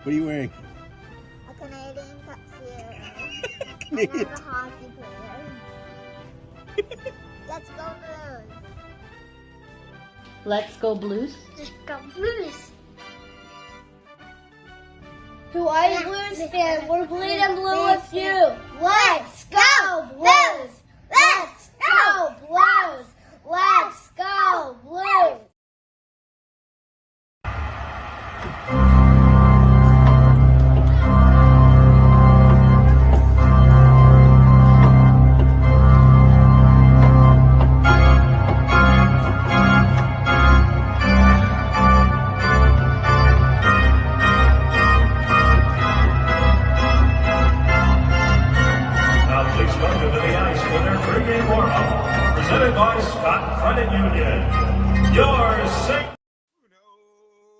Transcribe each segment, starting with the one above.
What are you wearing? A Canadian tuxedo. Canadian. I'm a hockey player. Let's go Blues. Let's go Blues. Let's go Blues. To all you Blues fans, we're bleeding blue with you. Let's go Blues! Let's go Blues! Let's go Blues! Presented by Scott Credit Union. Your St.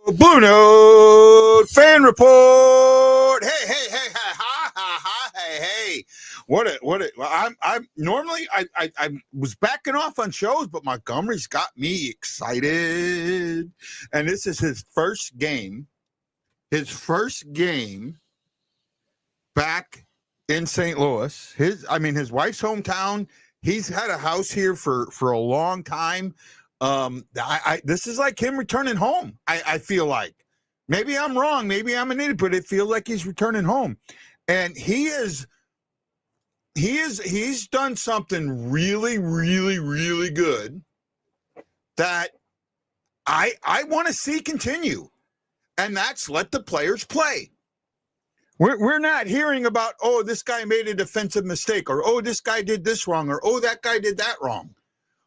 BlueNote Fan Report. Hey. What a. Well, I'm normally I was backing off on shows, but Montgomery's got me excited. And this is his first game. His first game back in St. Louis. His wife's hometown. He's had a house here for a long time. This is like him returning home. I feel like maybe I'm wrong. Maybe I'm an idiot, but it feels like he's returning home. And he's done something really, really, really good that I want to see continue. And that's let the players play. We're not hearing about, oh, this guy made a defensive mistake, or, oh, this guy did this wrong, or, oh, that guy did that wrong.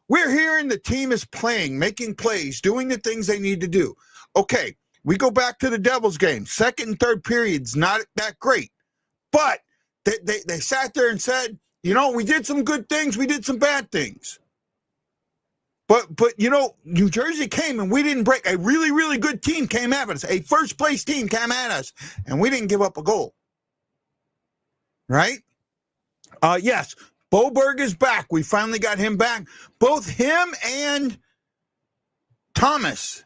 We're hearing the team is playing, making plays, doing the things they need to do. Okay, we go back to the Devils game. Second and third periods, not that great. But they sat there and said, we did some good things, we did some bad things. But New Jersey came and we didn't break. A really, really good team came at us. A first-place team came at us, and we didn't give up a goal. Right? Yes, Boberg is back. We finally got him back. Both him and Thomas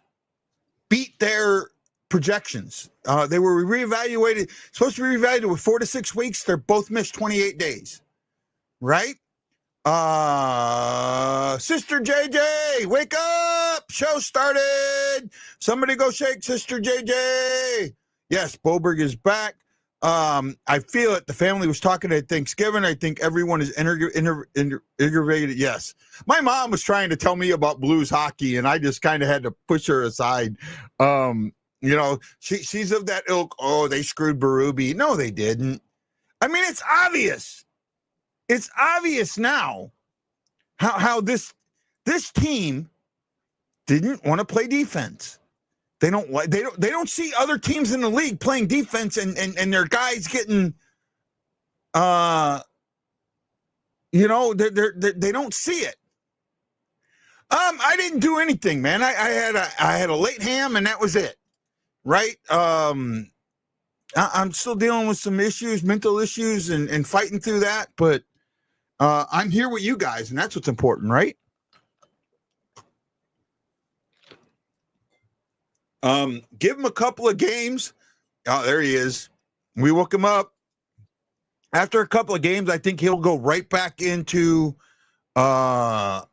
beat their projections. They were reevaluated, supposed to be reevaluated with 4 to 6 weeks. They're both missed 28 days. Right? Sister JJ, wake up! Show started. Somebody go shake Sister JJ. Yes, Boberg is back. I feel it. The family was talking at Thanksgiving. I think everyone is aggravated. Yes. My mom was trying to tell me about Blues hockey, and I just kind of had to push her aside. She's of that ilk. Oh, they screwed Berube. No, they didn't. I mean, it's obvious. It's obvious now how this team didn't want to play defense. They don't see other teams in the league playing defense and their guys getting they don't see it. I didn't do anything, man. I had a late ham and that was it. Right? I'm still dealing with some issues, mental issues and fighting through that, but I'm here with you guys, and that's what's important, right? Give him a couple of games. Oh, there he is. We woke him up. After a couple of games, I think he'll go right back into I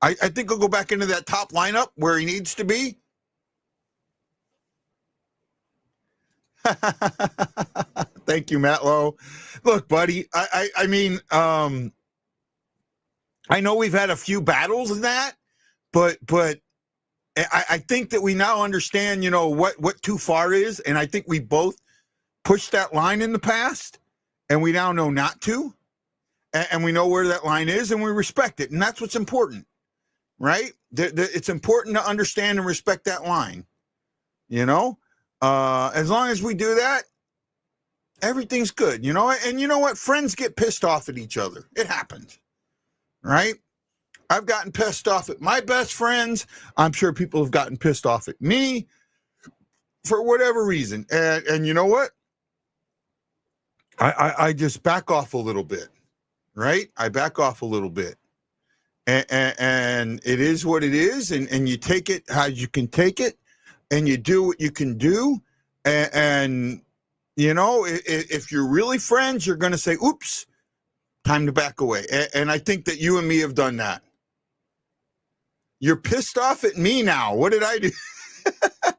think he'll go back into that top lineup where he needs to be. Thank you, Matt Lowe. Look, buddy, I mean, I know we've had a few battles in that, but I think that we now understand, what too far is, and I think we both pushed that line in the past, and we now know not to, and we know where that line is, and we respect it, and that's what's important, right? It's important to understand and respect that line, as long as we do that, everything's good, and you know what? Friends get pissed off at each other. It happens, right? I've gotten pissed off at my best friends. I'm sure people have gotten pissed off at me for whatever reason. And you know what? I just back off a little bit, right? I back off a little bit. And it is what it is. And you take it how you can take it. And you do what you can do. And you know, if you're really friends, you're going to say, oops, time to back away. And I think that you and me have done that. You're pissed off at me now. What did I do?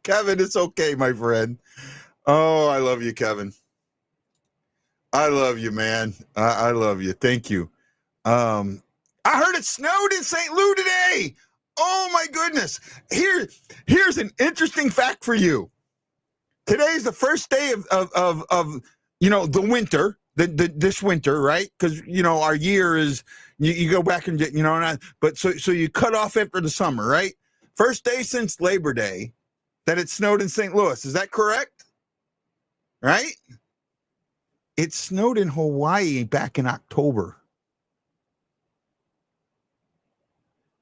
Kevin, it's okay, my friend. Oh, I love you, Kevin. I love you, man. I love you. Thank you. I heard it snowed in St. Louis today. Oh, my goodness. Here's an interesting fact for you. Today's the first day of you know, the winter, this winter, right? Because, you know, our year is, you go back and, you know, but so you cut off after the summer, right? First day since Labor Day that it snowed in St. Louis. Is that correct? Right? It snowed in Hawaii back in October.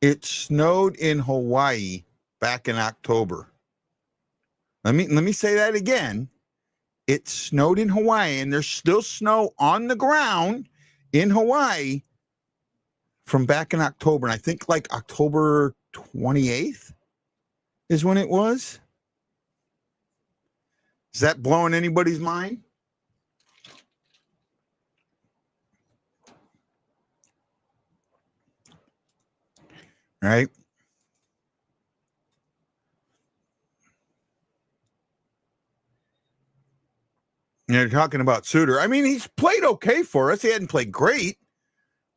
It snowed in Hawaii back in October. Let me say that again. It snowed in Hawaii, and there's still snow on the ground in Hawaii from back in October. And I think like October 28th is when it was. Is that blowing anybody's mind? Right? You're talking about Suter. I mean, he's played okay for us. He hadn't played great,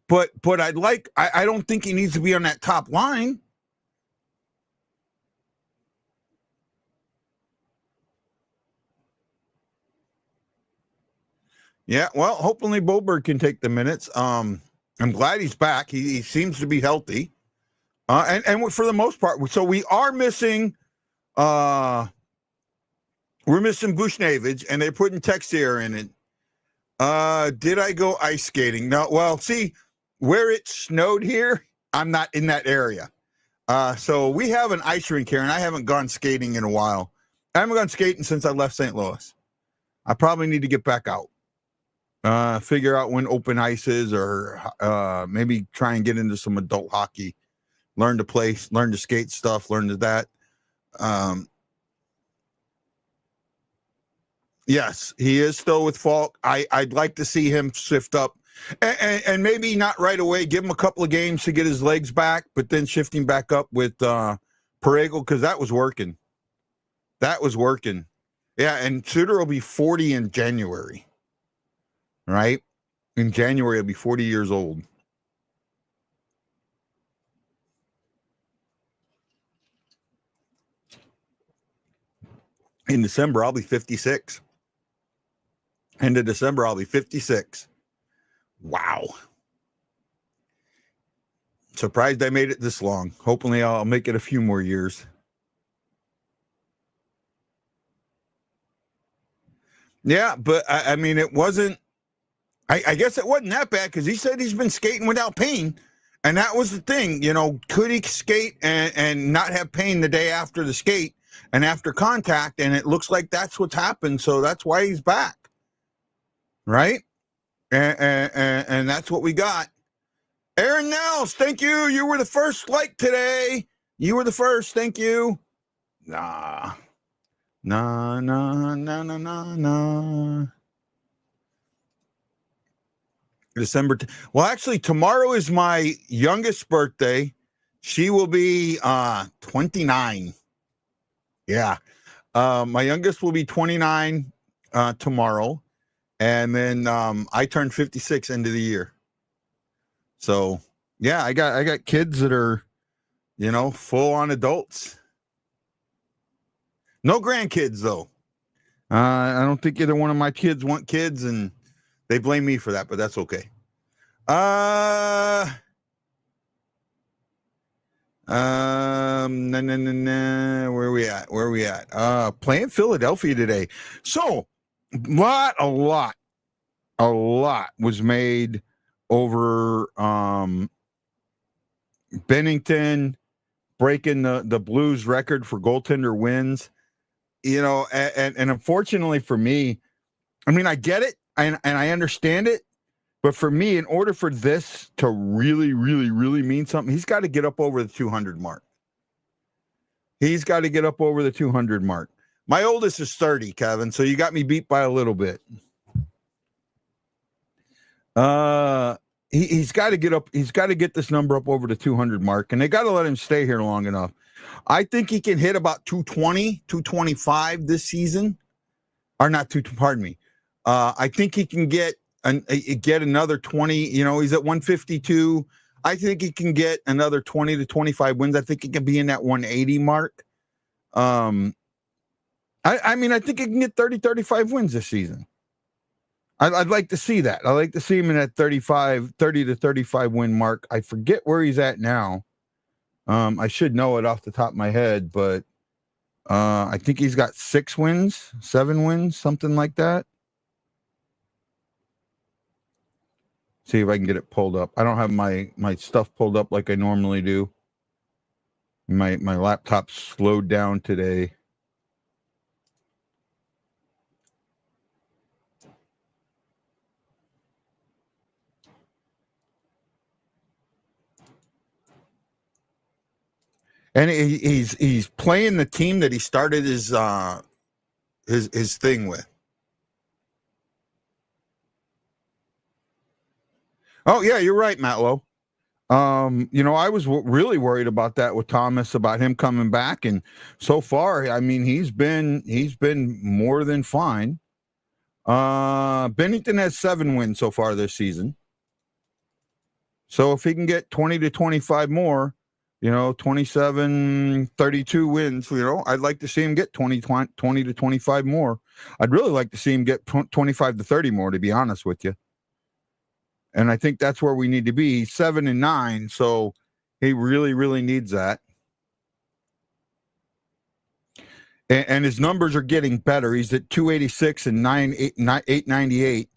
but I don't think he needs to be on that top line. Yeah, well, hopefully Boberg can take the minutes. I'm glad he's back. He seems to be healthy. And for the most part, so we are missing we're missing Bushnavage, and they're putting Texier in it. Did I go ice skating? No. Well, see, where it snowed here, I'm not in that area. So we have an ice rink here, and I haven't gone skating in a while. I haven't gone skating since I left St. Louis. I probably need to get back out. Figure out when open ice is, or maybe try and get into some adult hockey. Learn to play, learn to skate stuff, learn to that. Yes, he is still with Falk. I'd like to see him shift up, and maybe not right away. Give him a couple of games to get his legs back, but then shifting back up with Parego, because that was working. That was working. Yeah, and Suter will be 40 in January, right? In January, he'll be 40 years old. In December, I'll be 56. End of December, I'll be 56. Wow. Surprised I made it this long. Hopefully, I'll make it a few more years. Yeah, but I mean, it wasn't, I guess it wasn't that bad, because he said he's been skating without pain. And that was the thing, you know, could he skate and not have pain the day after the skate and after contact? And it looks like that's what's happened. So that's why he's back. Right? And that's what we got. Aaron Nels, thank you. You were the first like today. You were the first. Thank you. Nah. December. Well, actually, tomorrow is my youngest birthday. She will be 29. Yeah. My youngest will be 29 tomorrow. And then I turned 56 end of the year. So yeah, I got kids that are, you know, full on adults. No grandkids though. I don't think either one of my kids want kids, and they blame me for that, but that's okay. Where are we at? Where are we at? Playing Philadelphia today. So a lot was made over Binnington breaking the Blues record for goaltender wins. You know, and unfortunately for me, I mean, I get it and I understand it, but for me, in order for this to really, really, really mean something, he's got to get up over the 200 mark. He's got to get up over the 200 mark. My oldest is 30, Kevin. So you got me beat by a little bit. He's got to get up. He's got to get this number up over the 200 mark, and they got to let him stay here long enough. I think he can hit about 220, 225 this season, or not two. Pardon me. I think he can get another 20. You know, he's at 152. I think he can get another 20 to 25 wins. I think he can be in that 180 mark. I mean, I think he can get 30, 35 wins this season. I'd like to see that. I'd like to see him in that 30 to 35 win mark. I forget where he's at now. I should know it off the top of my head, but I think he's got 6 wins, 7 wins, something like that. See if I can get it pulled up. I don't have my stuff pulled up like I normally do. My laptop slowed down today. And he's playing the team that he started his thing with. Oh yeah, you're right, Matlow. You know, I was really worried about that with Thomas, about him coming back, and so far, I mean, he's been more than fine. Binnington has 7 wins so far this season. So if he can get 20 to 25 more, you know, 27, 32 wins, you know, I'd like to see him get 20 to 25 more. I'd really like to see him get 25 to 30 more, to be honest with you. And I think that's where we need to be. He's 7-9, so he really, really needs that. And his numbers are getting better. He's at 286 and 898.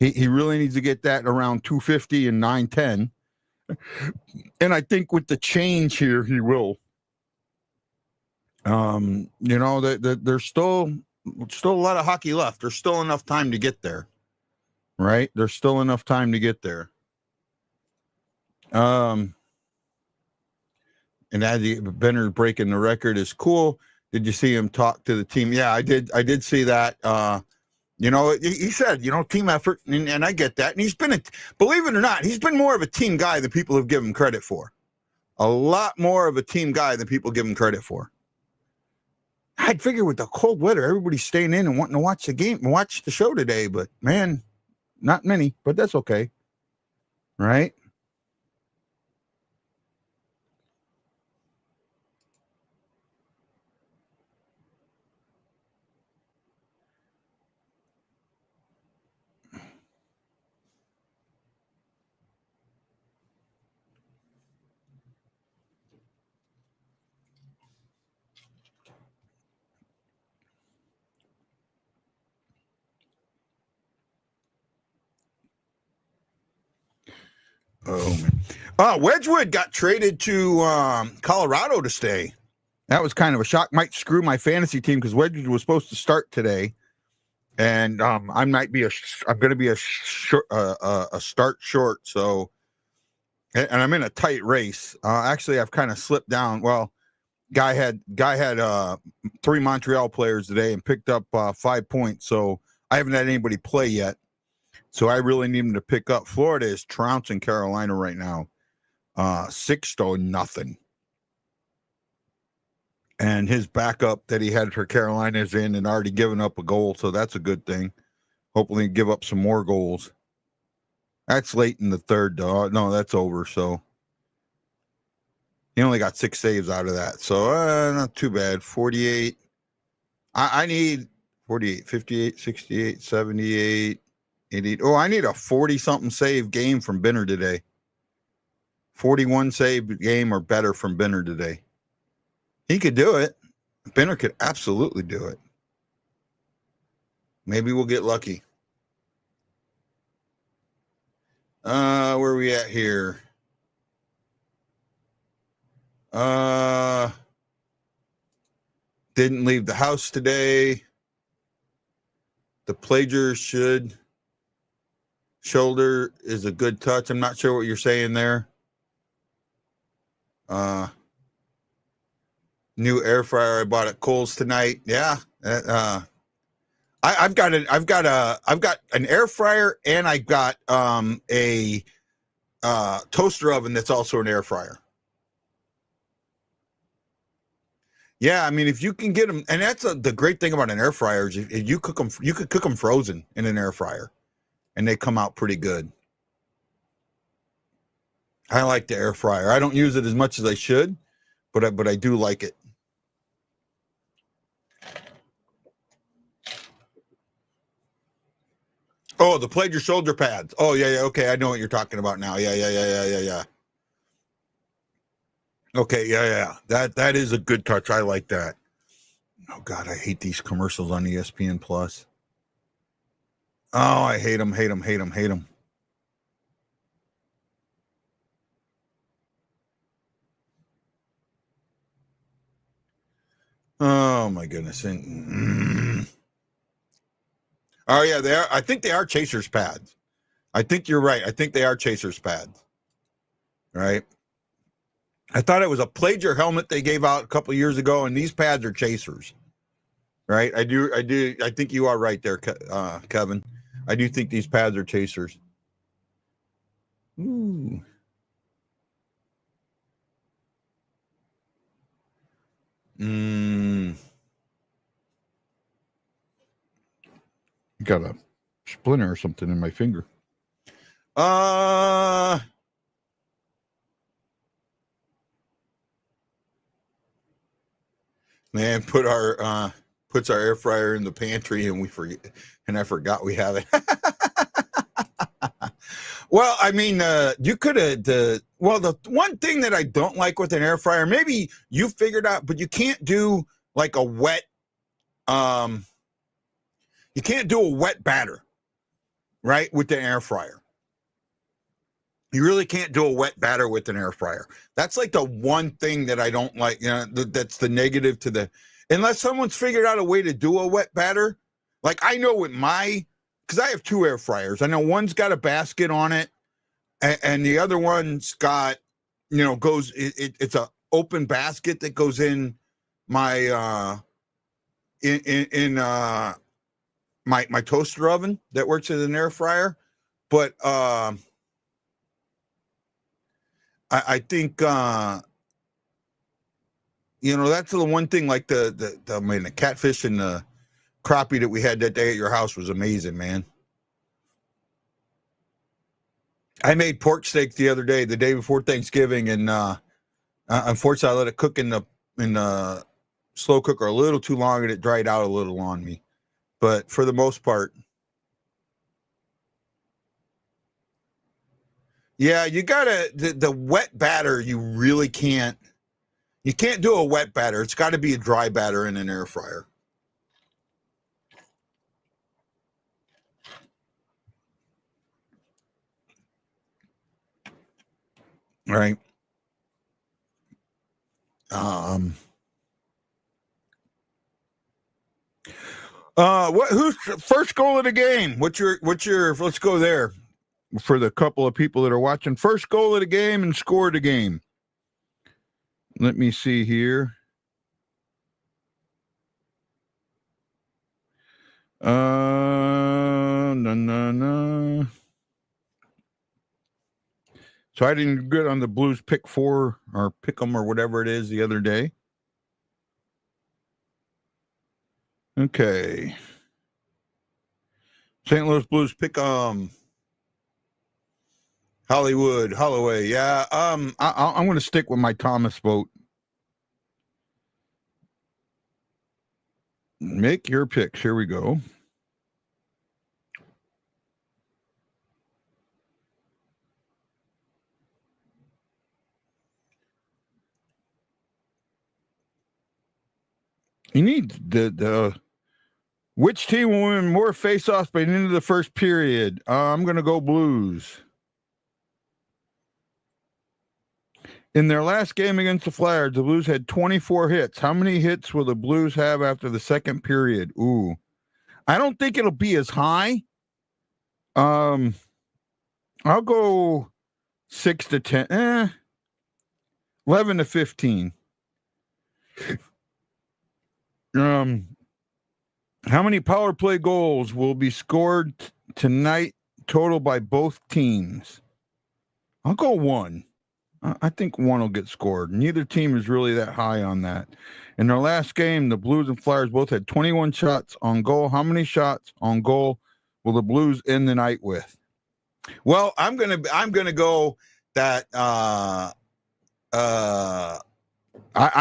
He really needs to get that around 250 and 910. And I think with the change here, he will. You know, there's still a lot of hockey left. There's still enough time to get there. Right? There's still enough time to get there. And Benner breaking the record is cool. Did you see him talk to the team? Yeah, I did see that. You know, he said, you know, team effort, and I get that. And he's been, believe it or not, he's been more of a team guy than people have given him credit for. A lot more of a team guy than people give him credit for. I'd figure with the cold weather, everybody's staying in and wanting to watch the game and watch the show today, but man, not many, but that's okay. Right? Oh, man. Wedgwood got traded to Colorado to stay. That was kind of a shock. Might screw my fantasy team because Wedgwood was supposed to start today, and I'm going to be a start short. So, and I'm in a tight race. Actually, I've kind of slipped down. Well, guy had 3 Montreal players today and picked up 5 points. So I haven't had anybody play yet. So I really need him to pick up. Florida is trouncing Carolina right now, 6-0. And his backup that he had for Carolina is in and already given up a goal, so that's a good thing. Hopefully give up some more goals. That's late in the third, though. No, that's over, so. He only got 6 saves out of that, so not too bad. 48. I need 48, 58, 68, 78. I need a 40-something save game from Binner today. 41 save game or better from Binner today. He could do it. Binner could absolutely do it. Maybe we'll get lucky. Where are we at here? Didn't leave the house today. The Plager shoulder is a good touch. I'm not sure what you're saying there. New air fryer I bought at Kohl's tonight. Yeah, I've got an air fryer, and I got a toaster oven that's also an air fryer. Yeah, I mean, if you can get them, and that's the great thing about an air fryer is if you cook them, you could cook them frozen in an air fryer, and they come out pretty good. I like the air fryer. I don't use it as much as I should, but I do like it. Oh, the pleasure shoulder pads. Oh, yeah. Okay, I know what you're talking about now. Yeah. Okay, yeah. That is a good touch. I like that. Oh God, I hate these commercials on ESPN Plus. Oh, I hate them. Oh my goodness. Oh yeah, they are. I think they are chasers pads. I think you're right. I think they are chasers pads. Right. I thought it was a Plager helmet they gave out a couple of years ago, and these pads are chasers. Right. I do. I think you are right there, Kevin. I do think these pads are chasers. Ooh. Got a splinter or something in my finger. Man, puts our air fryer in the pantry, and I forgot we have it. Well, I mean, you could have. The one thing that I don't like with an air fryer, maybe you figured out, but you can't do like a wet. You can't do a wet batter, right, with the air fryer. You really can't do a wet batter with an air fryer. That's like the one thing that I don't like. You know, that's the negative to the. Unless someone's figured out a way to do a wet batter, like I know with because I have two air fryers. I know one's got a basket on it, and the other one's got, it's a open basket that goes in my my toaster oven that works as an air fryer. But I think that's the one thing. Like the catfish and the crappie that we had that day at your house was amazing, man. I made pork steak the other day, the day before Thanksgiving, and unfortunately I let it cook in the slow cooker a little too long, and it dried out a little on me. But for the most part, yeah, you gotta the wet batter. You really can't. You can't do a wet batter. It's got to be a dry batter in an air fryer. Right. Who's first goal of the game? What's your let's go there for the couple of people that are watching. First goal of the game and score of the game. Let me see here. No. So I didn't get on the Blues pick 4 or pick 'em or whatever it is the other day. Okay. St. Louis Blues pick Holloway. Yeah. I'm going to stick with my Thomas vote. Make your picks. Here we go. You need the which team will win more face-offs by the end of the first period? I'm going to go Blues. In their last game against the Flyers, the Blues had 24 hits. How many hits will the Blues have after the second period? Ooh, I don't think it'll be as high. I'll go 6 to 10, 11 to 15. How many power play goals will be scored tonight total by both teams? I'll go one. I think one will get scored. Neither team is really that high on that. In their last game, the Blues and Flyers both had 21 shots on goal. How many shots on goal will the Blues end the night with? Well, I'm gonna go that I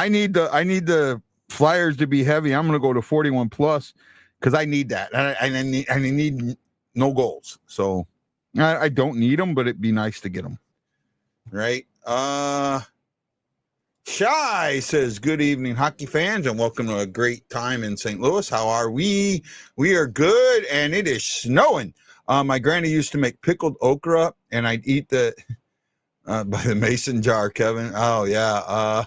need the Flyers to be heavy. I'm gonna go to 41 plus because I need that. I need no goals. So I don't need them, but it'd be nice to get them. Right. Shy says, good evening, hockey fans, and welcome to a great time in St. Louis. How are we? We are good, and it is snowing. My granny used to make pickled okra, and I'd eat the by the mason jar, Kevin. Oh, yeah.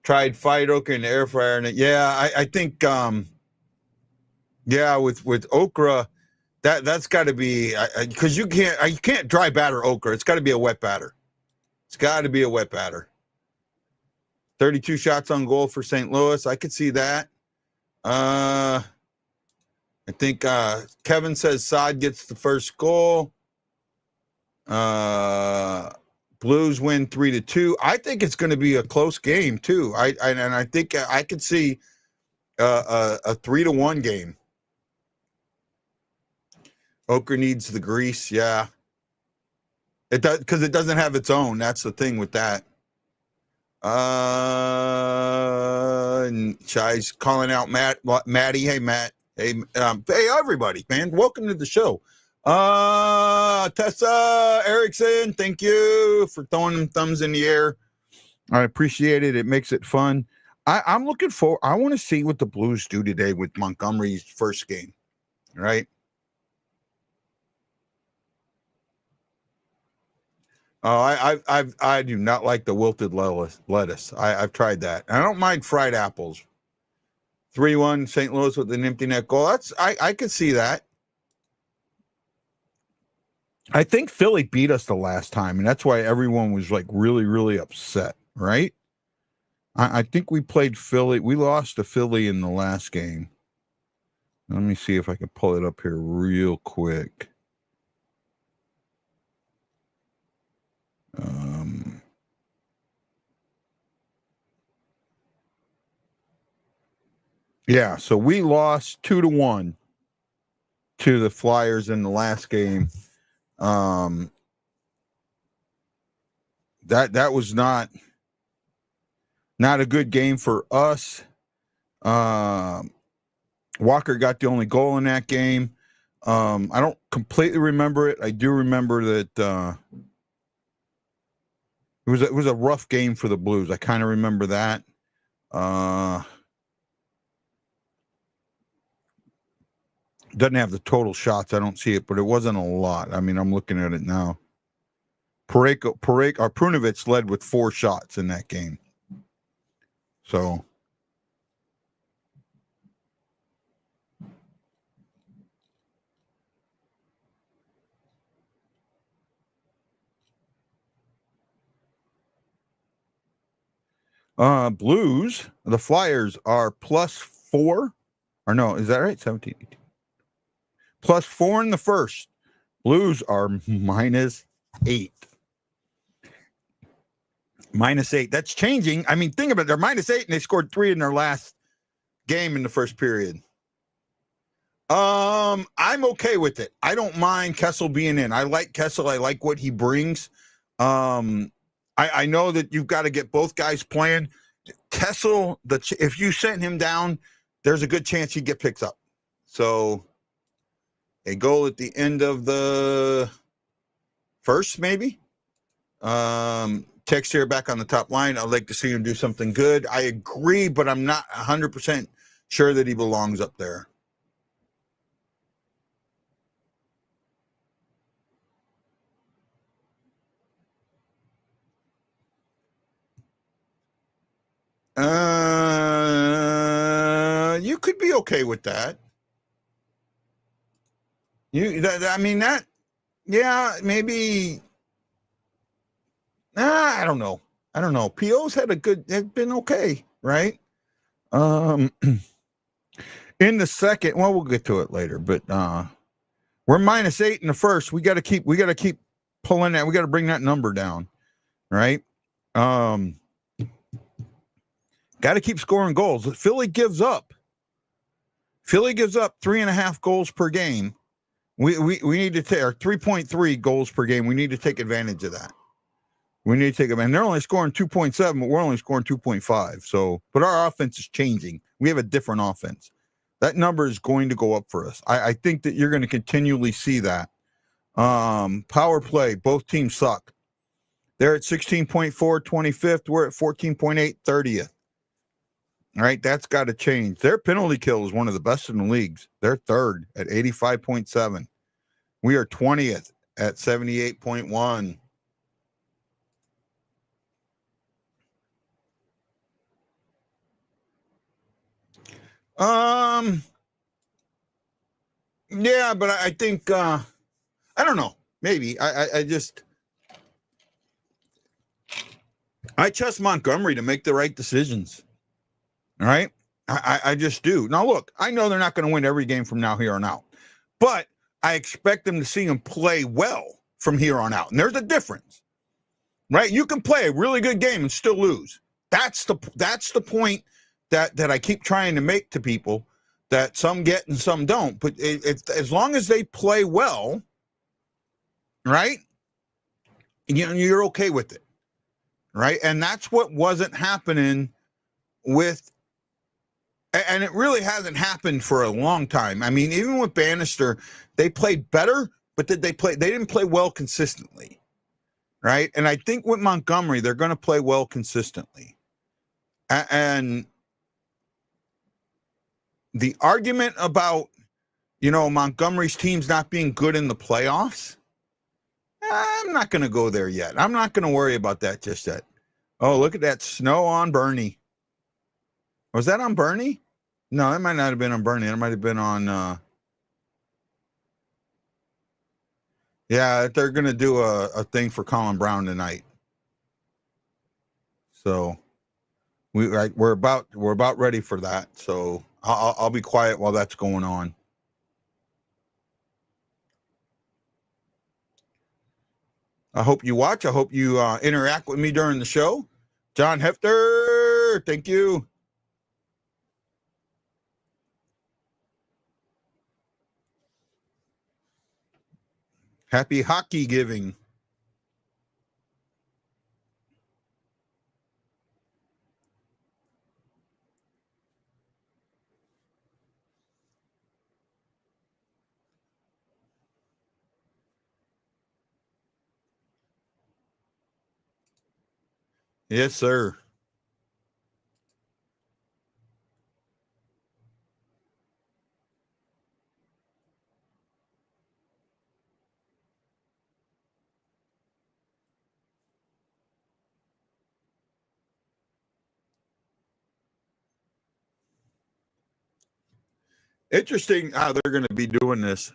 Tried fried okra in the air fryer. And I think, with okra, that's got to be, because you can't dry batter okra. It's got to be a wet batter. It's got to be a wet batter. 32 shots on goal for St. Louis. I could see that. I think Kevin says Saad gets the first goal. Blues win 3-2. I think it's going to be a close game too. I think I could see a 3-1 game. Okra needs the grease. Yeah. It does, because it doesn't have its own. That's the thing with that. And Shy's calling out Matty. Hey, Matt. Hey, everybody, man. Welcome to the show. Tessa Erickson, thank you for throwing them thumbs in the air. I appreciate it. It makes it fun. I'm looking for. I want to see what the Blues do today with Montgomery's first game. Right. Oh, I do not like the wilted lettuce. I've tried that. I don't mind fried apples. 3-1 St. Louis with an empty net goal. I could see that. I think Philly beat us the last time, and that's why everyone was like really, really upset, right? I think we played Philly. We lost to Philly in the last game. Let me see if I can pull it up here real quick. Yeah, so we lost 2-1 to the Flyers in the last game. That was not a good game for us. Walker got the only goal in that game. I don't completely remember it. I do remember that it was a rough game for the Blues. I kind of remember that. Doesn't have the total shots. I don't see it, but it wasn't a lot. I mean, I'm looking at it now. Prunovich led with 4 shots in that game. So. Blues, the Flyers are +4. Or no, is that right? 17, 18. +4 in the first. Blues are -8. -8. That's changing. I mean, think about it. They're -8 and they scored 3 in their last game in the first period. I'm okay with it. I don't mind Kessel being in. I like Kessel. I like what he brings. I know that you've got to get both guys playing. Kessel, if you sent him down, there's a good chance he'd get picked up. So a goal at the end of the first, maybe. Text here back on the top line. I'd like to see him do something good. I agree, but I'm not 100% sure that he belongs up there. You could be okay with that. Yeah, maybe. I don't know. PO's had been okay, right? In the second, well, we'll get to it later, but we're -8 in the first. We got to keep pulling that. We got to bring that number down, right? Got to keep scoring goals. Philly gives up 3.5 goals per game. We need to take, or 3.3 goals per game. We need to take advantage of that. We need to take them, and they're only scoring 2.7, but we're only scoring 2.5. So, but our offense is changing. We have a different offense. That number is going to go up for us. I think that you're going to continually see that. Power play, both teams suck. They're at 16.4, 25th. We're at 14.8, 30th. All right, that's got to change. Their penalty kill is one of the best in the leagues. They're third at 85.7. We are 20th at 78.1. Yeah, but I think I don't know. Maybe I trust Montgomery to make the right decisions. All right, I just do. Now look, I know they're not going to win every game from now here on out, but I expect them to see them play well from here on out. And there's a difference, right? You can play a really good game and still lose. That's the point that I keep trying to make to people, that some get and some don't. But as long as they play well, right, you're okay with it, right? And that's what wasn't happening with, and it really hasn't happened for a long time. I mean, even with Bannister, they played better, but they didn't play well consistently, right? And I think with Montgomery, they're going to play well consistently. And the argument about, Montgomery's teams not being good in the playoffs, I'm not going to go there yet. I'm not going to worry about that just yet. Oh, look at that snow on Bernie. Was that on Bernie? No, that might not have been on Bernie. It might have been on, yeah, they're going to do a thing for Colin Brown tonight. So we're about ready for that. So I'll be quiet while that's going on. I hope you watch. I hope you interact with me during the show. John Hefter, thank you. Happy hockey giving. Yes, sir. Interesting how they're going to be doing this.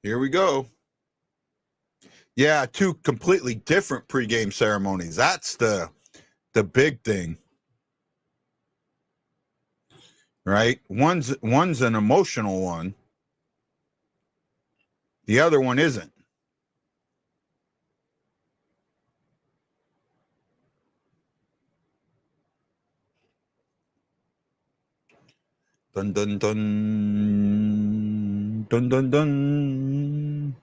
Here we go. Yeah, two completely different pregame ceremonies. That's the big thing, right? One's an emotional one. The other one isn't. Dun dun dun dun dun dun.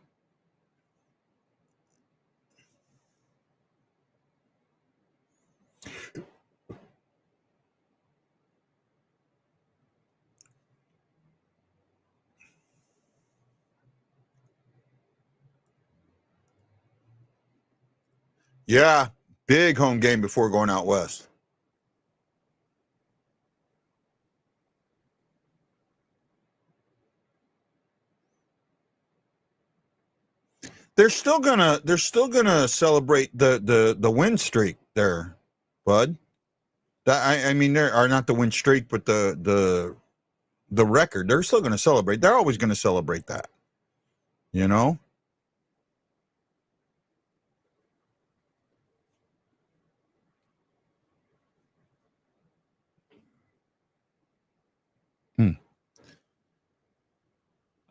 Yeah, big home game before going out west. They're still gonna celebrate the win streak there, bud. I mean, there are not the win streak, but the record. They're still gonna celebrate. They're always gonna celebrate that. You know.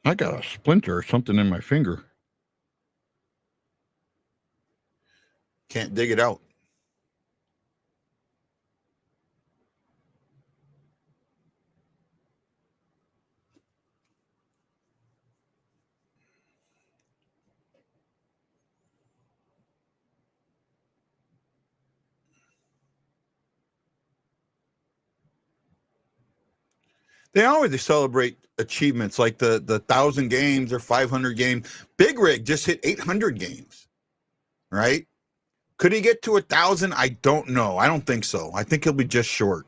I got a splinter or something in my finger. Can't dig it out. They always celebrate achievements like the 1,000 games or 500 games. Big Rig just hit 800 games, right? Could he get to 1,000? I don't know. I don't think so. I think he'll be just short.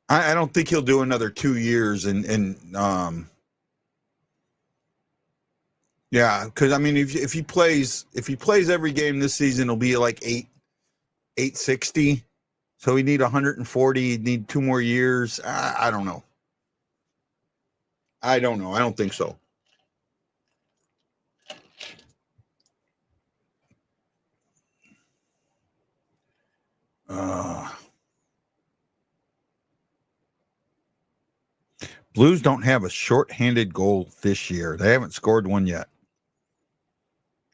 I don't think he'll do another 2 years yeah, because I mean, if he plays every game this season, it'll be like 860. So he need 140. He'd need 2 more years. I don't know. I don't know. I don't think so. Blues don't have a shorthanded goal this year. They haven't scored one yet.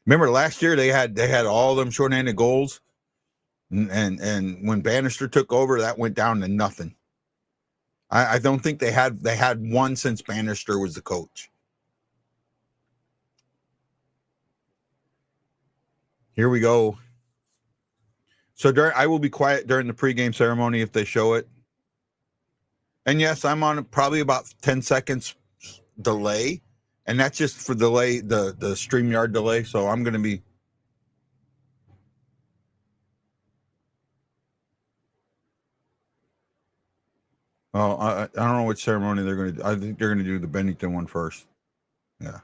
Remember last year they had all them shorthanded goals, and when Bannister took over, that went down to nothing. I don't think they had one since Bannister was the coach. Here we go. So I will be quiet during the pregame ceremony if they show it. And yes, I'm on probably about 10 seconds delay, and that's just for delay the StreamYard delay. So I'm going to be. Oh, I don't know which ceremony they're going to do. I think they're going to do the Binnington one first. Yeah.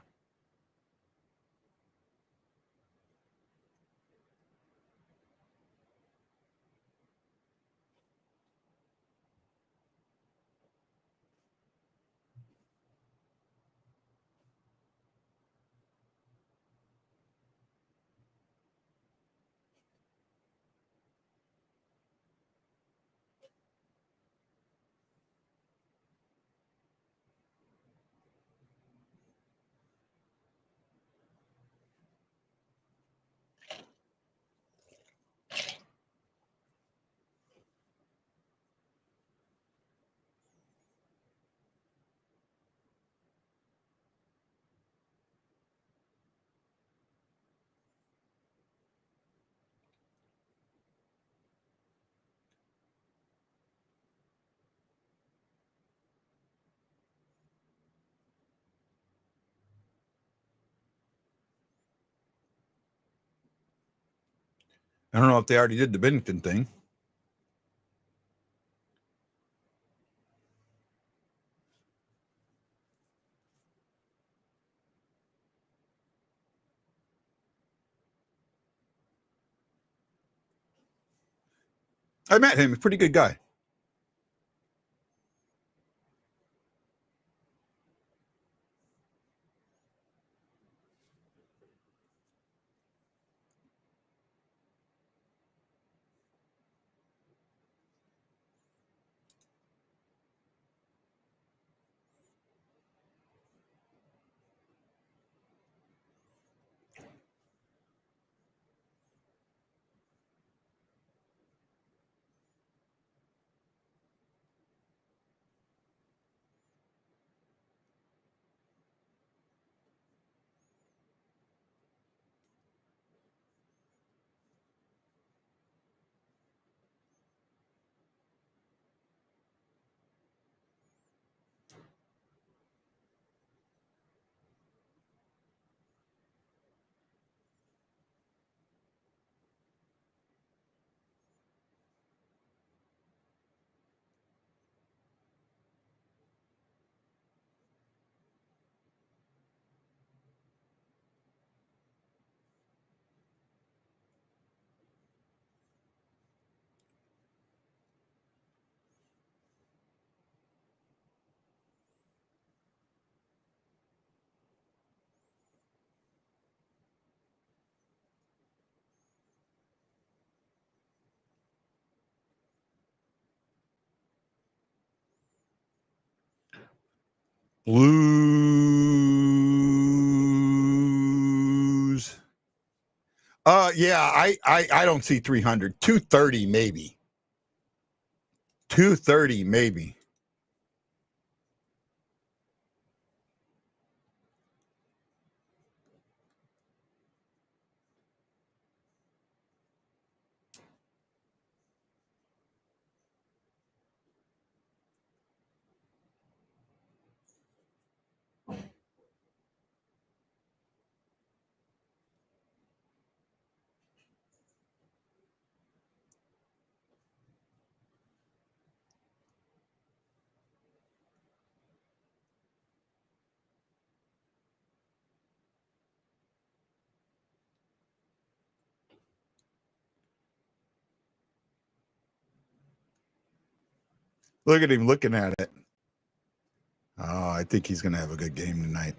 I don't know if they already did the Binnington thing. I met him. He's a pretty good guy. Blues. Yeah, I don't see 300. 230 maybe. 230 maybe. Look at him looking at it. Oh, I think he's going to have a good game tonight.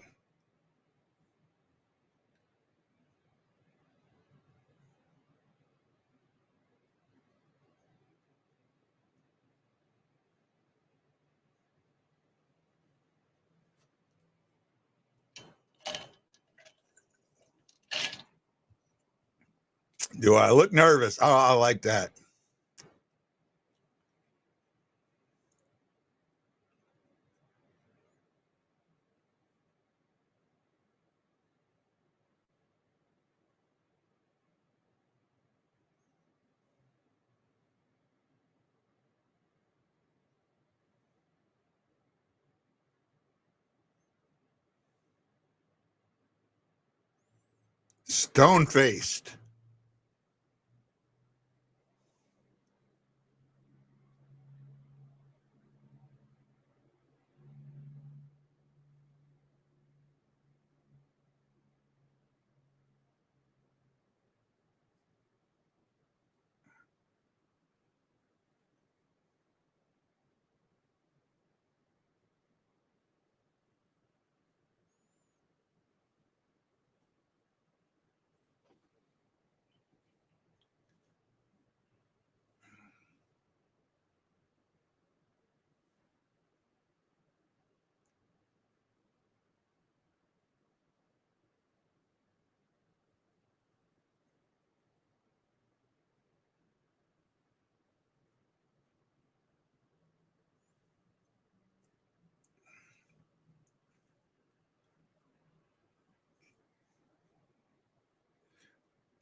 Do I look nervous? Oh, I like that. Stone-faced.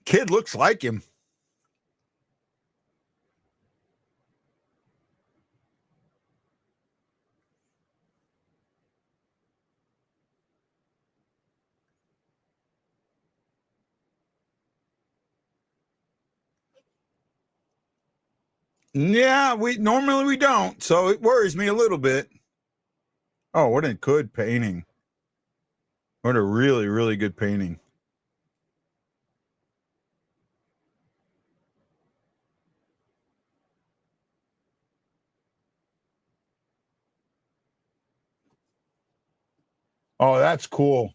Kid looks like him. Yeah, we normally don't, so it worries me a little bit. Oh, what a good painting. What a really, really good painting. Oh, that's cool.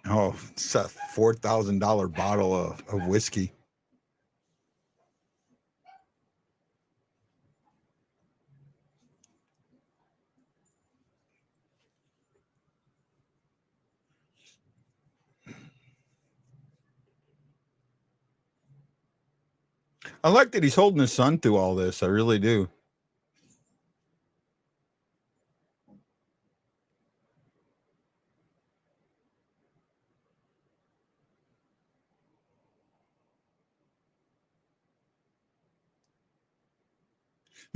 Oh, it's a $4,000 bottle of whiskey. I like that he's holding his son through all this. I really do.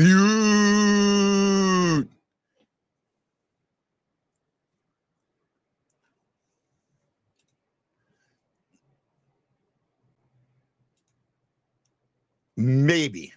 You. Maybe.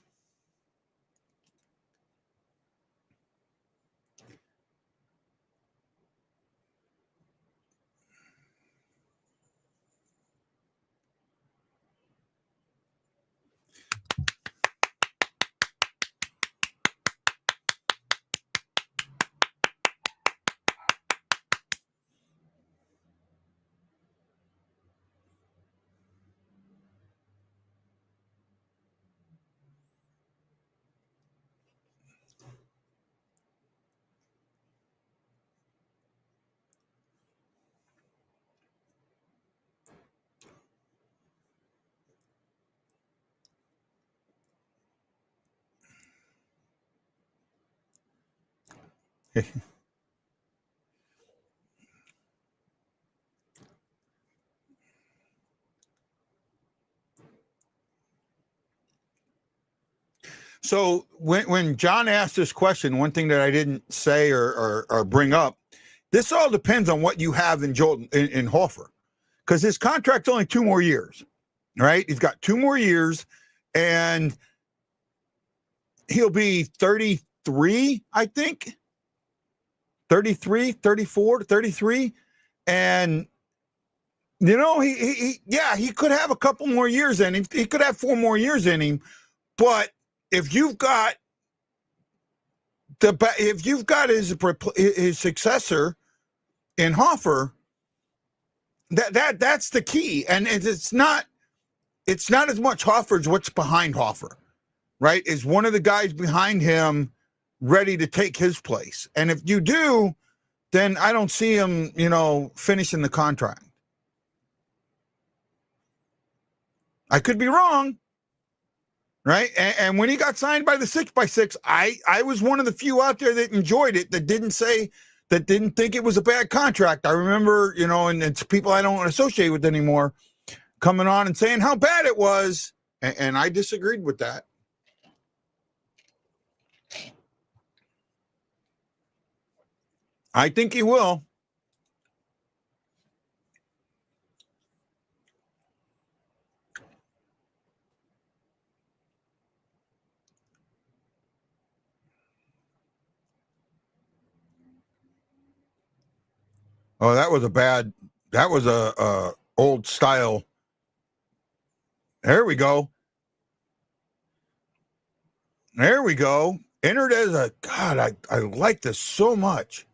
So when John asked this question, one thing that I didn't say or bring up, this all depends on what you have in Hofer, because his contract's only 2 more years, right? He's got 2 more years, and he'll be 33, I think. 33, 34, 33. And, you know, he could have a couple more years in him. He could have 4 more years in him. But if you've got his successor in Hofer, that's the key. And it's not as much Hofer as what's behind Hofer, right? Is one of the guys behind him ready to take his place? And if you do, then I don't see him, finishing the contract. I could be wrong, right? And when he got signed by the 6x6, I was one of the few out there that enjoyed it, that didn't think it was a bad contract. I remember, and it's people I don't associate with anymore coming on and saying how bad it was. And I disagreed with that. I think he will. Oh, that was a old style. There we go. Entered as a, God, I like this so much.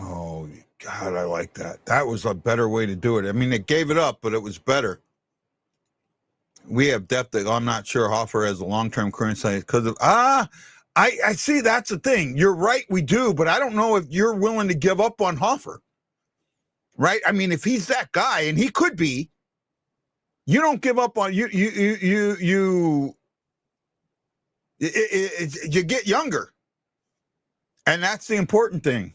Oh, God, I like that. That was a better way to do it. I mean, it gave it up, but it was better. We have depth that I'm not sure Hofer has a long-term current size because of, I see. That's the thing. You're right. We do, but I don't know if you're willing to give up on Hofer, right? I mean, if he's that guy, and he could be, you don't give up on you get younger. And that's the important thing.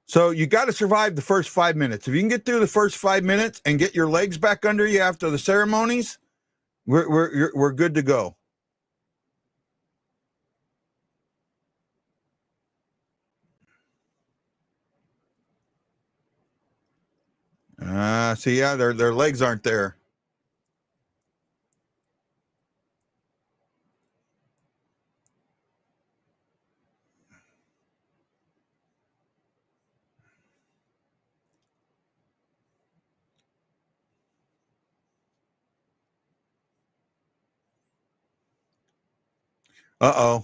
So you got to survive the first 5 minutes. If you can get through the first 5 minutes and get your legs back under you after the ceremonies, we're good to go. See, yeah, their legs aren't there. Uh-oh.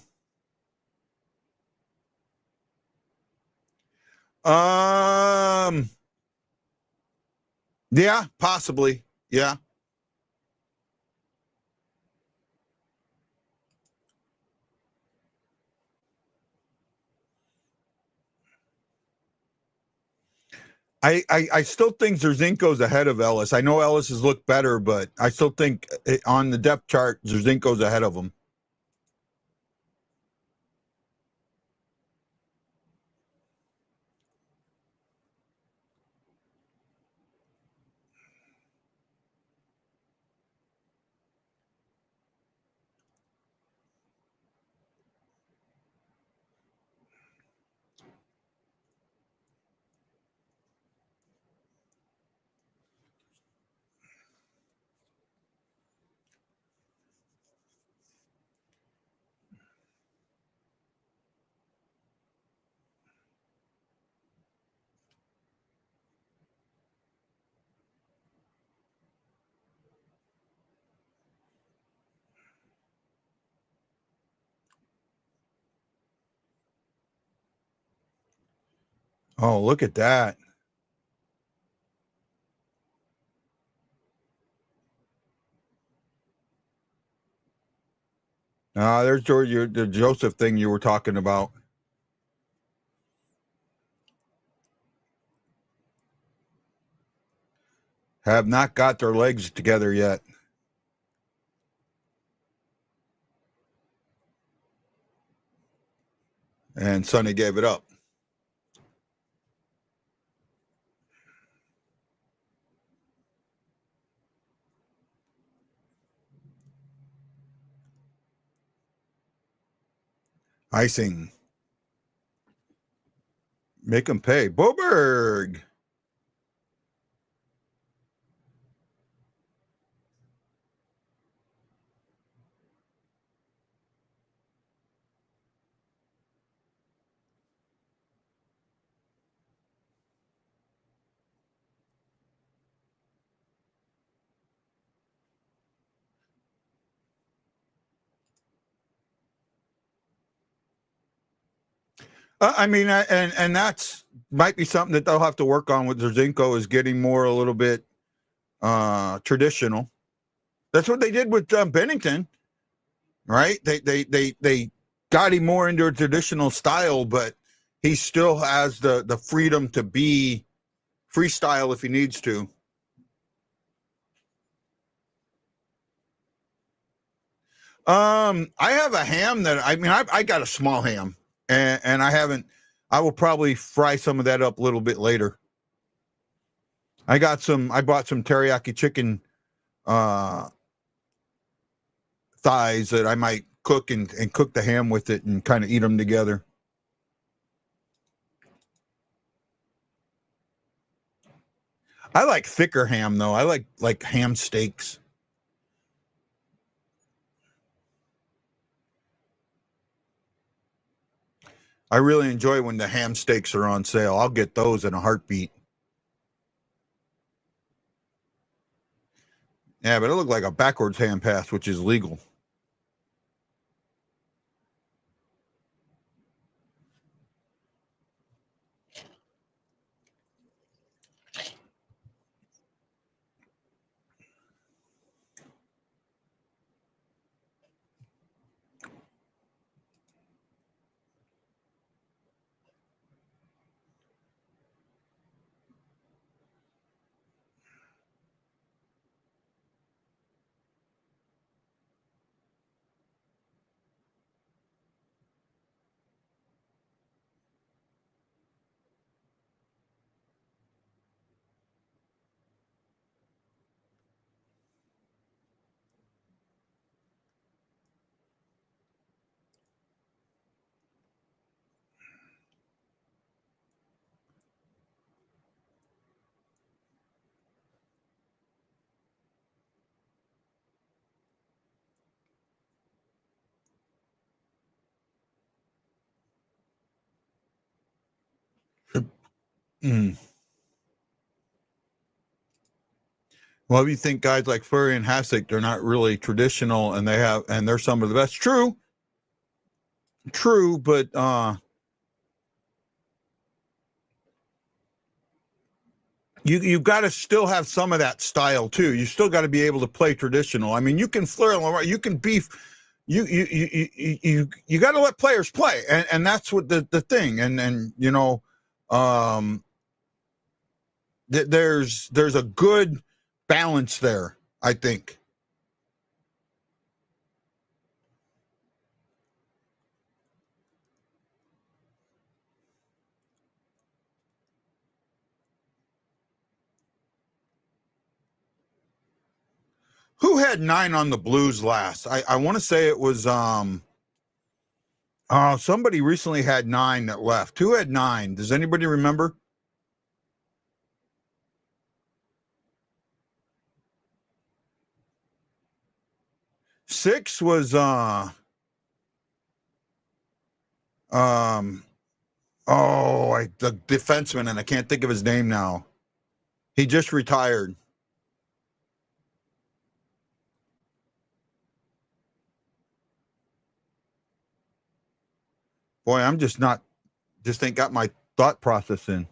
Yeah, possibly. Yeah. I still think Zerzinko's ahead of Ellis. I know Ellis has looked better, but I still think on the depth chart, Zerzinko's ahead of him. Oh, look at that. There's the Joseph thing you were talking about. Have not got their legs together yet. And Sonny gave it up. Icing. Make them pay. Boberg. And that's might be something that they'll have to work on with Zerzinko, is getting more a little bit traditional. That's what they did with Binnington, right? They got him more into a traditional style, but he still has the freedom to be freestyle if he needs to. I have a ham that I got a small ham, and I will probably fry some of that up a little bit later. I bought some teriyaki chicken thighs that I might cook and cook the ham with it and kind of eat them together. I like thicker ham though. I like ham steaks. I really enjoy when the ham steaks are on sale. I'll get those in a heartbeat. Yeah, but it looked like a backwards hand pass, which is legal. Mm. Well, if you think guys like Furry and Hasek, they're not really traditional, and they're some of the best. True, but you've got to still have some of that style too. You still got to be able to play traditional. I mean, you can flair, you can beef. You got to let players play, and that's what the thing. And you know, there's a good balance there, I think. Who had 9 on the Blues last? I want to say it was somebody recently had 9 that left. Who had 9? Does anybody remember? Six was the defenseman, and I can't think of his name now. He just retired. Boy, I'm just ain't got my thought process in.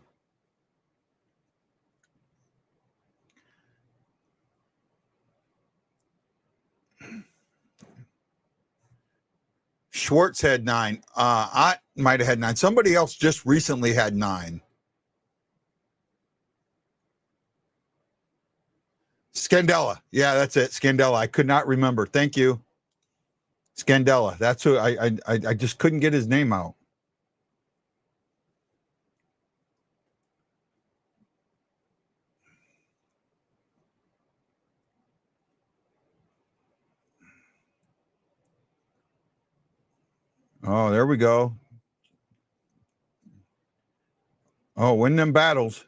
Schwartz had 9. I might have had 9. Somebody else just recently had 9. Scandella. Yeah, that's it. Scandella. I could not remember. Thank you. Scandella. That's who I just couldn't get his name out. Oh, there we go. Oh, win them battles.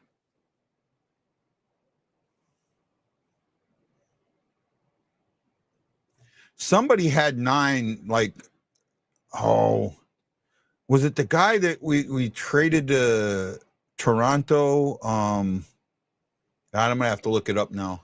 Somebody had 9, like, oh, was it the guy that we traded to Toronto? God, I'm gonna have to look it up now.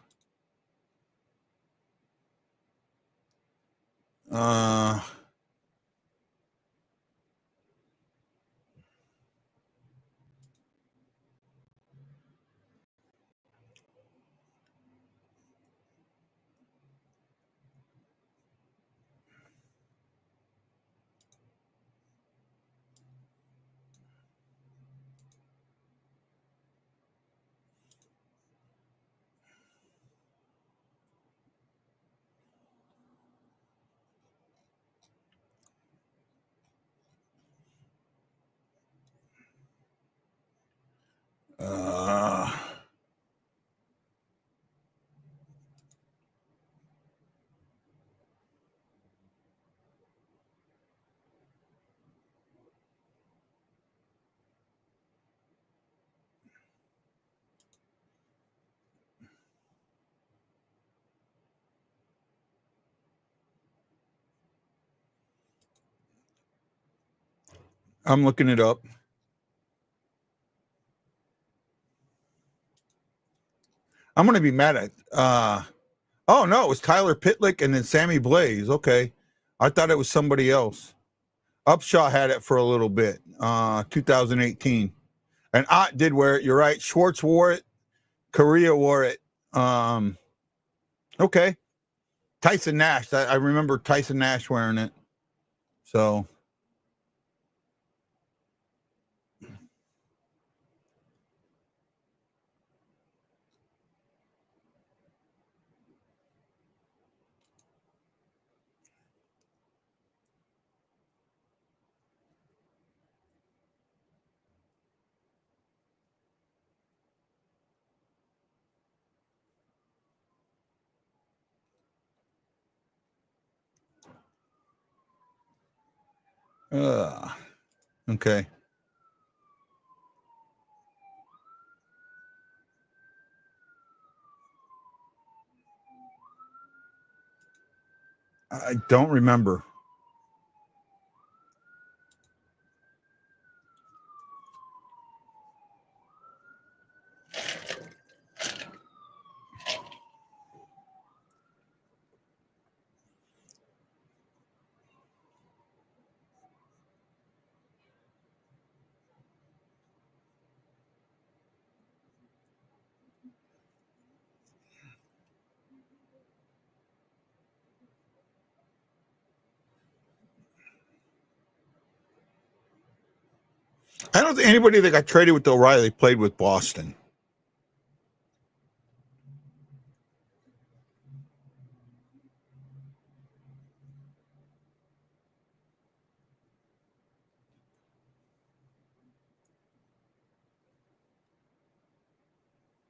I'm looking it up. I'm gonna be mad at. Oh no, it was Tyler Pitlick and then Sammy Blaze. Okay, I thought it was somebody else. Upshaw had it for a little bit. 2018, and Ott did wear it. You're right. Schwartz wore it. Correa wore it. Okay. Tyson Nash. I remember Tyson Nash wearing it. So. Okay. I don't remember. I don't think anybody that got traded with O'Reilly played with Boston.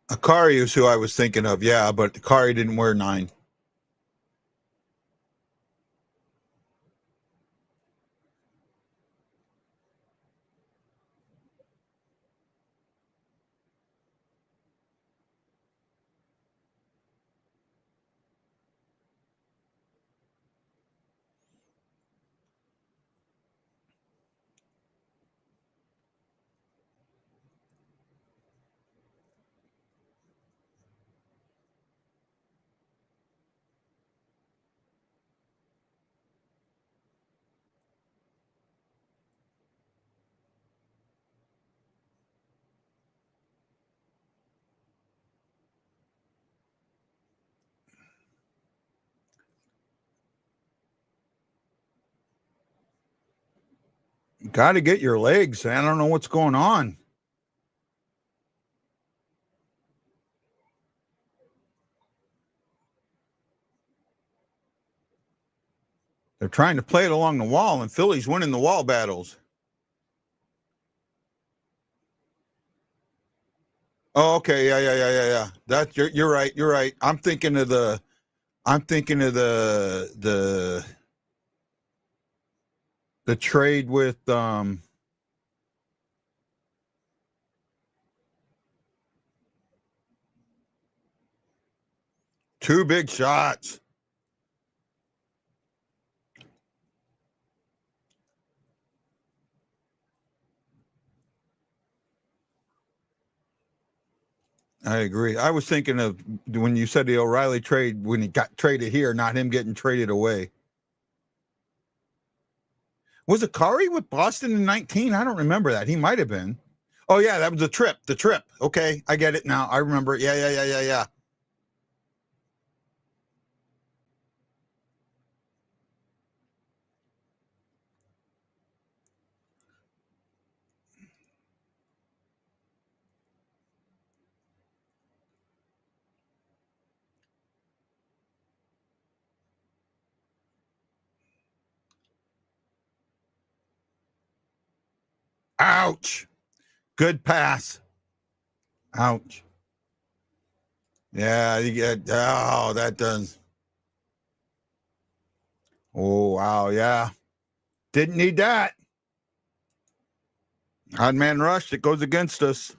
Akari is who I was thinking of, yeah, but Akari didn't wear 9. Got to get your legs. I don't know what's going on. They're trying to play it along the wall, and Philly's winning the wall battles. Oh, okay, yeah. That you're right. You're right. I'm thinking of the trade with two big shots. I agree. I was thinking of when you said the O'Reilly trade, when he got traded here, not him getting traded away. Was Akari with Boston in 19? I don't remember that. He might have been. Oh, yeah, that was the trip. The trip. Okay, I get it now. I remember. Yeah. Ouch. Good pass. Ouch. Yeah, you get, oh, that does. Oh, wow, yeah. Didn't need that. Odd man rush, it goes against us.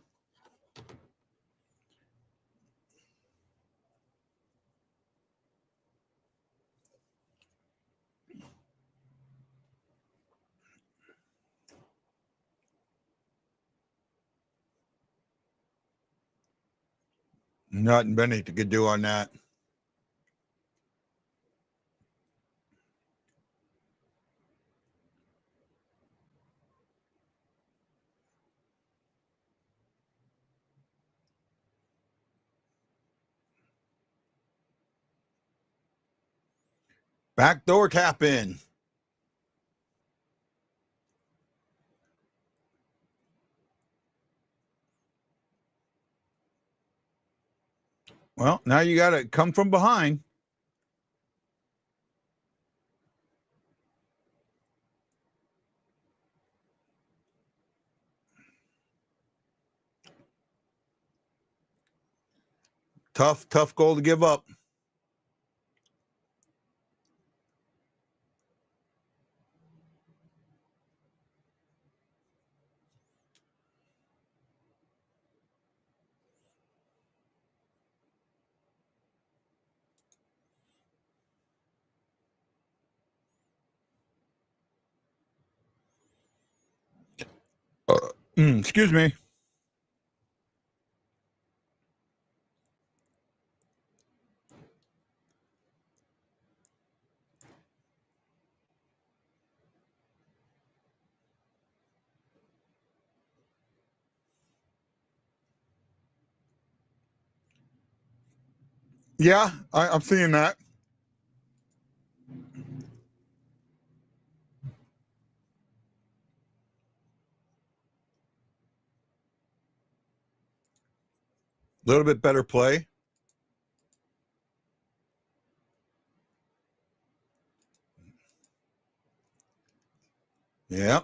Nothing Bennington could do on that. Backdoor tap in. Well, now you got to come from behind. Tough goal to give up. Excuse me. Yeah, I'm seeing that. A little bit better play. Yeah.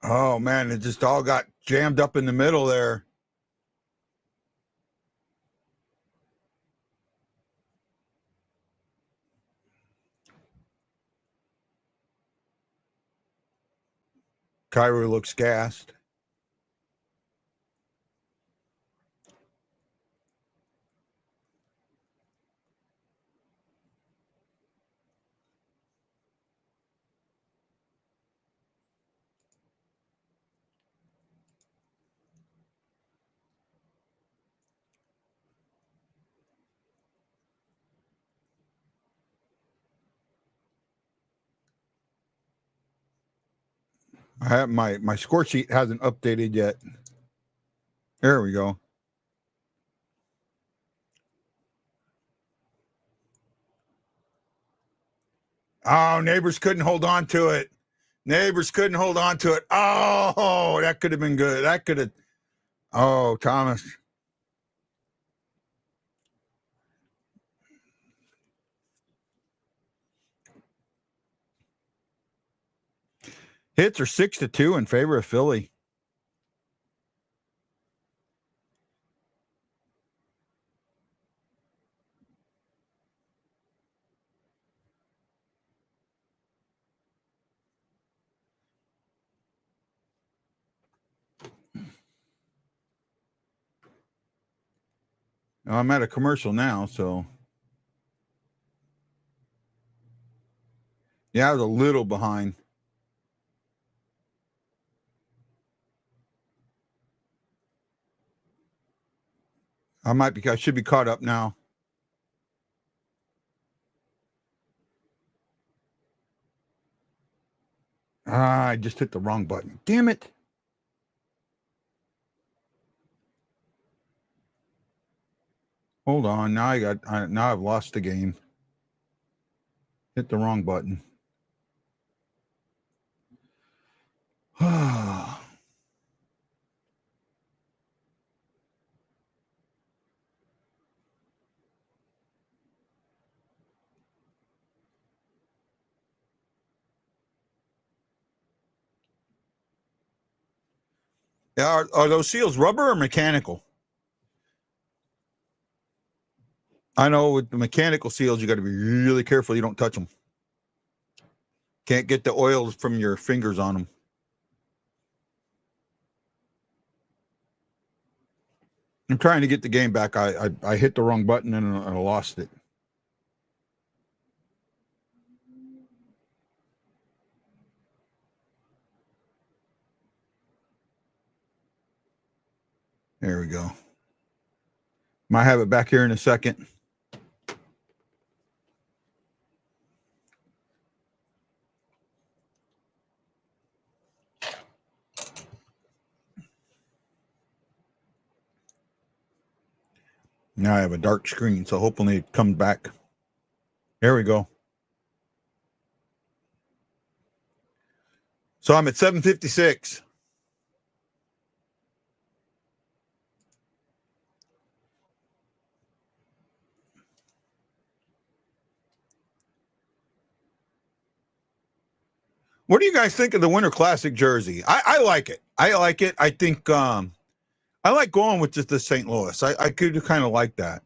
Oh, man, it just all got jammed up in the middle there. Kyrie looks gassed. I have my score sheet hasn't updated yet. There we go. Oh, neighbors couldn't hold on to it. Neighbors couldn't hold on to it. Oh, that could have been good. That could have. Oh, Thomas. Hits are 6-2 in favor of Philly. I'm at a commercial now, so. Yeah, I was a little behind. I should be caught up now. I just hit the wrong button. Damn it. Hold on. Now I've lost the game. Hit the wrong button. Yeah, are those seals rubber or mechanical? I know with the mechanical seals, you got to be really careful you don't touch them. Can't get the oil from your fingers on them. I'm trying to get the game back. I hit the wrong button and I lost it. There we go. Might have it back here in a second. Now I have a dark screen, so hopefully it comes back. There we go. So I'm at 756. What do you guys think of the Winter Classic jersey? I like it. I like it. I think I like going with just the St. Louis. I could kind of like that.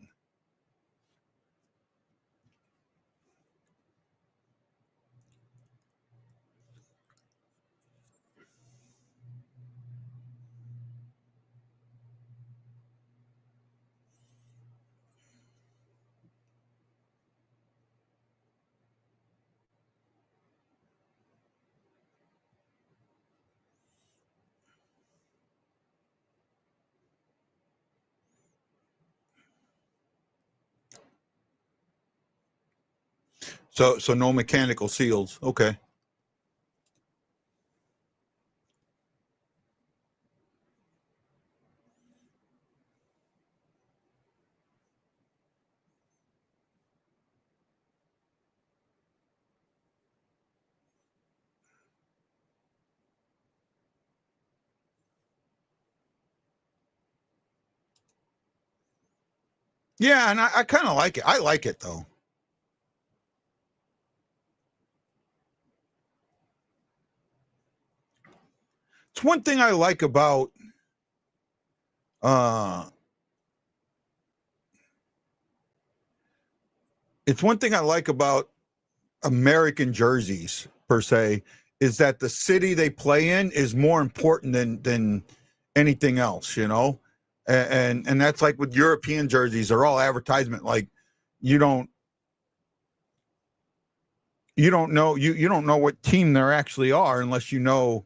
So no mechanical seals. Okay. Yeah, and I kind of like it. I like it though. It's one thing I like about it's one thing I like about American jerseys per se is that the city they play in is more important than anything else, you know? And that's like with European jerseys, they're all advertisement. Like you don't know you don't know what team they actually are unless you know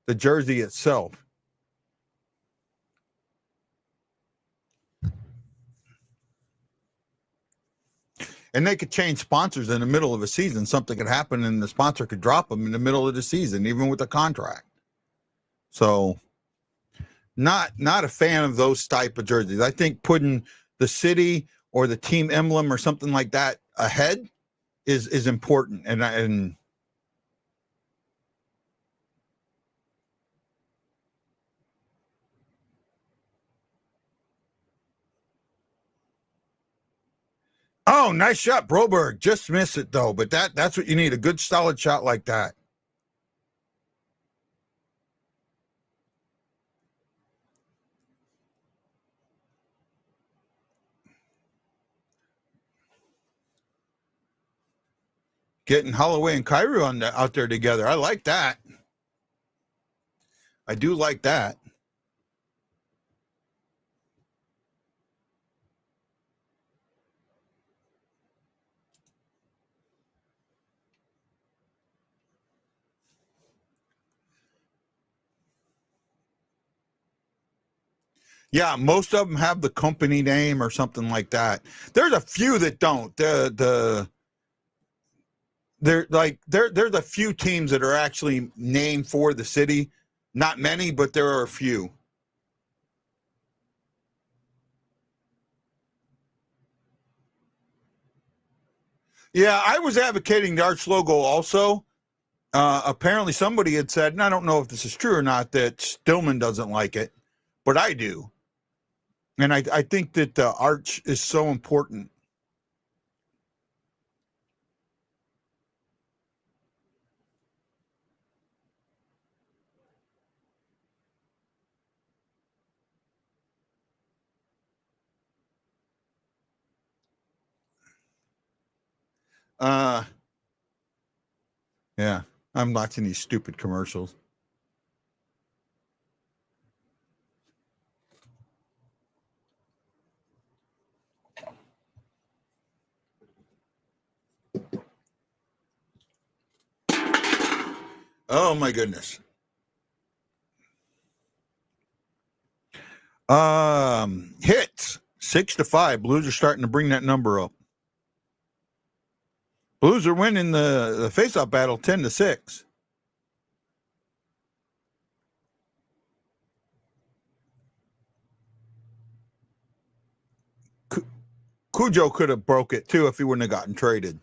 the jersey itself. And they could change sponsors in the middle of a season. Something could happen and the sponsor could drop them in the middle of the season, even with a contract. So not a fan of those type of jerseys. I think putting the city or the team emblem or something like that ahead is important. And oh, nice shot, Broberg. Just miss it though. But that's what you need, a good solid shot like that. Getting Holloway and Cairo out there together. I like that. I do like that. Yeah, most of them have the company name or something like that. There's a few that don't. There's a few teams that are actually named for the city. Not many, but there are a few. Yeah, I was advocating the Arch logo also. Apparently somebody had said, and I don't know if this is true or not, that Stillman doesn't like it, but I do. And I think that the Arch is so important. Uh, yeah, I'm watching these stupid commercials. Oh my goodness. Hits 6-5. Blues are starting to bring that number up. Blues are winning the faceoff battle 10-6. Cujo could have broke it too if he wouldn't have gotten traded.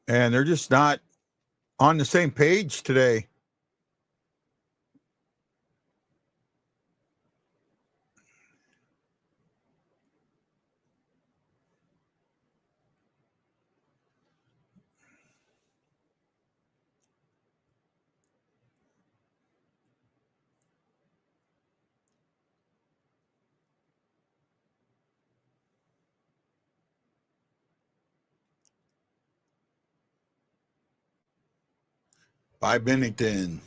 And they're just not on the same page today. By Binnington.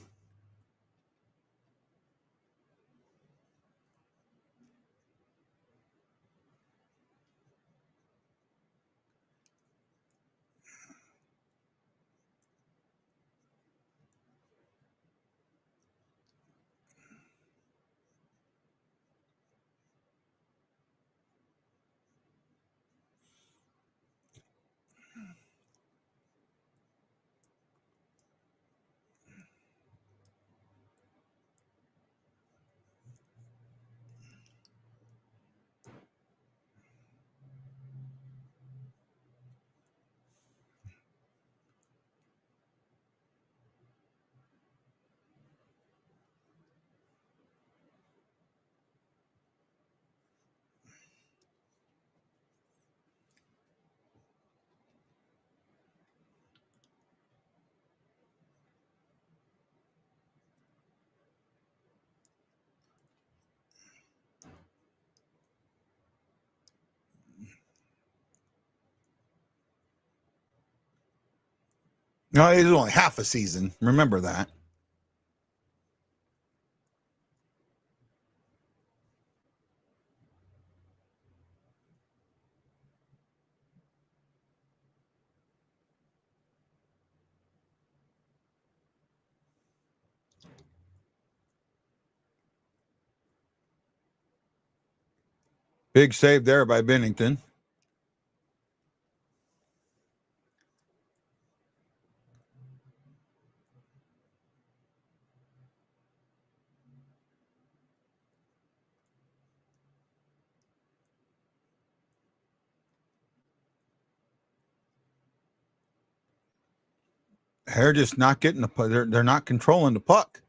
No, it was only half a season. Remember that. Big save there by Binnington. They're just not getting the puck. They're not controlling the puck.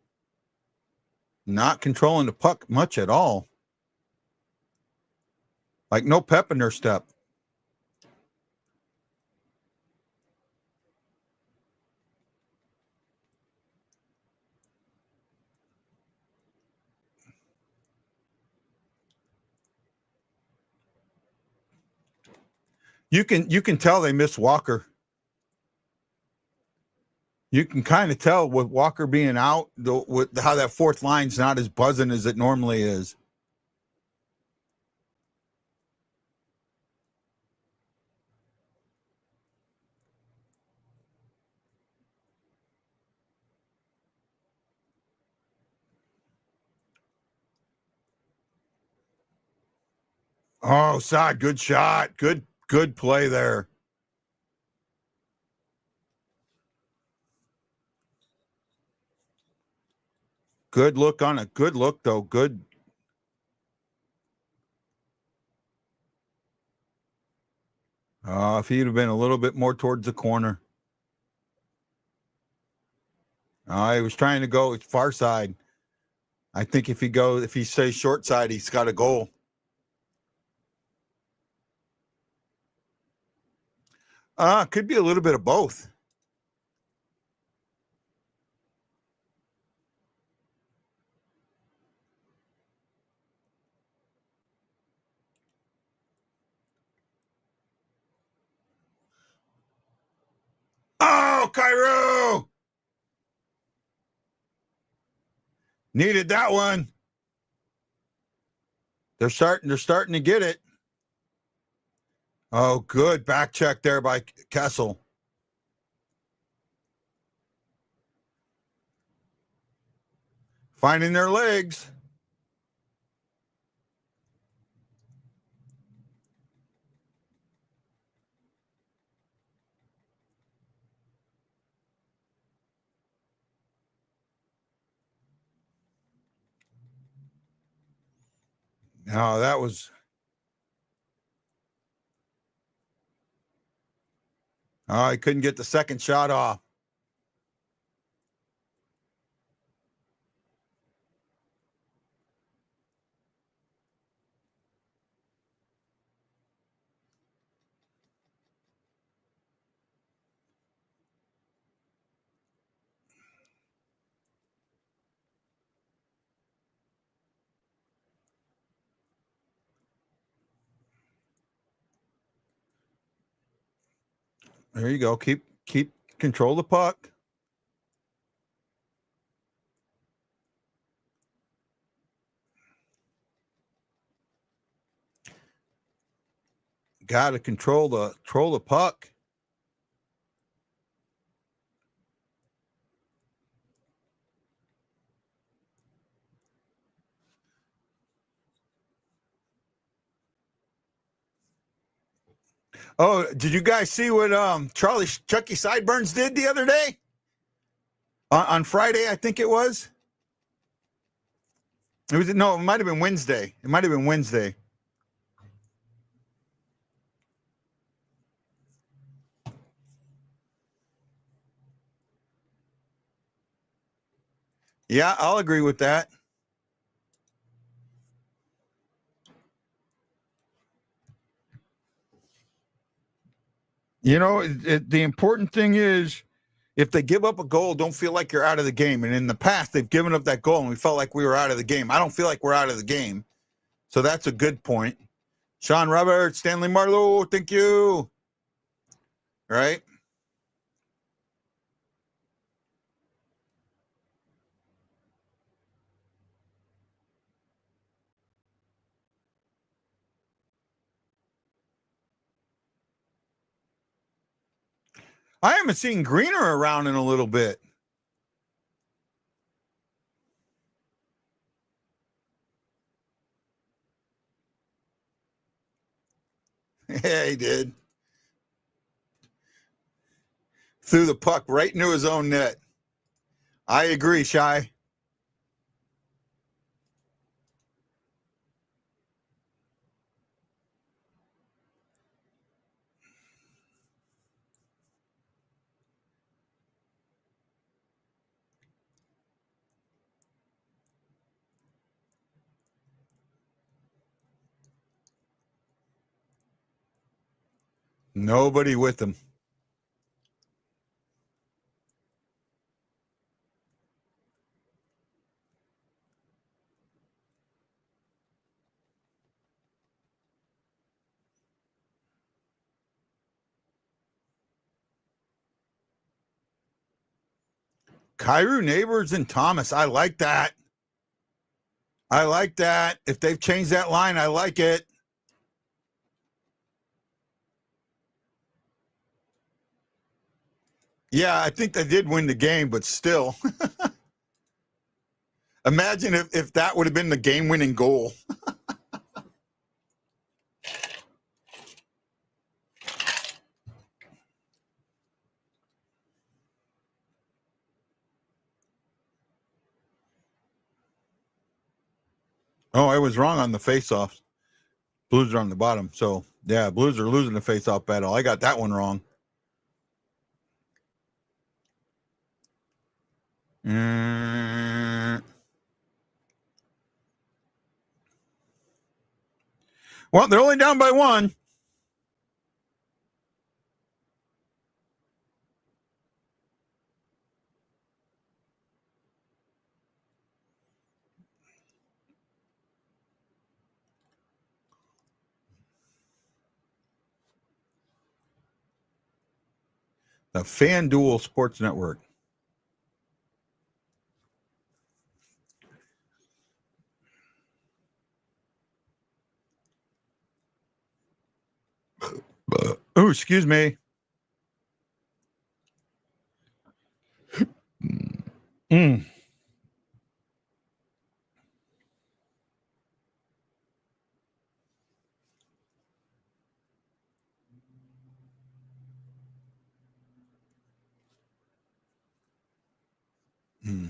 Not controlling the puck much at all. Like no pep in their step. You can tell they miss Walker. You can kind of tell with Walker being out, with how that fourth line's not as buzzing as it normally is. Oh, Saad, good shot. Good play there. Good look on it. Good look, though. Good. If he'd have been a little bit more towards the corner. He was trying to go far side. I think if he stays short side, he's got a goal. Could be a little bit of both. Oh, Cairo! Needed that one. They're starting to get it. Oh, good back check there by Kessel. Finding their legs. No, that was. Oh, he couldn't get the second shot off. There you go. Keep control the puck. Got to control the puck. Oh, did you guys see what Chucky Sideburns did the other day? On Friday, I think it was. It might have been Wednesday. Yeah, I'll agree with that. You know, the important thing is if they give up a goal, don't feel like you're out of the game. And in the past, they've given up that goal and we felt like we were out of the game. I don't feel like we're out of the game. So that's a good point. Sean Roberts, Stanley Marlowe, thank you. Right? I haven't seen Greener around in a little bit. Yeah, he did. Threw the puck right into his own net. I agree, Shy. Nobody with him. Kyrou, Neighbors, and Thomas. I like that. I like that. If they've changed that line, I like it. Yeah, I think they did win the game, but still. Imagine if that would have been the game-winning goal. Oh, I was wrong on the face-offs. Blues are on the bottom. So, yeah, Blues are losing the face-off battle. I got that one wrong. Well, they're only down by one. The FanDuel Sports Network. Oh, excuse me. Mm. Mm.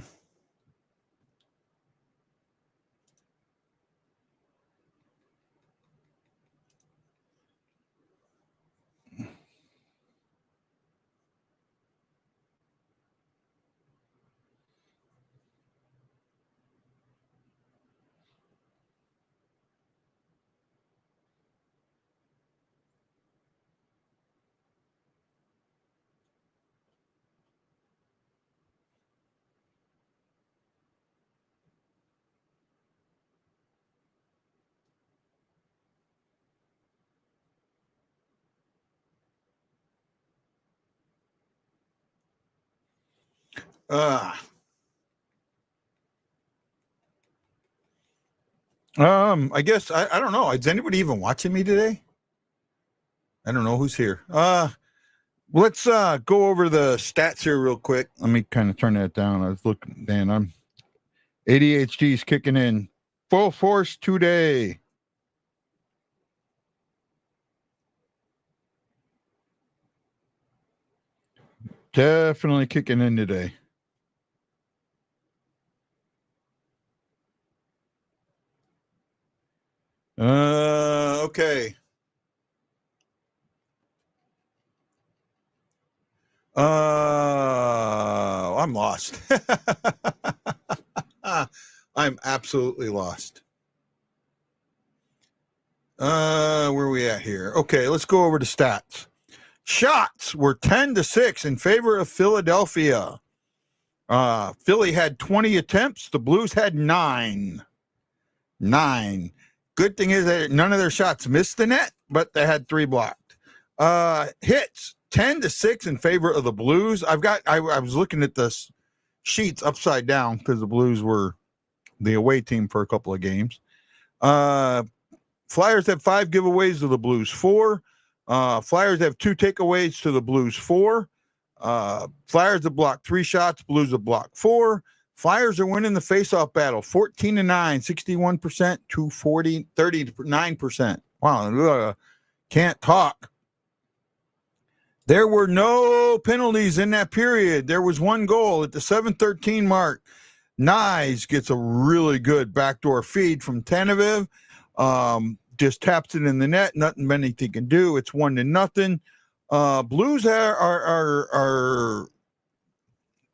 I guess I don't know. Is anybody even watching me today? I don't know who's here. Let's go over the stats here real quick. Let me kind of turn that down. I was looking, Dan. I'm ADHD's kicking in full force today. Definitely kicking in today. Okay. I'm lost. I'm absolutely lost. Where are we at here? Okay, let's go over the stats. Shots were 10-6 in favor of Philadelphia. Philly had 20 attempts. The Blues had 9. Good thing is that none of their shots missed the net, but they had 3 blocked. Hits 10-6 in favor of the Blues. I was looking at the sheets upside down because the Blues were the away team for a couple of games. Flyers have 5 giveaways to the Blues 4. Flyers have 2 takeaways to the Blues 4. Flyers have blocked 3 shots. Blues have blocked 4. Flyers are winning the faceoff battle 14-9, 61% to 39%. Wow, can't talk. There were no penalties in that period. There was 1 goal at the 7:13 mark. Nyes gets a really good backdoor feed from Tanev. Just taps it in the net. Nothing anything can do. It's 1-0. Blues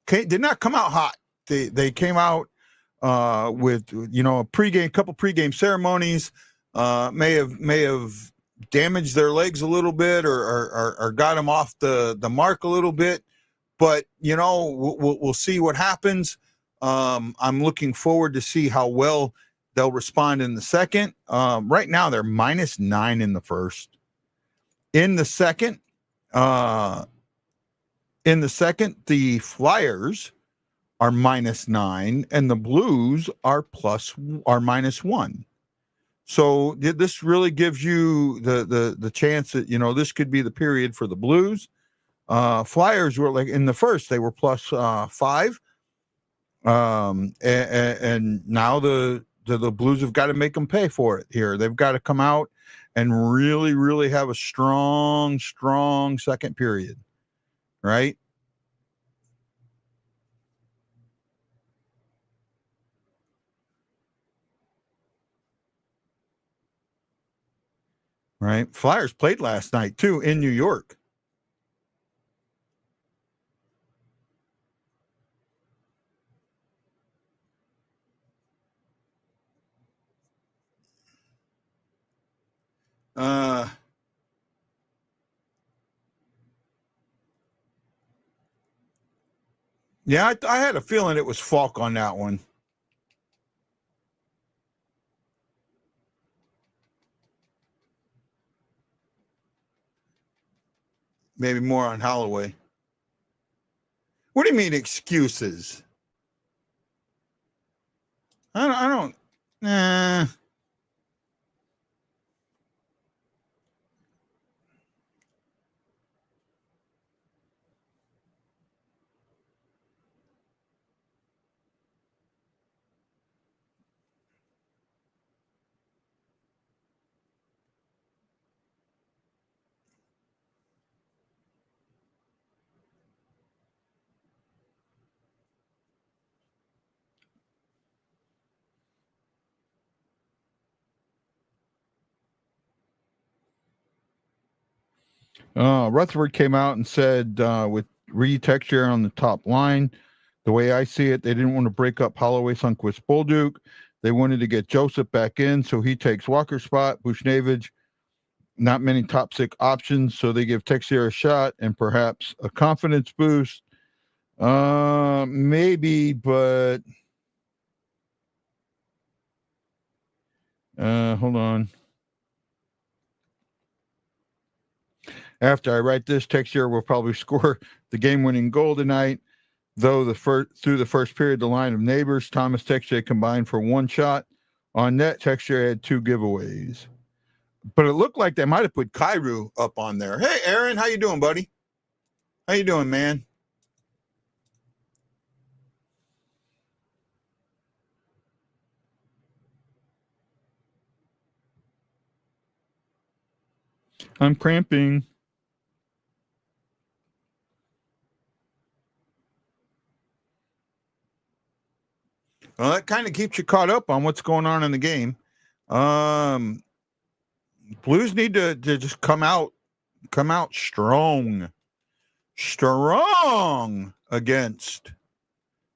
did not come out hot. They came out with a couple pregame ceremonies. May have damaged their legs a little bit or got them off the mark a little bit. But we'll see what happens. I'm looking forward to see how well they'll respond in the second. Right now they're -9 in the first. In the second, the Flyers are -9 and the Blues are -1. So this really gives you the chance that this could be the period for the Blues. Flyers were like in the first, they were +5. And now the Blues have got to make them pay for it here. They've got to come out and really, really have a strong second period, right? Right. Flyers played last night too in New York. Yeah, I had a feeling it was Falk on that one. Maybe more on Holloway. What do you mean excuses? I don't. Rutherford came out and said with retexture on the top line, the way I see it, they didn't want to break up Holloway, Sundqvist, Bolduc. They wanted to get Joseph back in, so he takes Walker's spot. Buchnevich, not many top 6 options, so they give Texier a shot and perhaps a confidence boost. Maybe, but hold on. After I write this, Texier will probably score the game-winning goal tonight. Though through the first period, the line of neighbors, Thomas, Texier combined for 1 shot on net. Texier had 2 giveaways, but it looked like they might have put Kyrou up on there. Hey, Aaron, how you doing, buddy? How you doing, man? I'm cramping. Well, that kind of keeps you caught up on what's going on in the game. Blues need to just come out strong against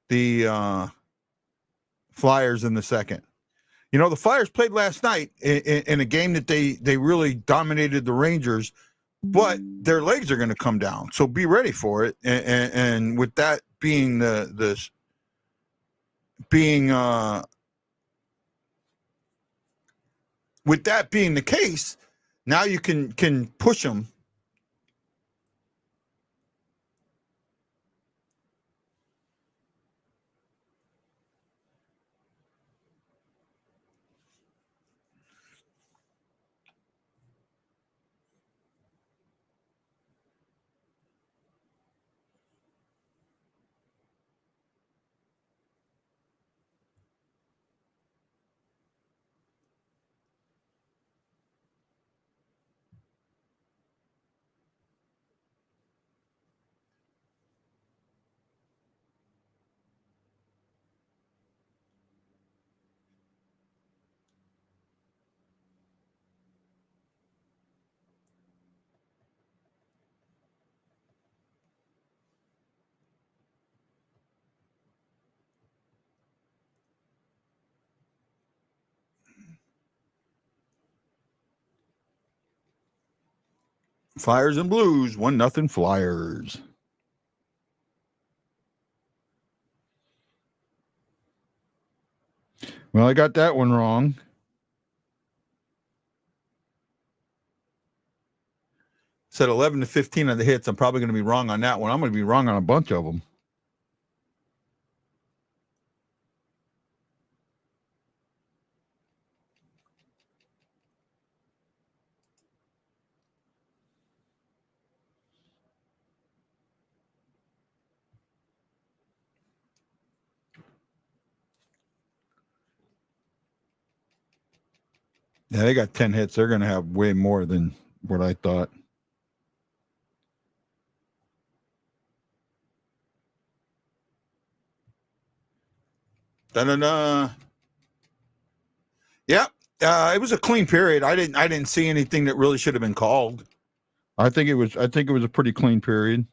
the Flyers in the second. The Flyers played last night in a game that they really dominated the Rangers, but their legs are going to come down. So be ready for it. And with that being with that being the case, now you can push them. Flyers and Blues, 1-0 Flyers. Well, I got that one wrong. Said 11 to 15 on the hits. I'm probably going to be wrong on that one. I'm going to be wrong on a bunch of them. Yeah, they got 10 hits. They're going to have way more than what I thought. Da-da-da. Yeah, it was a clean period. I didn't see anything that really should have been called. I think it was a pretty clean period.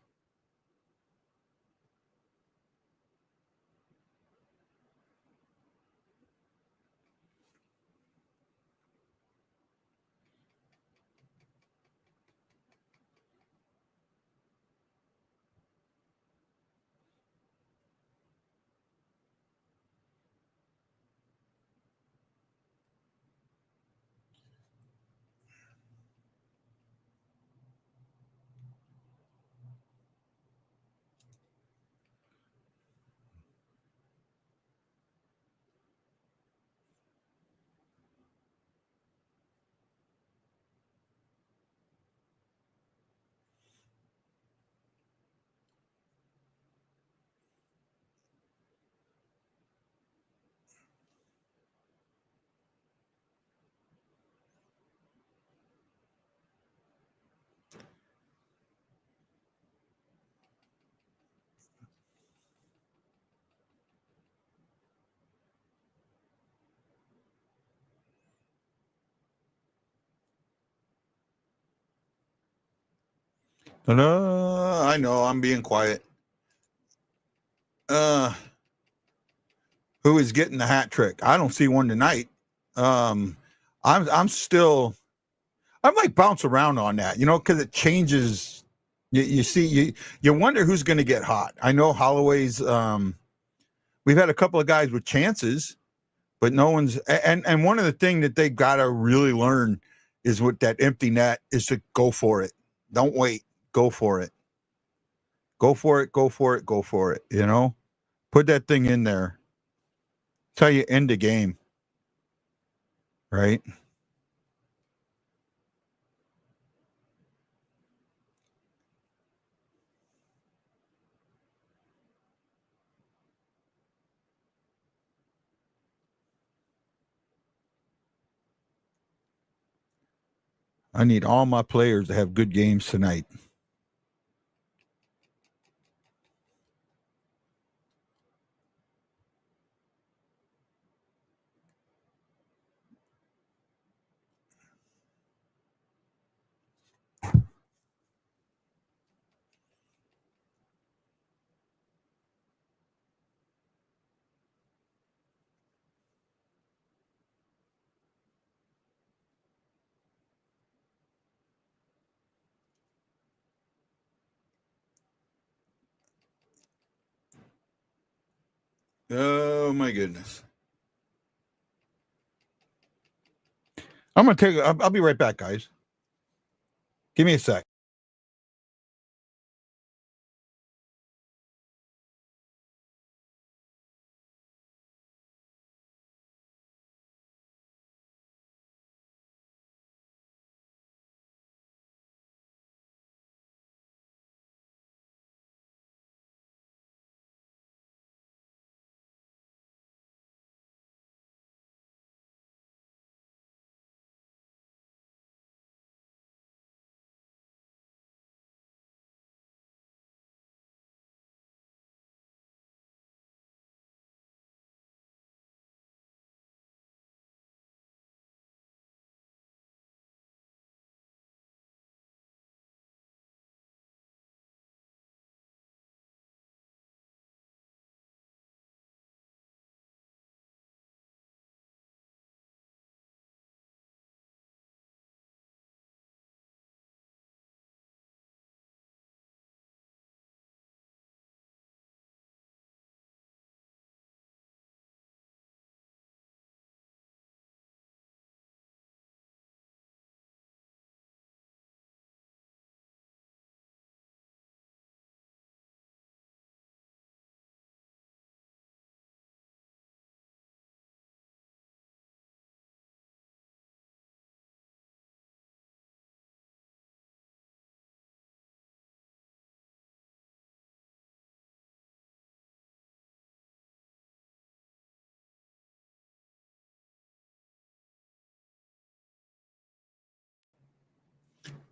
I know I'm being quiet. Who is getting the hat trick? I don't see one tonight. I'm like bounce around on that, because it changes. You wonder who's going to get hot. I know Holloway's. We've had a couple of guys with chances, but no one's. And one of the things that they got to really learn is with that empty net is to go for it. Don't wait. Go for it. Go for it. Go for it. Go for it. Put that thing in there. That's how you end a game, right? I need all my players to have good games tonight. Oh my goodness. I'm going to I'll be right back, guys. Give me a sec.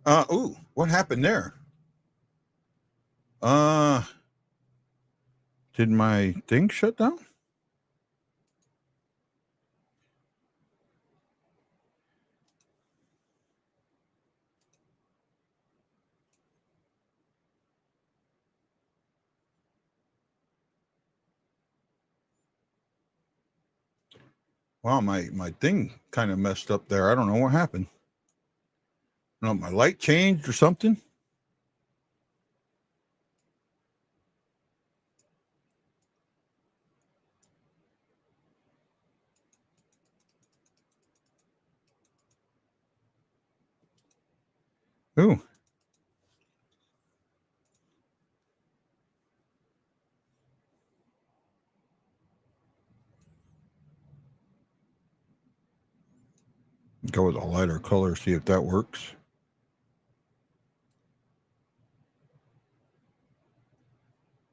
Ooh, what happened there? Did my thing shut down? Wow, my thing kind of messed up there. I don't know what happened. I don't know, my light changed or something. Ooh. Go with a lighter color, see if that works.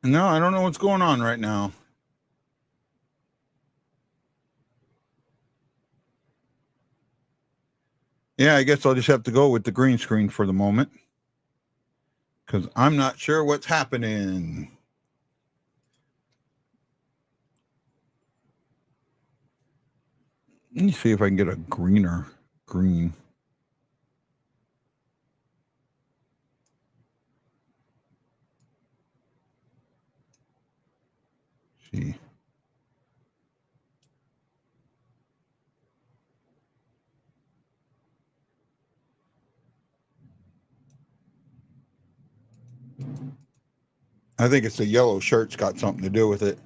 No, I don't know what's going on right now. Yeah, I guess I'll just have to go with the green screen for the moment, because I'm not sure what's happening. Let me see if I can get a greener green. See. I think it's the yellow shirt's got something to do with it.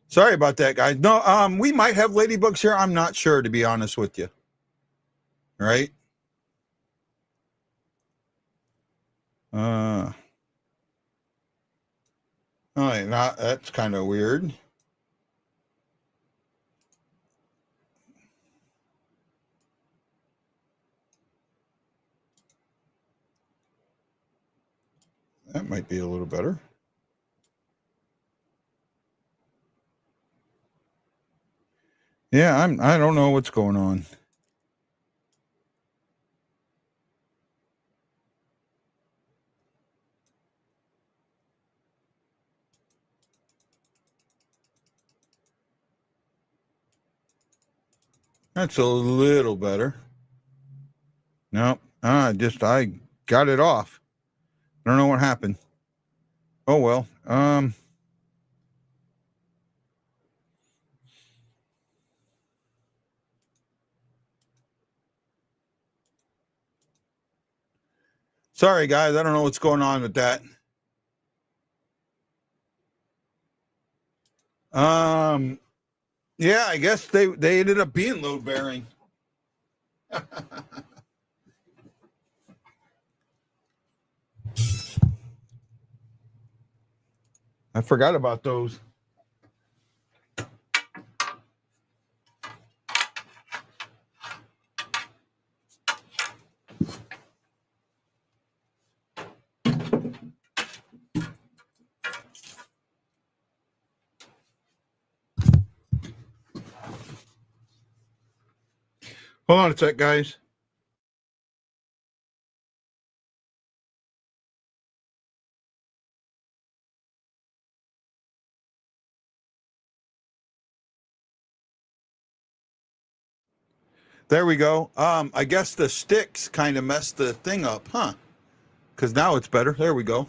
Sorry about that, guys. No, we might have ladybugs here. I'm not sure, to be honest with you. Right? Oh, that's kind of weird. That might be a little better. Yeah, I don't know what's going on. That's a little better. No, I got it off. I don't know what happened. Oh well. Sorry guys, I don't know what's going on with that. Yeah, I guess they ended up being load bearing. I forgot about those. Hold on a sec, guys. There we go. I guess the sticks kind of messed the thing up, huh? Because now it's better. There we go.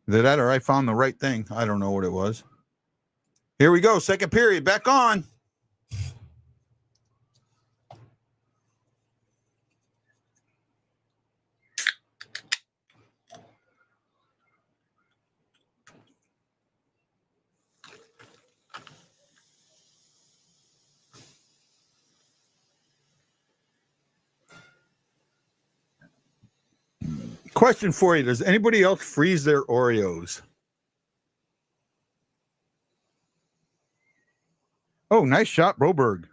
Either that or I found the right thing. I don't know what it was. Here we go. Second period. Back on. Question for you. Does anybody else freeze their Oreos? Oh, nice shot, Broberg.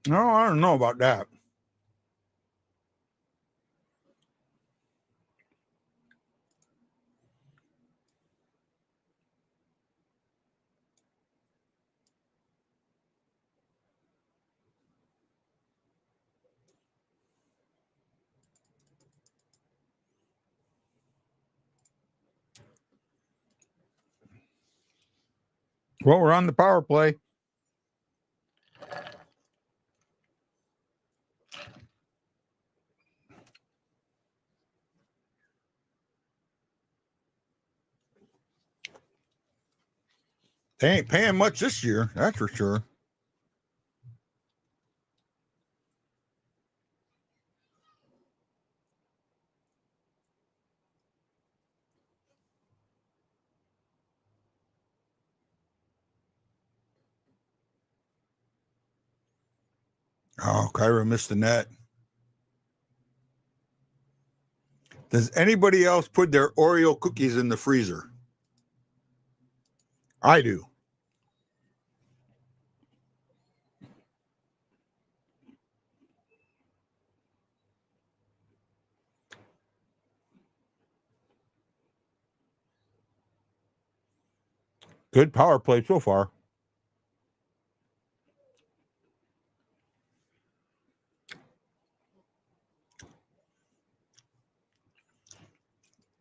No, I don't know about that. Well, we're on the power play. They ain't paying much this year, that's for sure. Oh, Kyra missed the net. Does anybody else put their Oreo cookies in the freezer? I do. Good power play so far.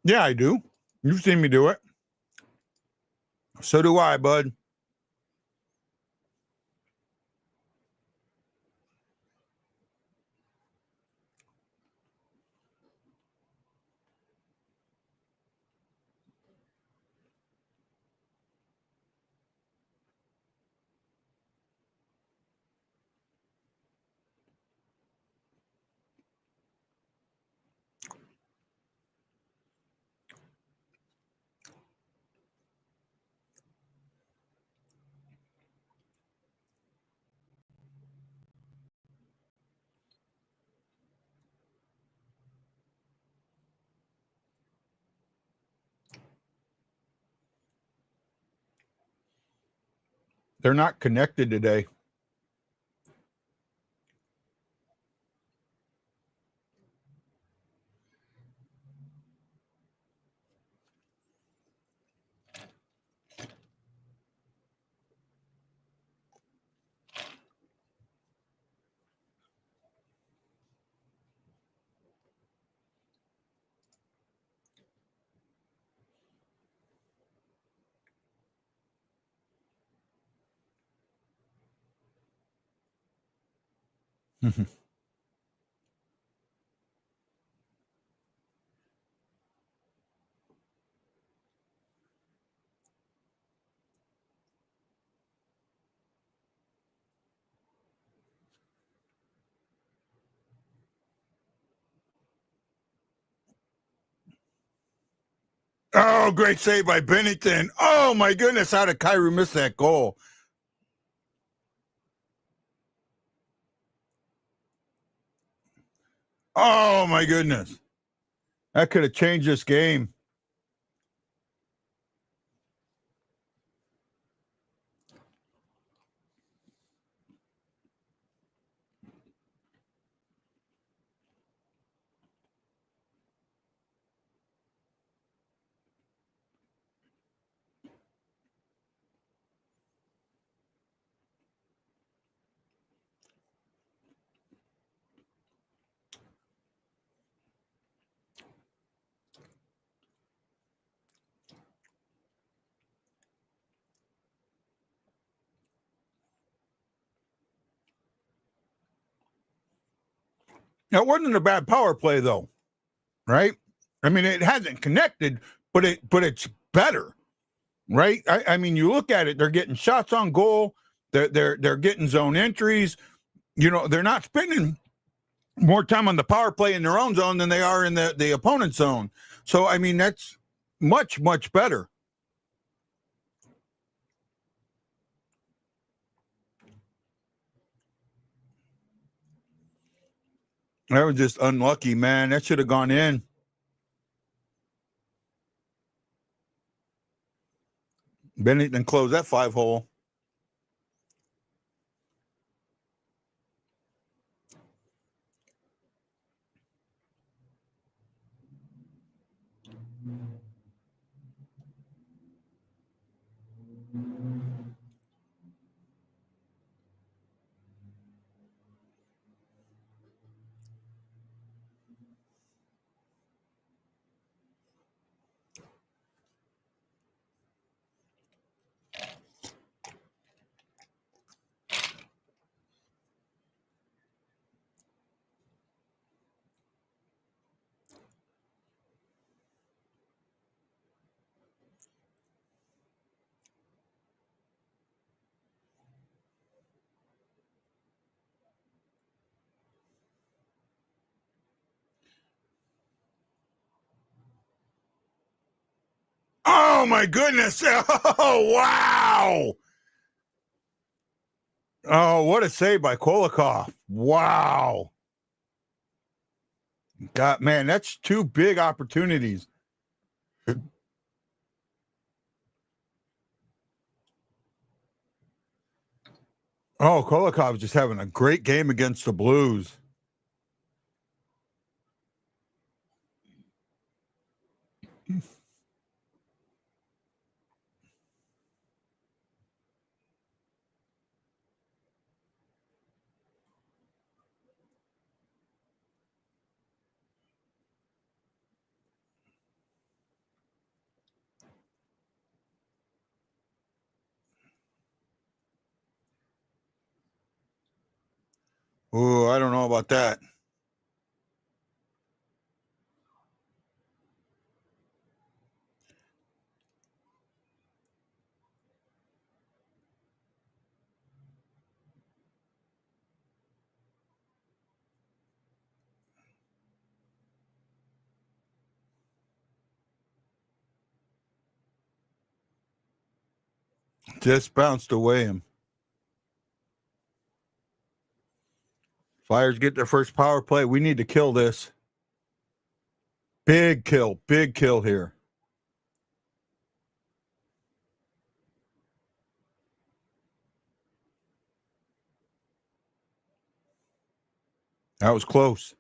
Yeah, I do. You've seen me do it. So do I, bud. They're not connected today. Oh, great save by Binnington. Oh, my goodness. How did Kyrie miss that goal? Oh, my goodness. That could have changed this game. That wasn't a bad power play, though, right? I mean, it hasn't connected, but it's better, right? I mean, you look at it; they're getting shots on goal. They're getting zone entries. You know, they're not spending more time on the power play in their own zone than they are in the opponent's zone. So, I mean, that's much, much better. That was just unlucky, man. That should have gone in. Binnington closed that 5-hole. Oh my goodness. Oh, wow. Oh, what a save by Kolakov. Wow. God, man, that's two big opportunities. Oh, Kolakov just having a great game against the Blues. Oh, I don't know about that. Just bounced away him. Flyers get their first power play. We need to kill this. Big kill here. That was close.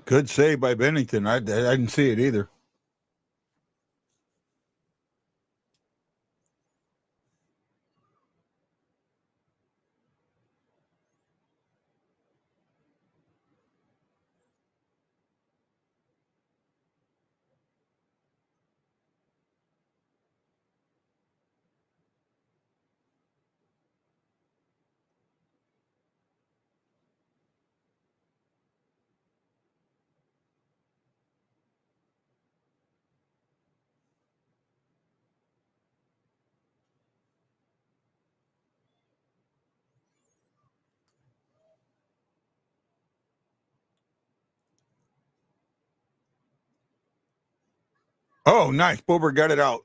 Good save by Binnington. I didn't see it either. Oh, nice. Bober got it out.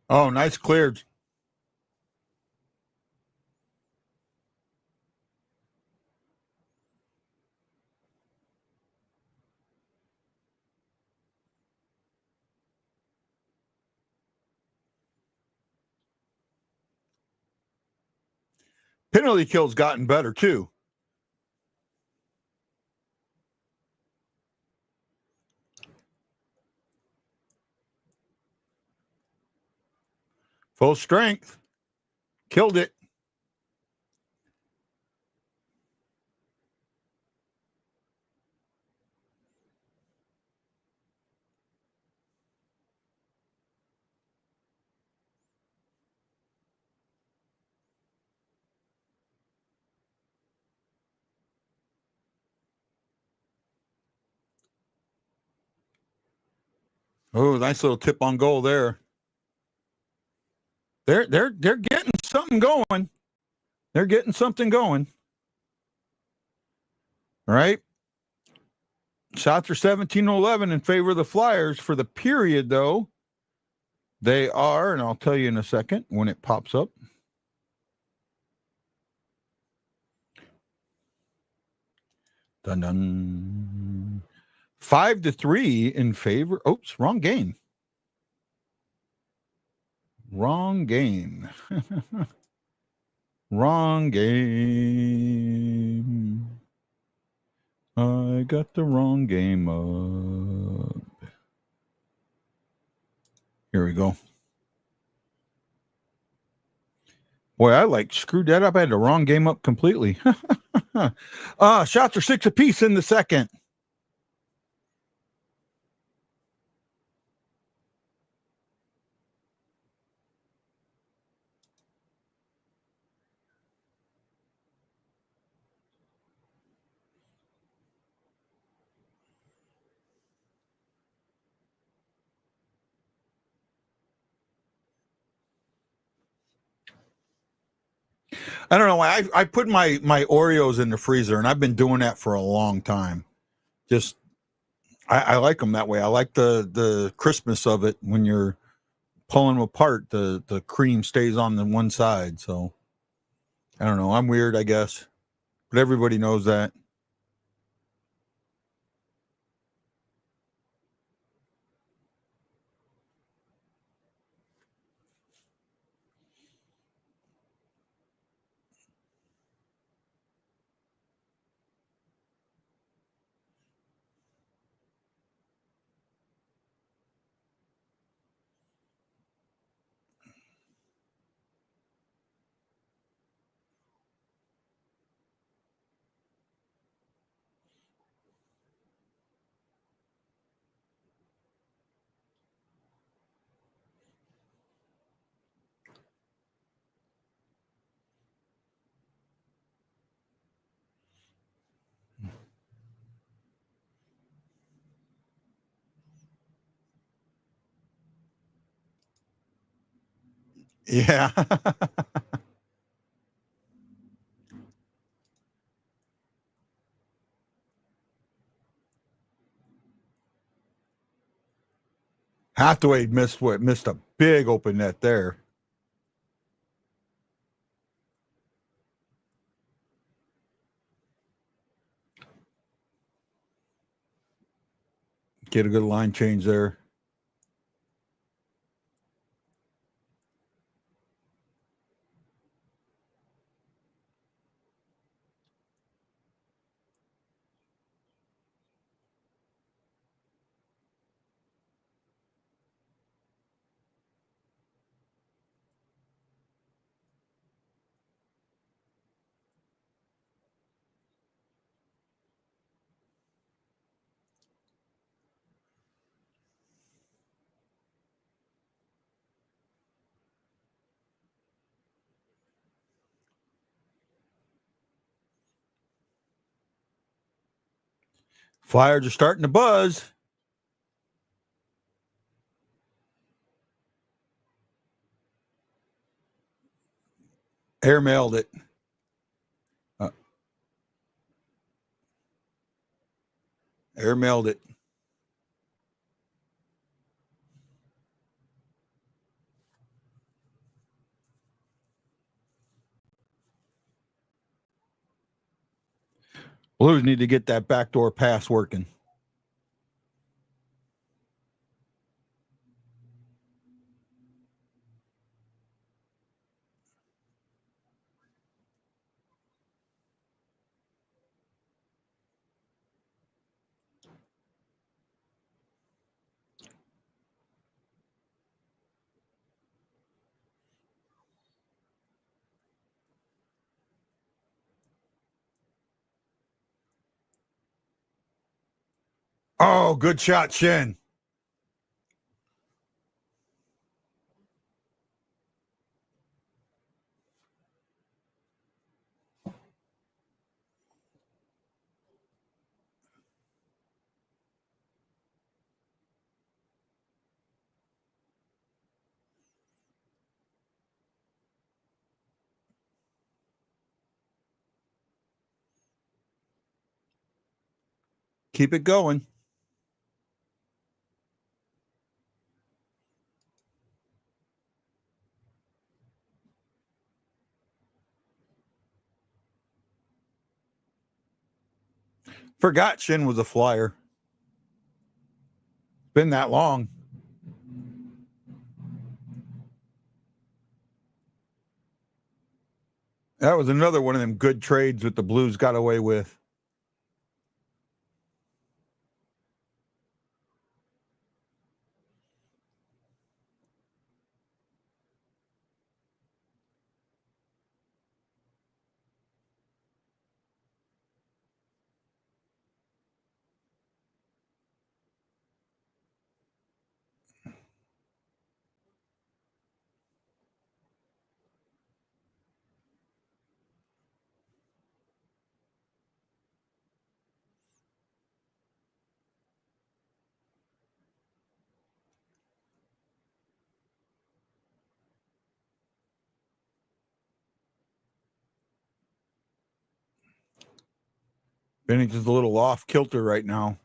Oh, nice cleared. Penalty kill's gotten better too. Full strength. Killed it. Oh, nice little tip on goal there. They're getting something going. They're getting something going. All right. Shots are 17-11 in favor of the Flyers for the period, though. They are, and I'll tell you in a second when it pops up. Dun dun. 5-3 in favor. Oops, wrong game. Wrong game. Wrong game. I got the wrong game up. Here we go. Boy, I screwed that up. I had the wrong game up completely. Shots are 6 apiece in the second. I don't know why. I put my Oreos in the freezer, and I've been doing that for a long time. Just I like them that way. I like the crispness of it when you're pulling them apart. The cream stays on the one side. So I don't know. I'm weird, I guess, but everybody knows that. Yeah. Hathaway missed a big open net there. Get a good line change there. Flyers are starting to buzz. Airmailed it. Airmailed it. Blues need to get that backdoor pass working. Oh, good shot, Shin. Keep it going. Forgot Shin was a flyer. Been that long. That was another one of them good trades that the Blues got away with. Binnington's a little off kilter right now.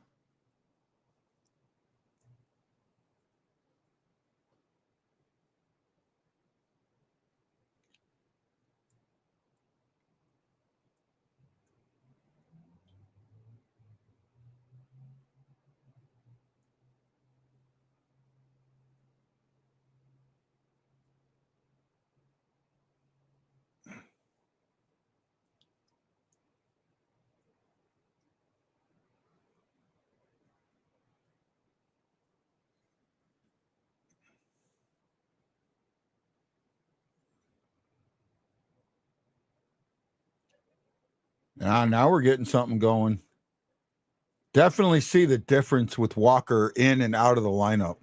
Now we're getting something going. Definitely see the difference with Walker in and out of the lineup.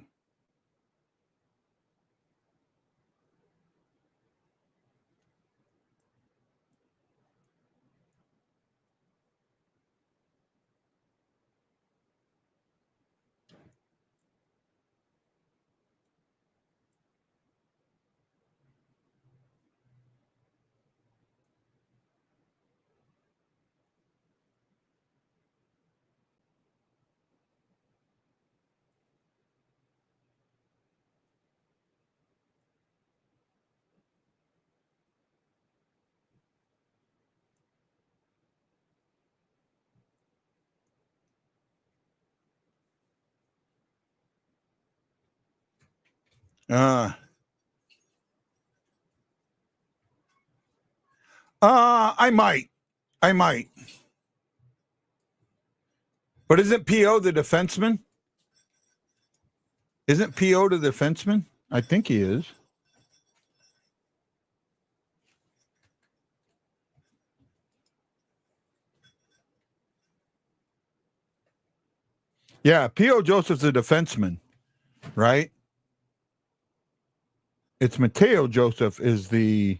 I might. But isn't PO the defenseman? Isn't PO the defenseman? I think he is. Yeah, P.O. Joseph's a defenseman, right? It's Mateo Joseph is the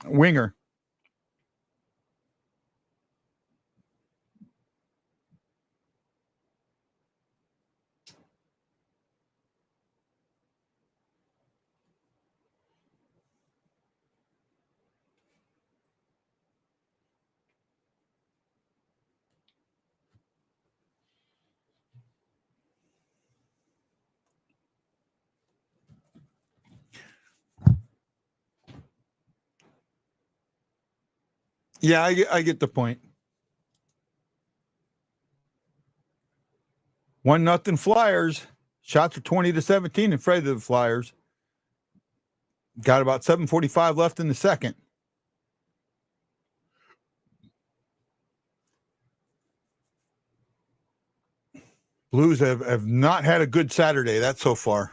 winger. Yeah, I get the point. 1-0 Flyers. Shots are 20-17 in favor of the Flyers. Got about 7:45 left in the second. Blues have not had a good Saturday. That's so far.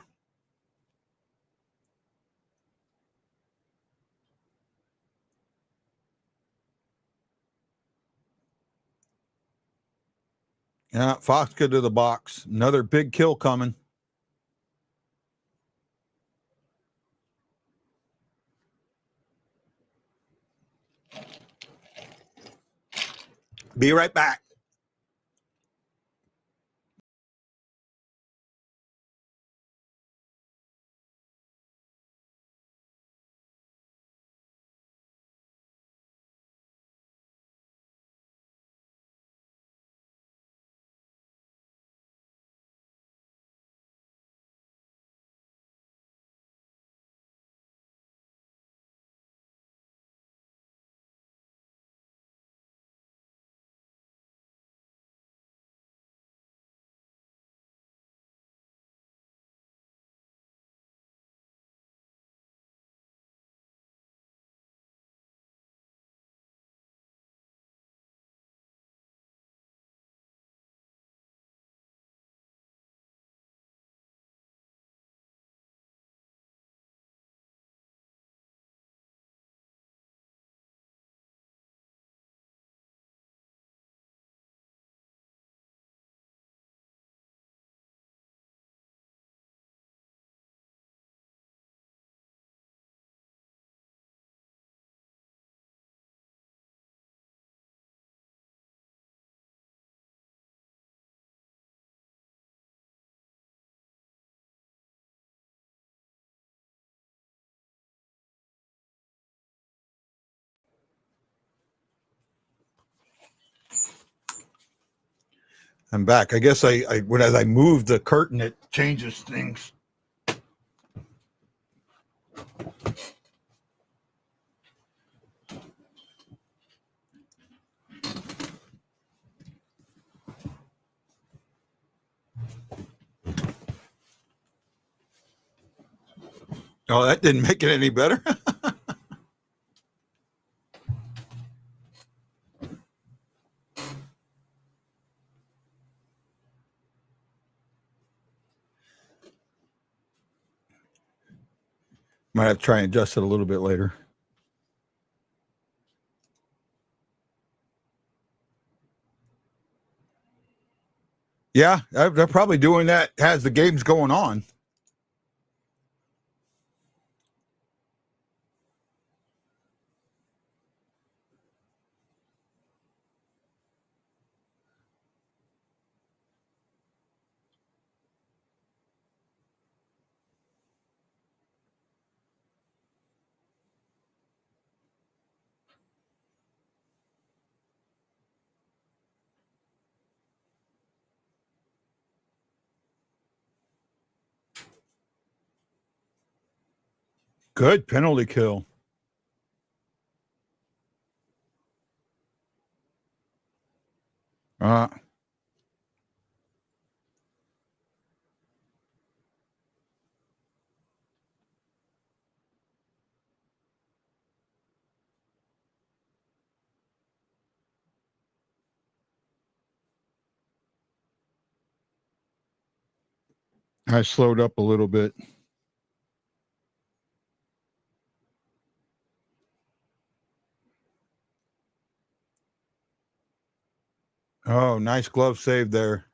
Yeah, Foxka to the box. Another big kill coming. Be right back. I'm back. I guess as I move the curtain, it changes things. Oh, that didn't make it any better. Might have to try and adjust it a little bit later. Yeah, they're probably doing that as the game's going on. Good penalty kill. I slowed up a little bit. Oh, nice glove save there.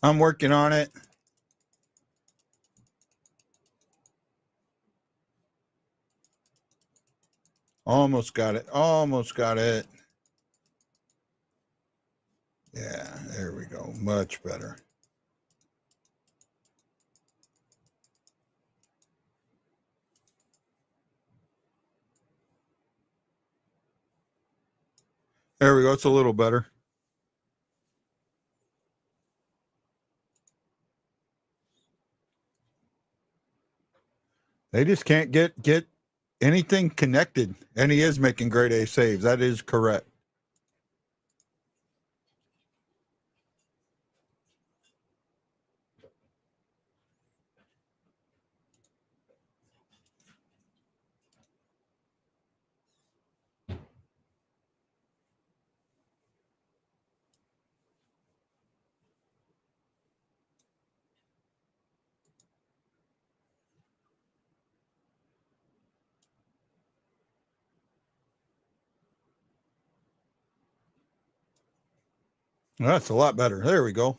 I'm working on it. Almost got it. Almost got it. Yeah, there we go. Much better. There we go. It's a little better. They just can't get anything connected. And he is making grade A saves. That is correct. That's a lot better. There we go.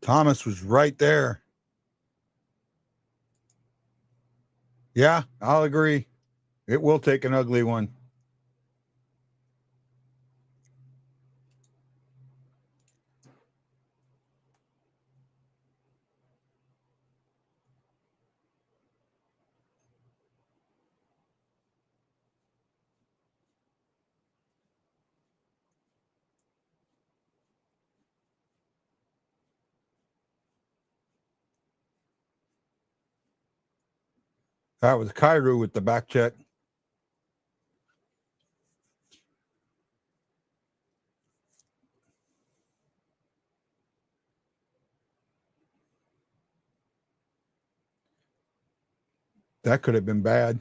Thomas was right there. Yeah, I'll agree. It will take an ugly one. That was Cairo with the back check. That could have been bad.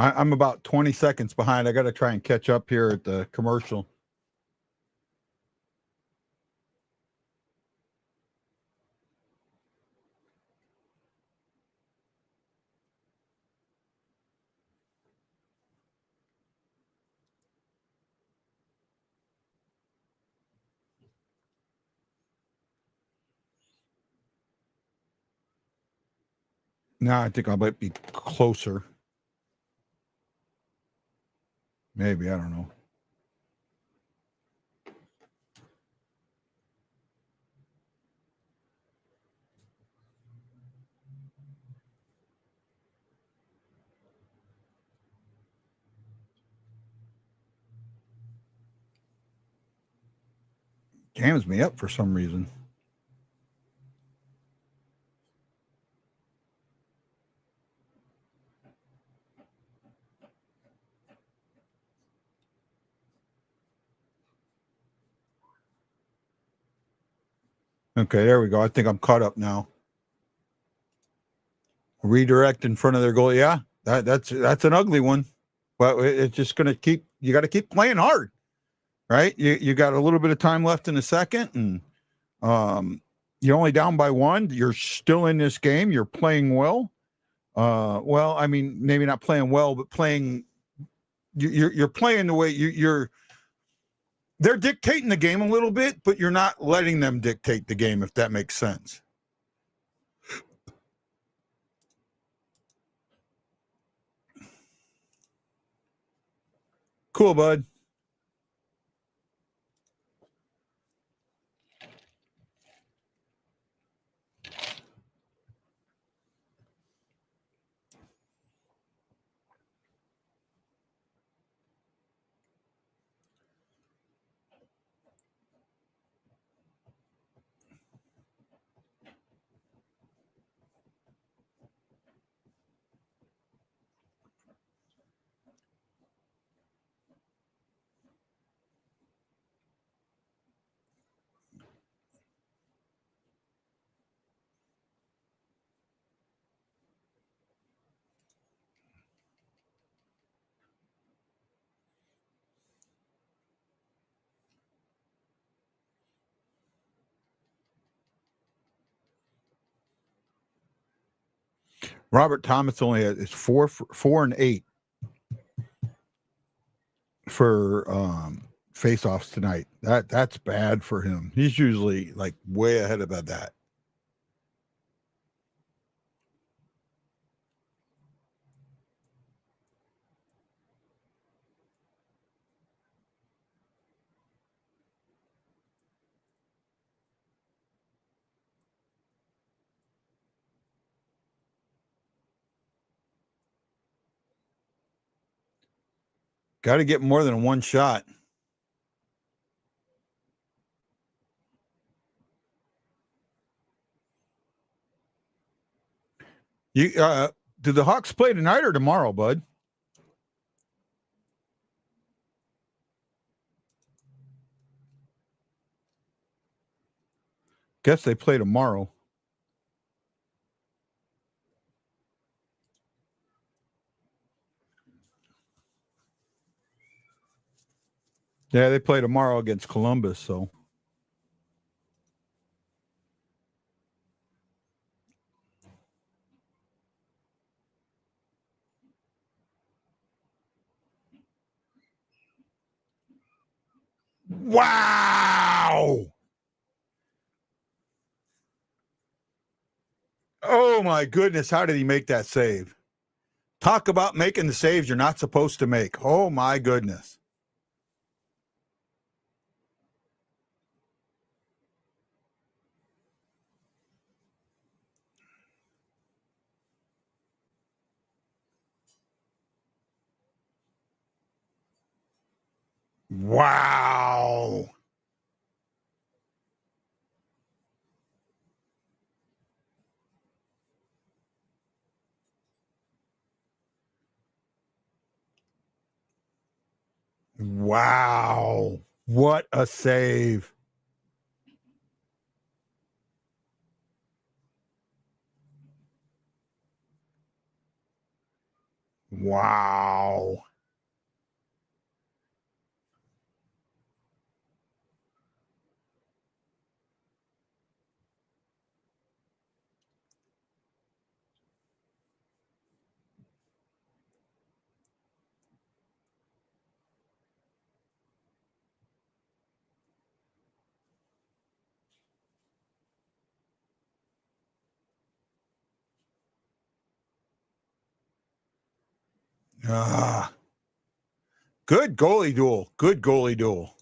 I'm about 20 seconds behind. I got to try and catch up here at the commercial. Now I think I might be closer. Maybe, I don't know. Jams me up for some reason. Okay, there we go. I think I'm caught up now. Redirect in front of their goal. Yeah, that's an ugly one. But it's just going to keep, you got to keep playing hard, right? You got a little bit of time left in the second, and you're only down by 1. You're still in this game. You're playing well. Well, I mean, maybe not playing well, but playing, you're playing the way they're dictating the game a little bit, but you're not letting them dictate the game, if that makes sense. Cool, bud. Robert Thomas only is 4 and 8 for face-offs tonight. That's bad for him. He's usually like way ahead of that. Got to get more than one shot. You do the Hawks play tonight or tomorrow, bud? Guess they play tomorrow. Yeah, they play tomorrow against Columbus, so. Wow. Oh, my goodness. How did he make that save? Talk about making the saves you're not supposed to make. Oh, my goodness. Wow. Wow. What a save. Wow. Ah. Good goalie duel. Good goalie duel.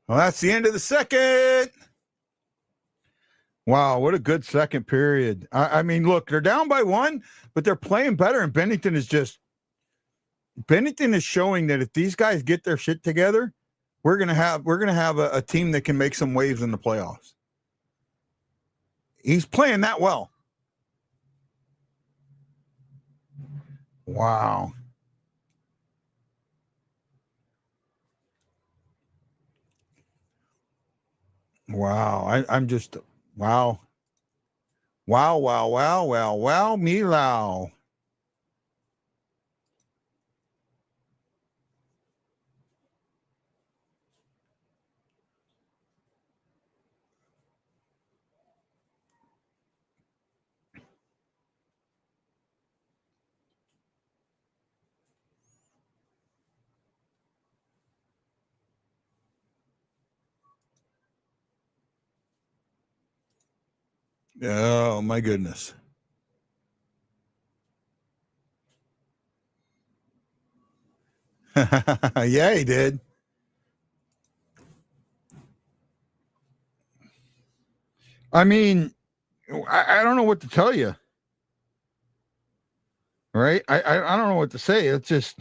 Well, that's the end of the second. Wow, what a good second period. I mean, look, they're down by 1, but they're playing better, and Binnington is showing that if these guys get their shit together, we're gonna have a team that can make some waves in the playoffs. He's playing that well. Wow. Wow. I'm just wow. Wow, wow, wow, wow, wow, me low. Oh my goodness. Yeah, he did. I mean, I don't know what to tell you. Right? I don't know what to say. It's just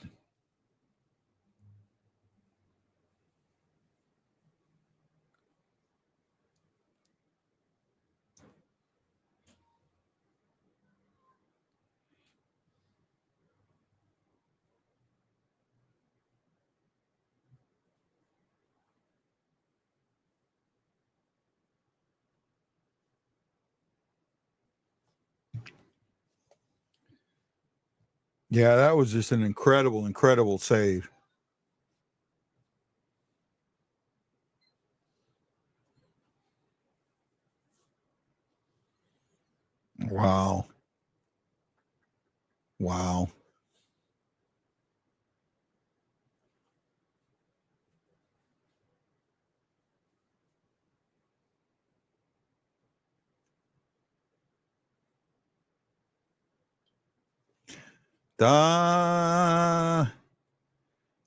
yeah, that was just an incredible, incredible save. Wow. Wow.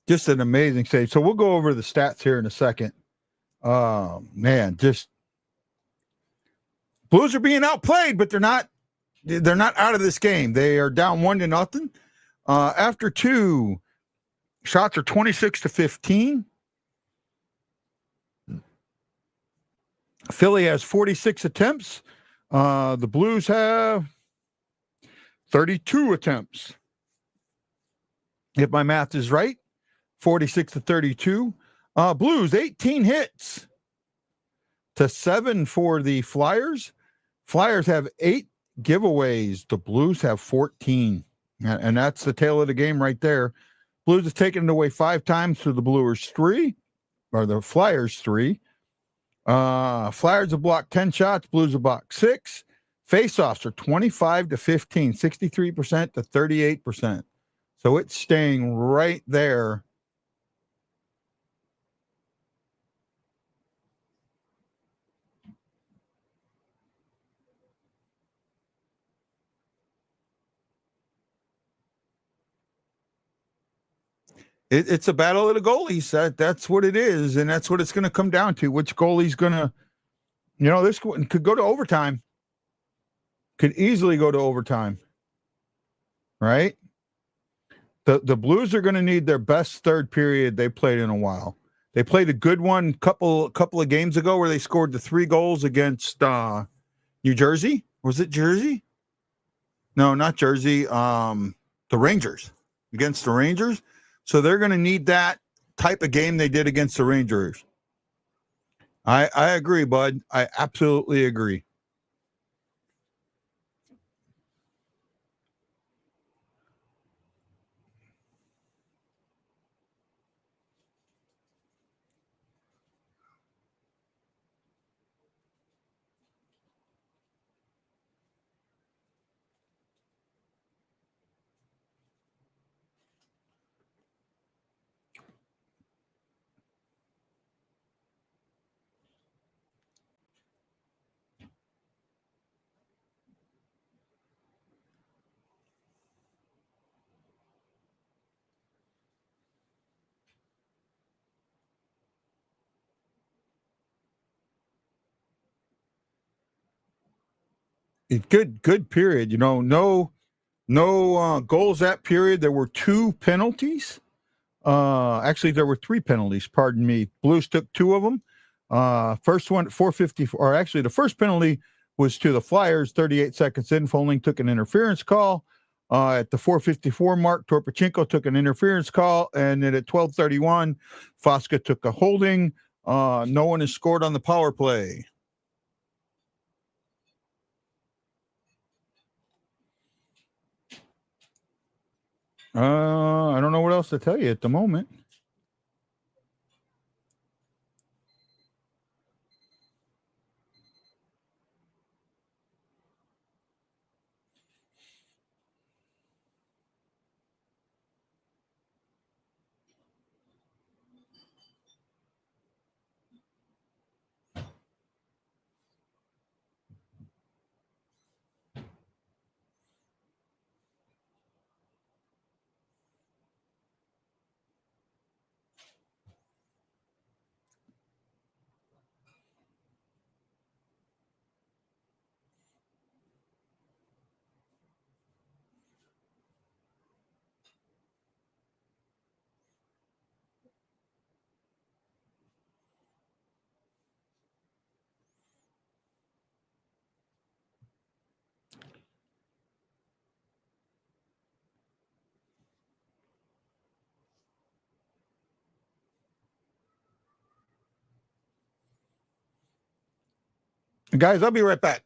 Just an amazing save. So we'll go over the stats here in a second. Man, just Blues are being outplayed, but they're not out of this game. They are down 1-0. After 2, shots are 26-15. Philly has 46 attempts. The Blues have 32 attempts. If my math is right, 46-32. Blues, 18 hits to 7 for the Flyers. Flyers have 8 giveaways. The Blues have 14. And that's the tail of the game right there. Blues have taken it away 5 times to the Bluers 3, or the Flyers 3. Flyers have blocked 10 shots. Blues have blocked 6. Faceoffs are 25-15, 63% to 38%. So it's staying right there It's a battle of the goalies. That's what it is, and that's what it's going to come down to. Which goalie's going to, this could go to overtime. Could easily go to overtime, right? The Blues are going to need their best third period they played in a while. They played a good one couple of games ago where they scored the 3 goals against New Jersey. Was it Jersey? No, not Jersey. The Rangers, against the Rangers. So they're going to need that type of game they did against the Rangers. I agree, bud. I absolutely agree. Good period. No goals that period. There were 2 penalties. Actually, there were 3 penalties. Pardon me. Blues took 2 of them. First one, 454. Or actually, the first penalty was to the Flyers. 38 seconds in, Foling took an interference call. At the 454 mark, Torpachenko took an interference call, and then at 12:31, Fosca took a holding. No one has scored on the power play. I don't know what else to tell you at the moment. Guys, I'll be right back.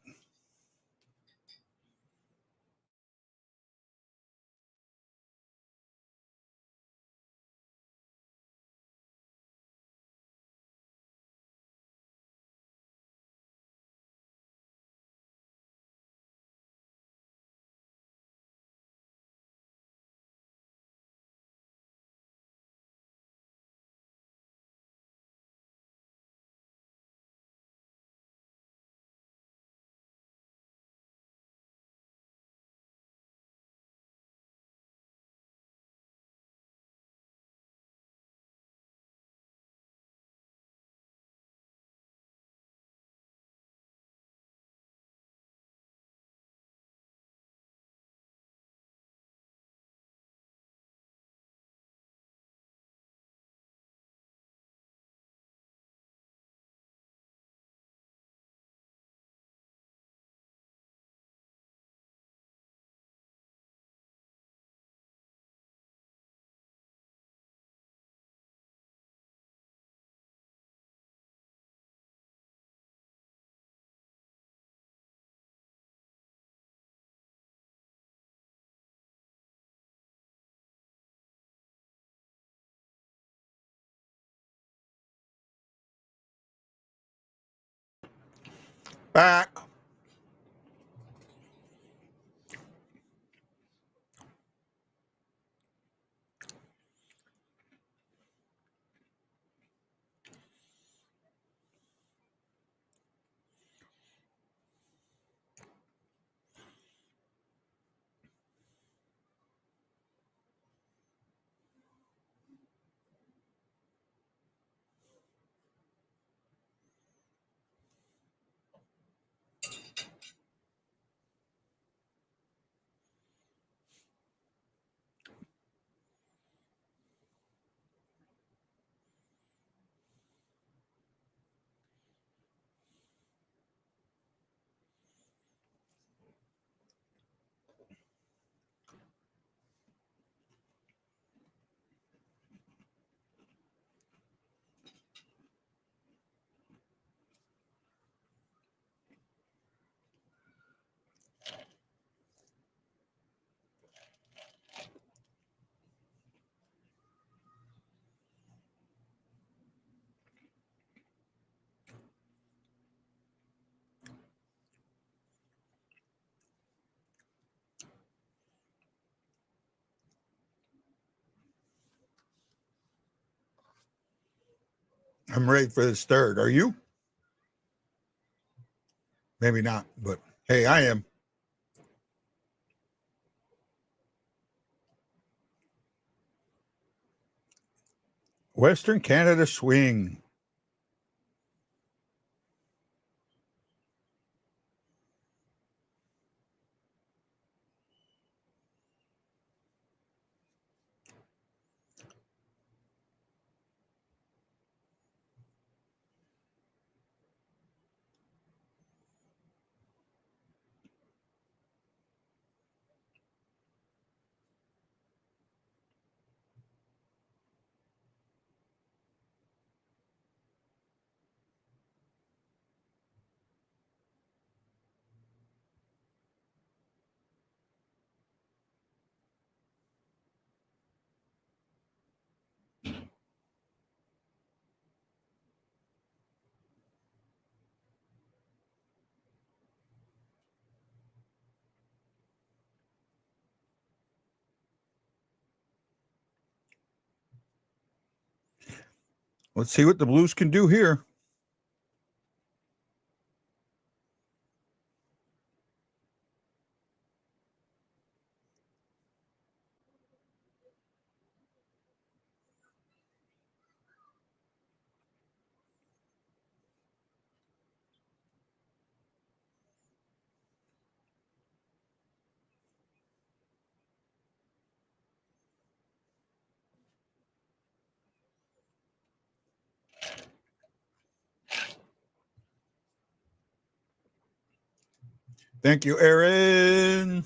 Back. I'm ready for this third. Are you? Maybe not, but hey, I am. Western Canada Swing. Let's see what the Blues can do here. Thank you, Aaron.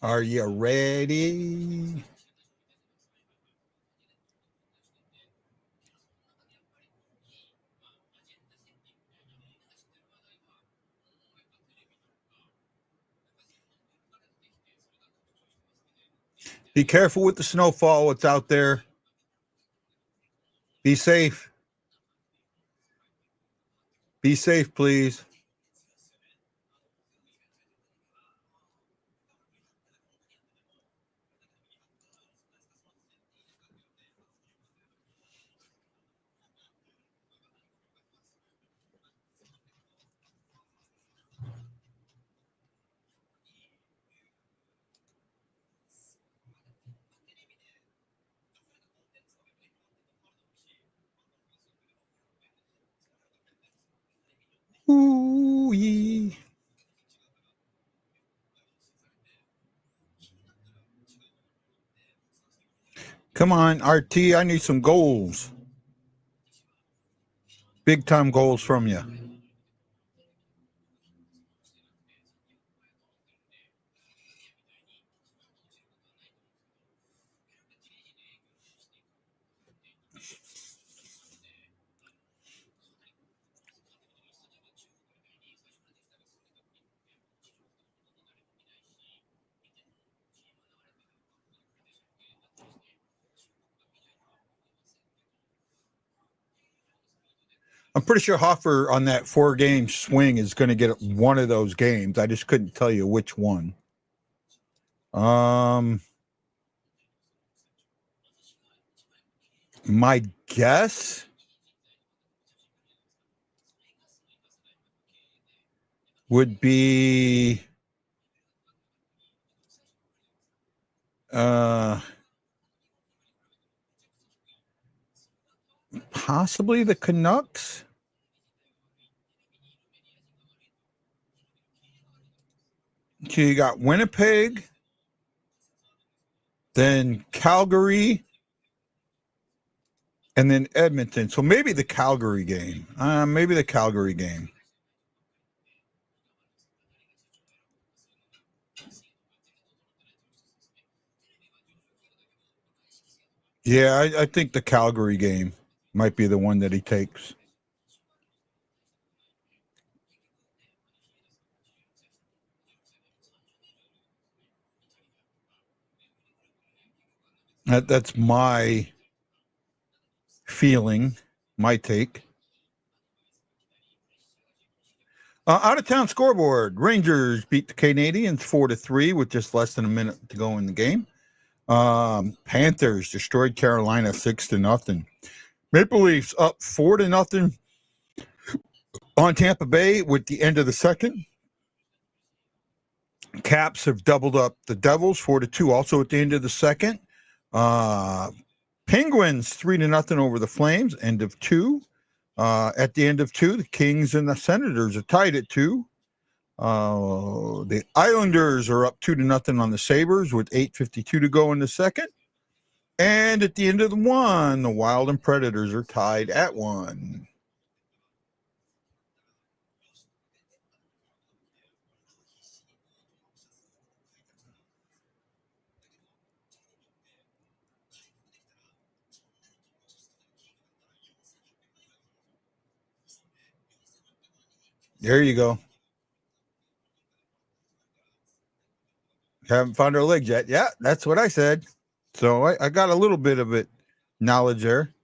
Are you ready? Be careful with the snowfall. What's out there? Be safe. Be safe, please. Ooh-yee. Come on, RT. I need some goals. Big time goals from you. I'm pretty sure Hoffer on that 4-game swing is going to get one of those games. I just couldn't tell you which one. My guess would be possibly the Canucks. So you got Winnipeg, then Calgary, and then Edmonton. So maybe the Calgary game. Yeah, I think the Calgary game might be the one that he takes. That's my feeling, my take. Out of town scoreboard. Rangers beat the Canadiens 4-3 with just less than a minute to go in the game. Panthers destroyed Carolina 6-0. Maple Leafs up 4-0 on Tampa Bay with the end of the second. Caps have doubled up the Devils 4-2 also at the end of the second. Penguins 3-0 over the Flames, end of 2. At the end of 2, the Kings and the Senators are tied at 2. The Islanders are up 2-0 on the Sabres with 8:52 to go in the second. And at the end of the 1, the Wild and Predators are tied at 1. There you go. Haven't found our legs yet. Yeah, that's what I said. So I got a little bit of it knowledge there.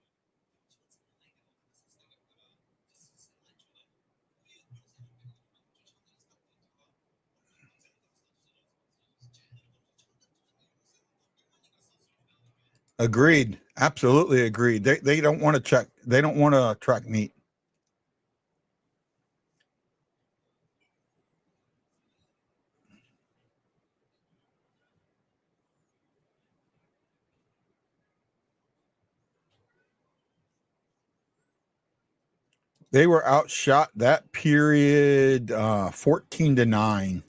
Agreed. Absolutely agreed. They don't want to check. They don't want to track meat. They were outshot that period 14-9.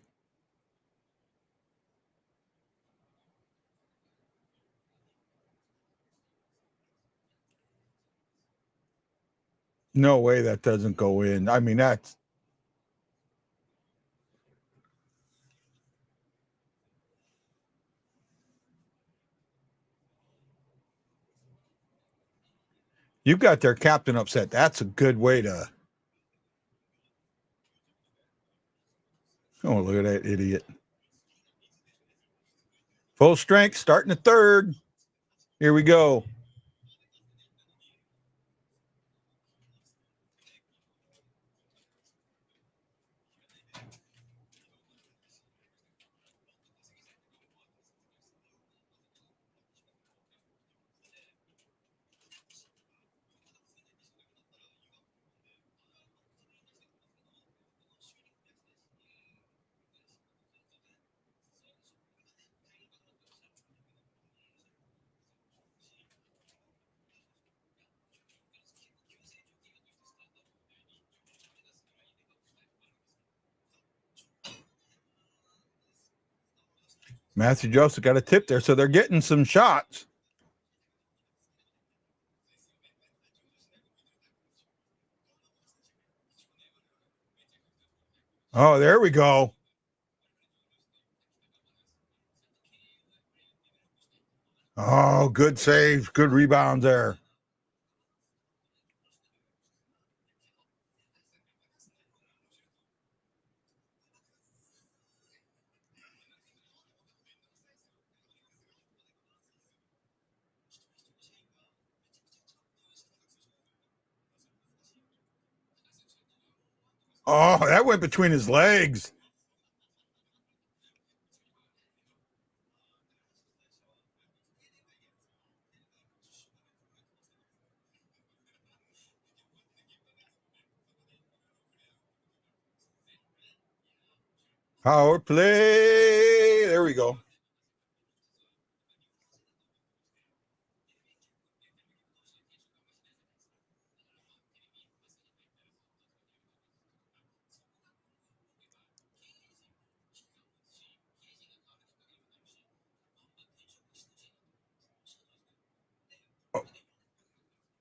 No way that doesn't go in. I mean, that's you've got their captain upset. That's a good way to. Oh, look at that idiot. Full strength, starting the third. Here we go. Matthew Joseph got a tip there, so they're getting some shots. Oh, there we go. Oh, good save. Good rebound there. Oh, that went between his legs. Power play. There we go.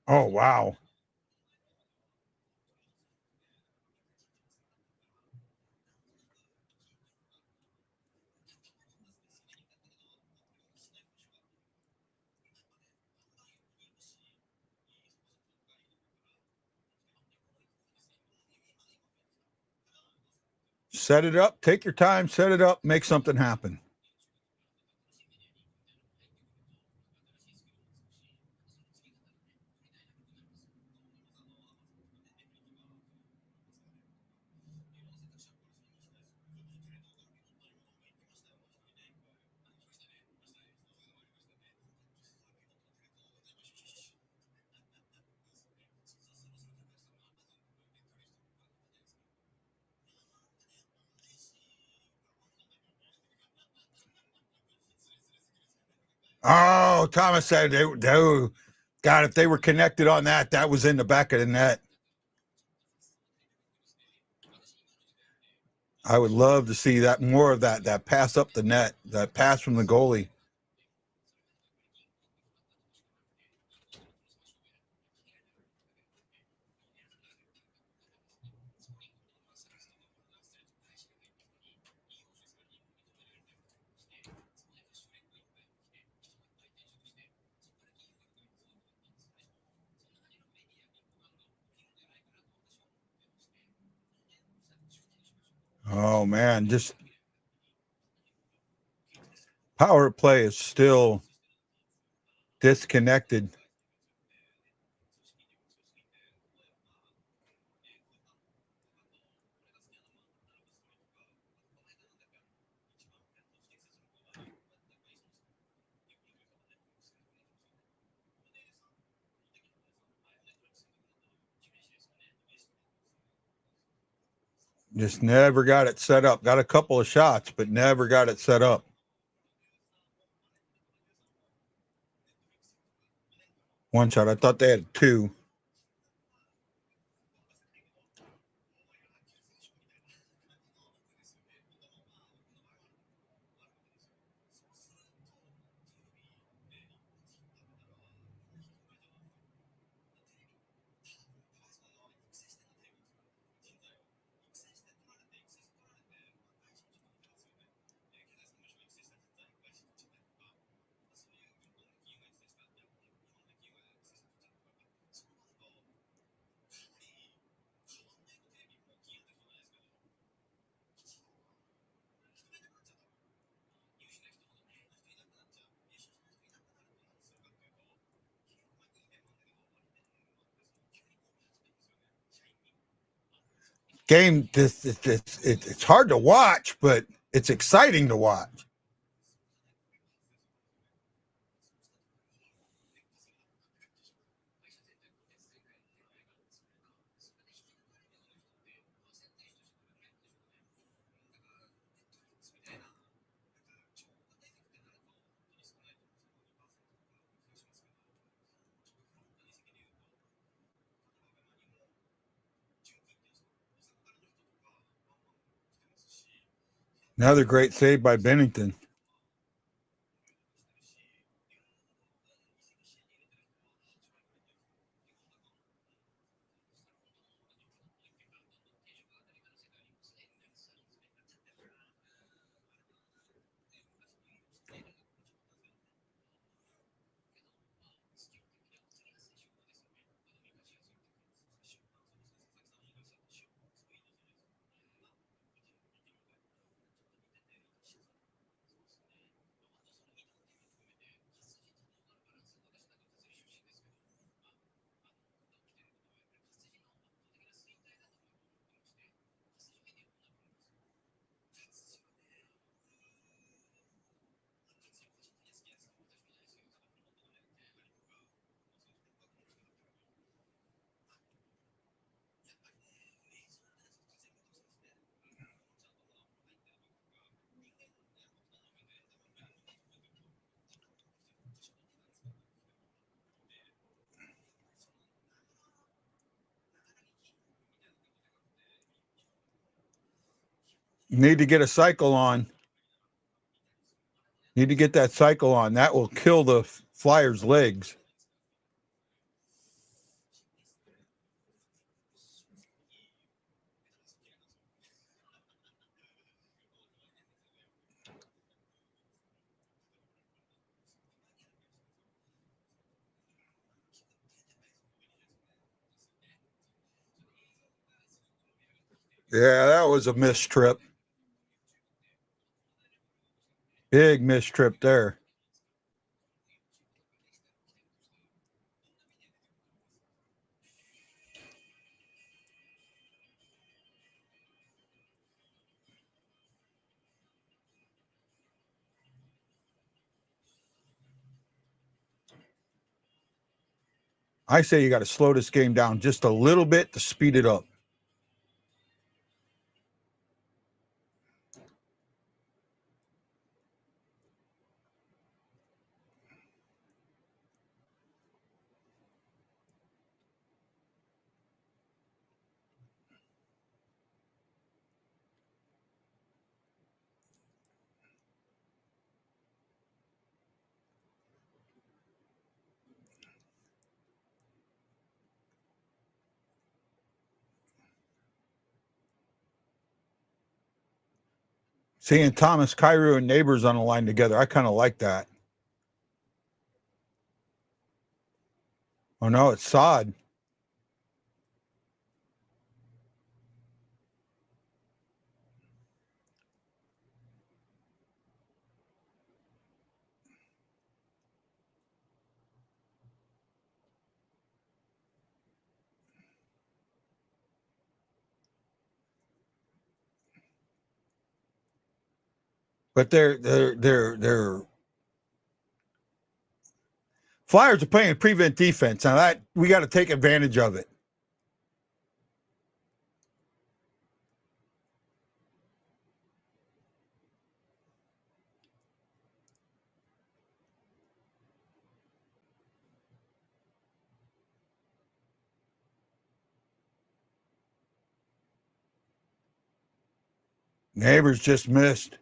Oh, wow. Set it up. Take your time. Set it up. Make something happen. Oh, Thomas said God, if they were connected on that, that was in the back of the net. I would love to see that more of that pass up the net, that pass from the goalie. Oh man, just power play is still disconnected. Just never got it set up. Got a couple of shots, but never got it set up. One shot. I thought they had two. Game, it's hard to watch, but it's exciting to watch. Another great save by Binnington. Need to get a cycle on. Need to get that cycle on. That will kill the Flyers' legs. Yeah, that was a missed trip. Big missed trip there. I say you got to slow this game down just a little bit to speed it up. Seeing Thomas, Cairo, and Neighbors on the line together, I kind of like that. Oh, no, it's Sod. But they're Flyers are playing prevent defense. Now that we got to take advantage of it. Neighbors just missed.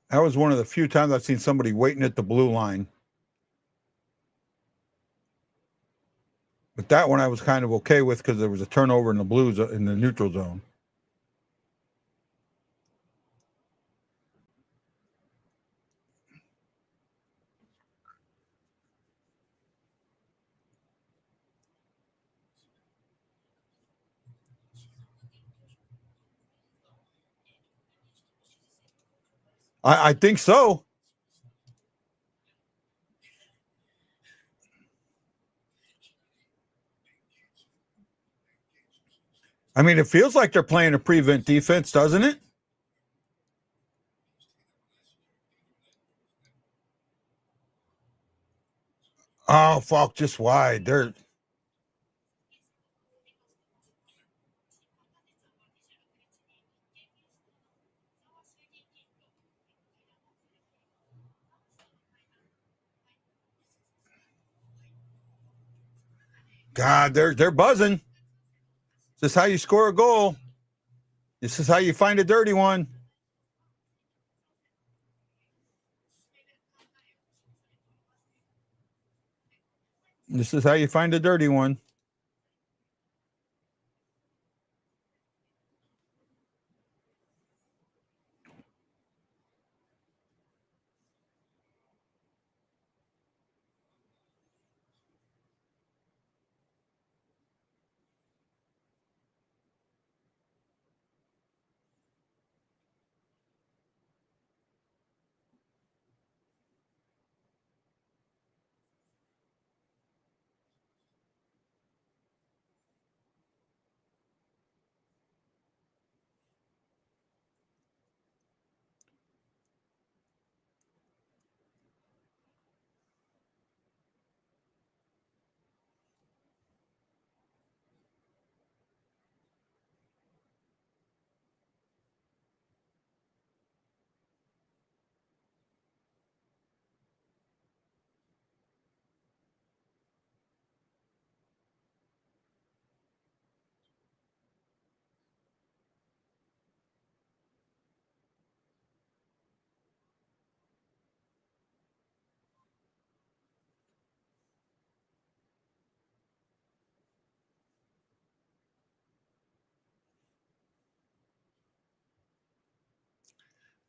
That was one of the few times I've seen somebody waiting at the blue line. But that one I was kind of okay with because there was a turnover in the blues in the neutral zone. I think so. I mean, it feels like they're playing a prevent defense, doesn't it? Oh, Falk just wide. They're God, they're buzzing. This is how you score a goal. This is how you find a dirty one. This is how you find a dirty one.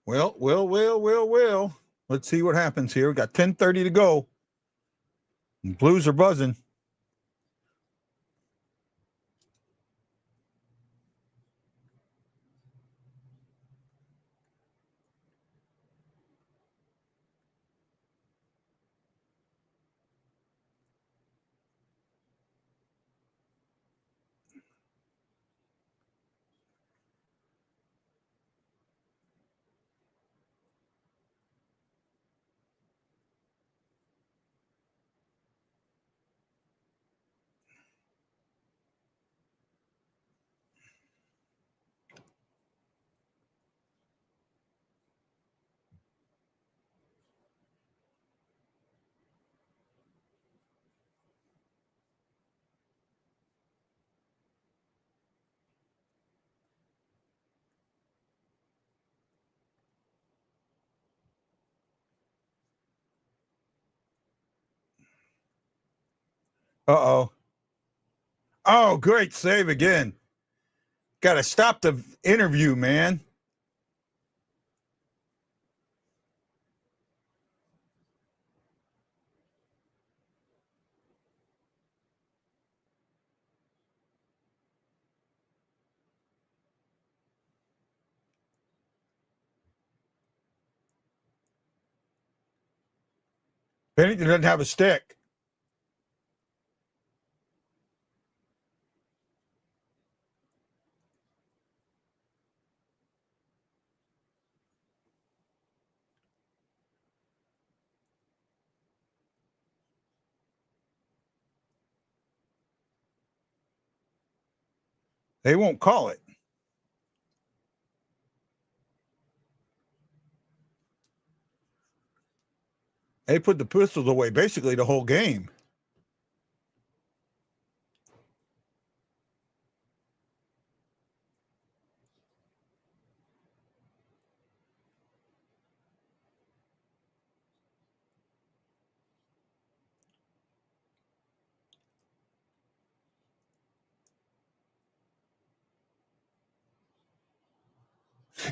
Well. Let's see what happens here. We got 10:30 to go. And Blues are buzzing. Uh-oh. Oh, great save again. Got to stop the interview, man. Binnington doesn't have a stick. They won't call it. They put the pistols away basically the whole game.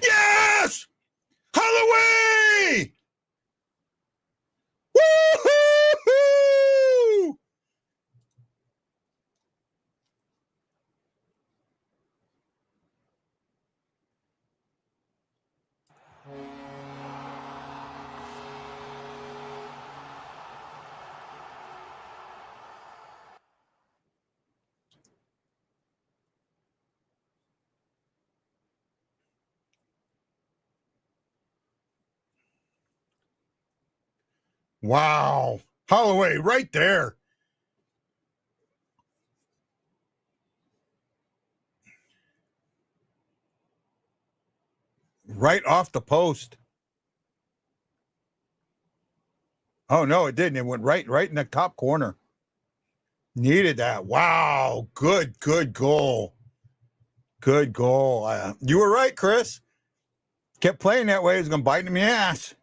Yes! Holloway! Woo-hoo-hoo! Wow. Holloway right there. Right off the post. Oh, no, it didn't. It went right in the top corner. Needed that. Wow. Good goal. Good goal. You were right, Chris. Kept playing that way. It was going to bite him in the ass.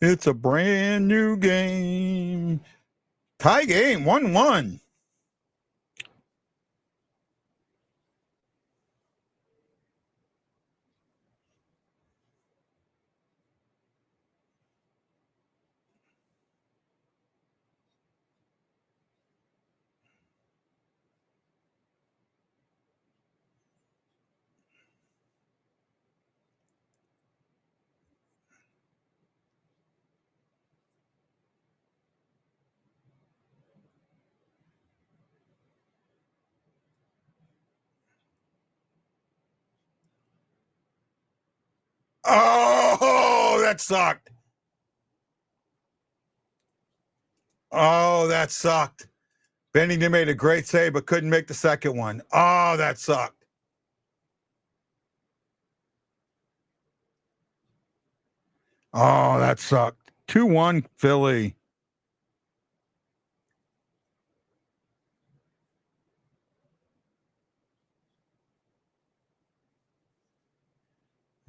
It's a brand new game. Tie game, 1-1. Oh, that sucked. Oh, that sucked. Binnington made a great save, but couldn't make the second one. Oh, that sucked. Oh, that sucked. 2-1 Philly.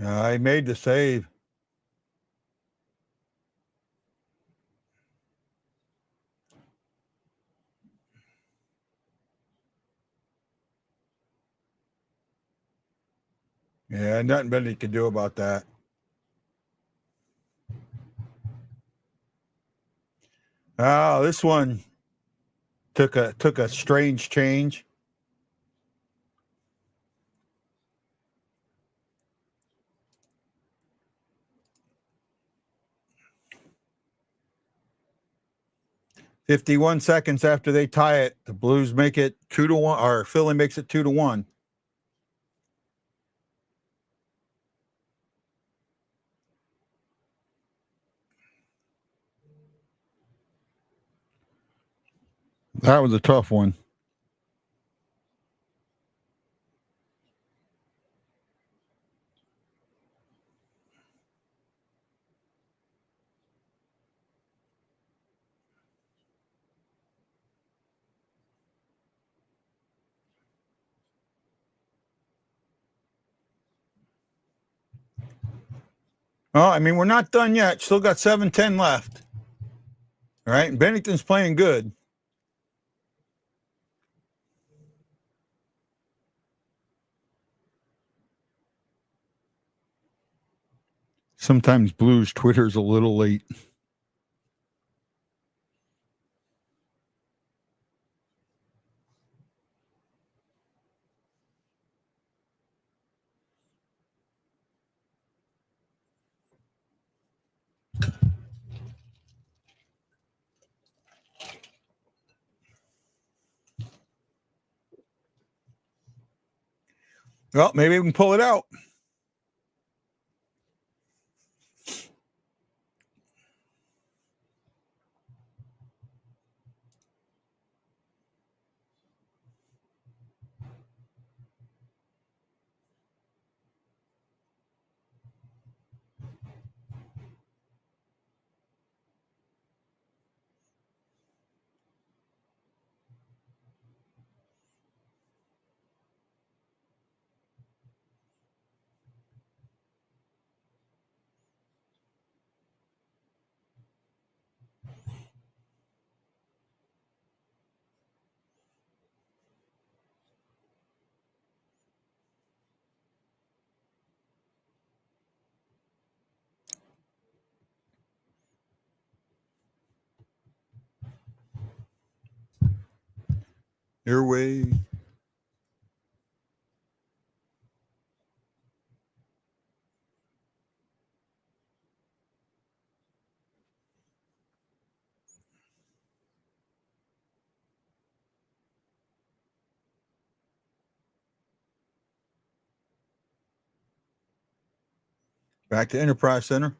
I made the save. Yeah, nothing better you can do about that. Oh, this one took a strange change. "51 seconds after they tie it, the Blues make it 2-1, or Philly makes it 2-1. That was a tough one. Oh, I mean, we're not done yet. Still got 7:10 left. All right, and Binnington's playing good. Sometimes Blues Twitter's a little late. Well, maybe we can pull it out. Your way. Back to Enterprise Center.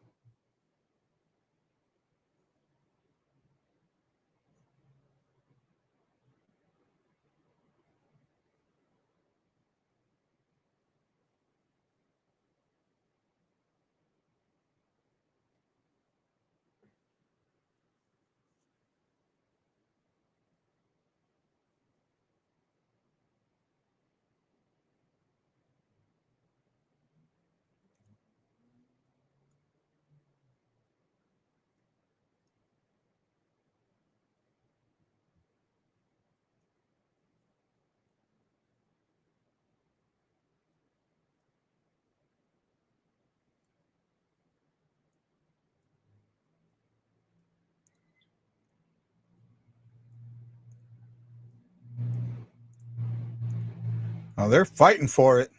Oh, they're fighting for it.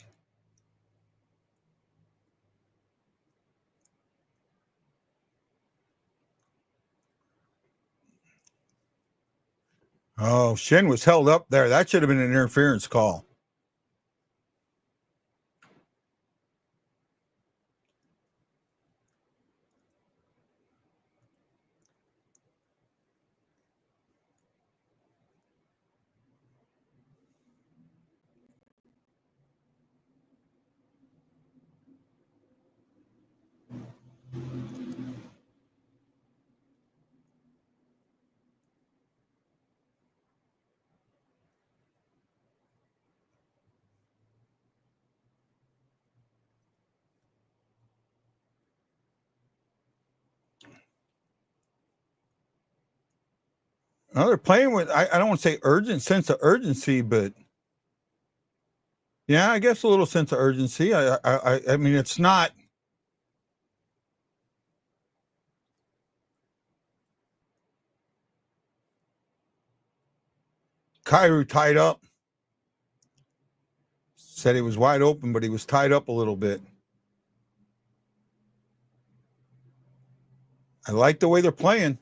Oh, Shin was held up there. That should have been an interference call. Oh, they're playing with, I don't want to say urgent sense of urgency, but Yeah, I guess a little sense of urgency. I mean, it's not. Kyrou tied up. Said he was wide open, but he was tied up a little bit. I like the way they're playing.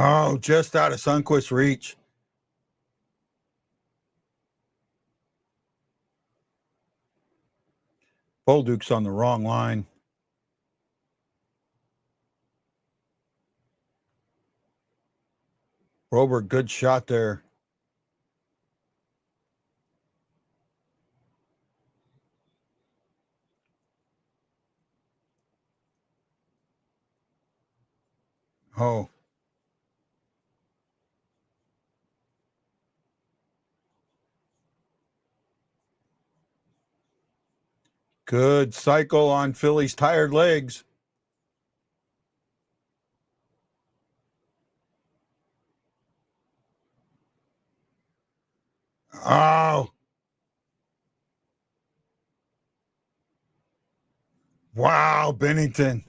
Oh, just out of Sundquist's reach. Bolduc's on the wrong line. Robert, good shot there. Oh. Good cycle on Philly's tired legs. Oh. Wow, Binnington.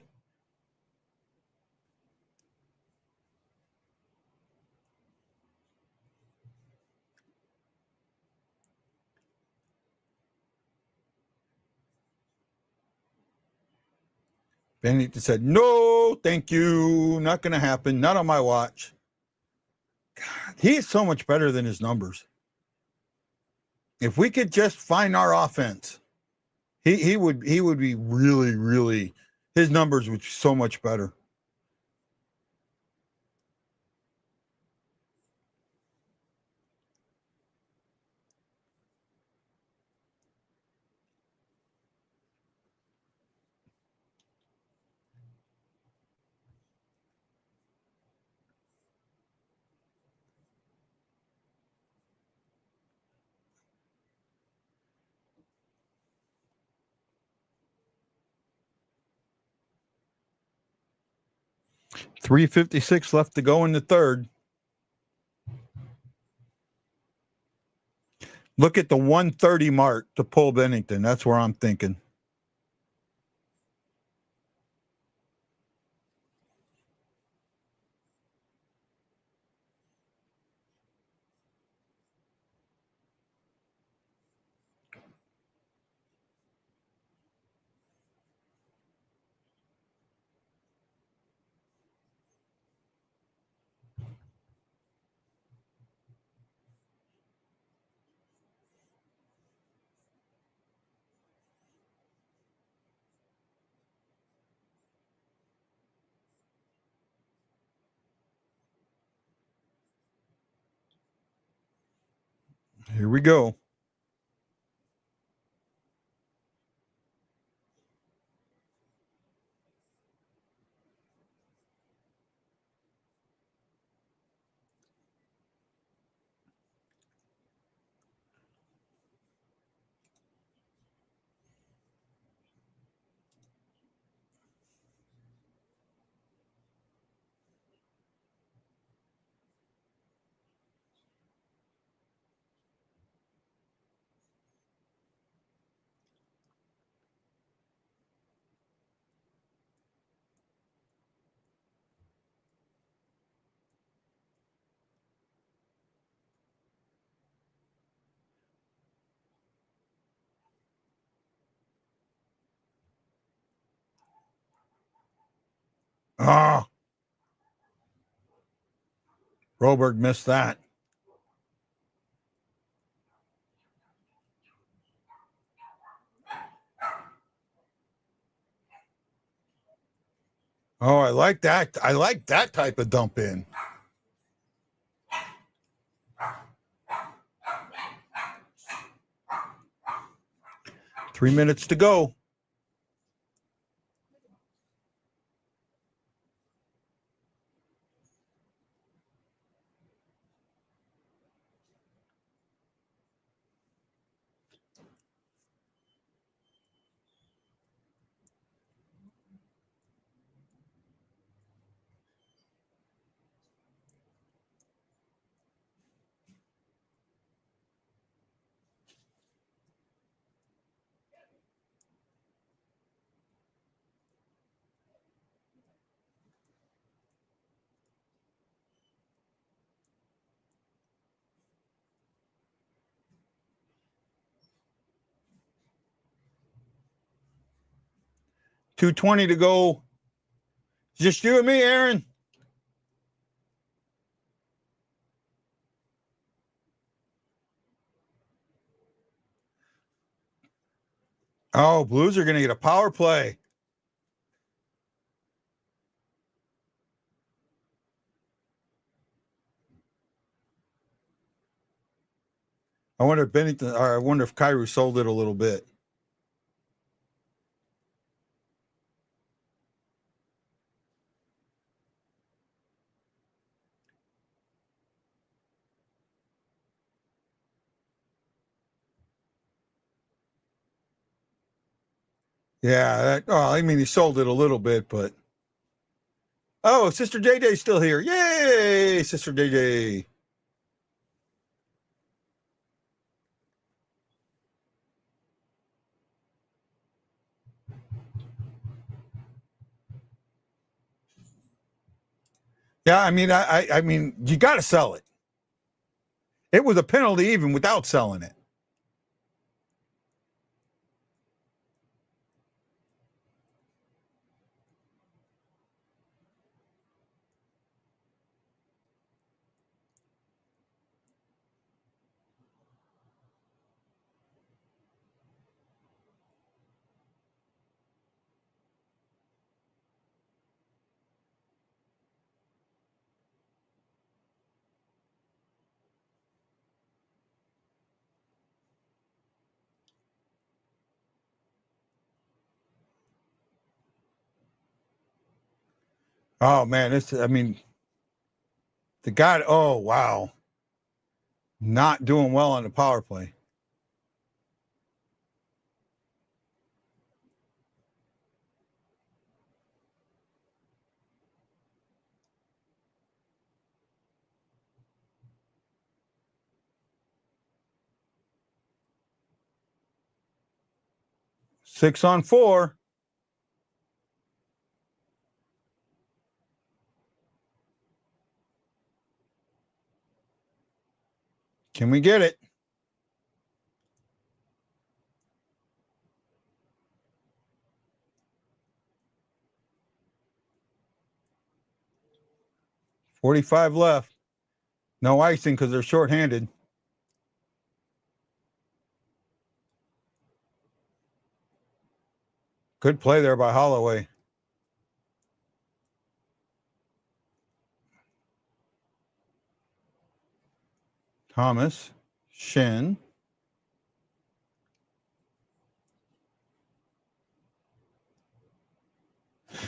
Binnington said, no, thank you. Not going to happen. Not on my watch. God, he is so much better than his numbers. If we could just find our offense, he would be really, really, his numbers would be so much better. .356 left to go in the third. Look at the 130 mark to pull Binnington. That's where I'm thinking. Here we go. Ah, Roberg missed that. Oh, I like that. I like that type of dump in. Three minutes to go. 2:20 to go. Just you and me, Aaron. Oh, Blues are going to get a power play. I wonder if Binnington, or I wonder if Cairo sold it a little bit. Yeah, I mean, he sold it a little bit, but. Oh, Sister JJ's still here. Yay, Sister JJ. Yeah, I mean, I mean, you got to sell it. It was a penalty even without selling it. Oh man, I mean, the guy. Oh wow, not doing well on the power play. Six on four. Can we get it? .45 left. No icing because they're shorthanded. Good play there by Holloway. Thomas, Shin.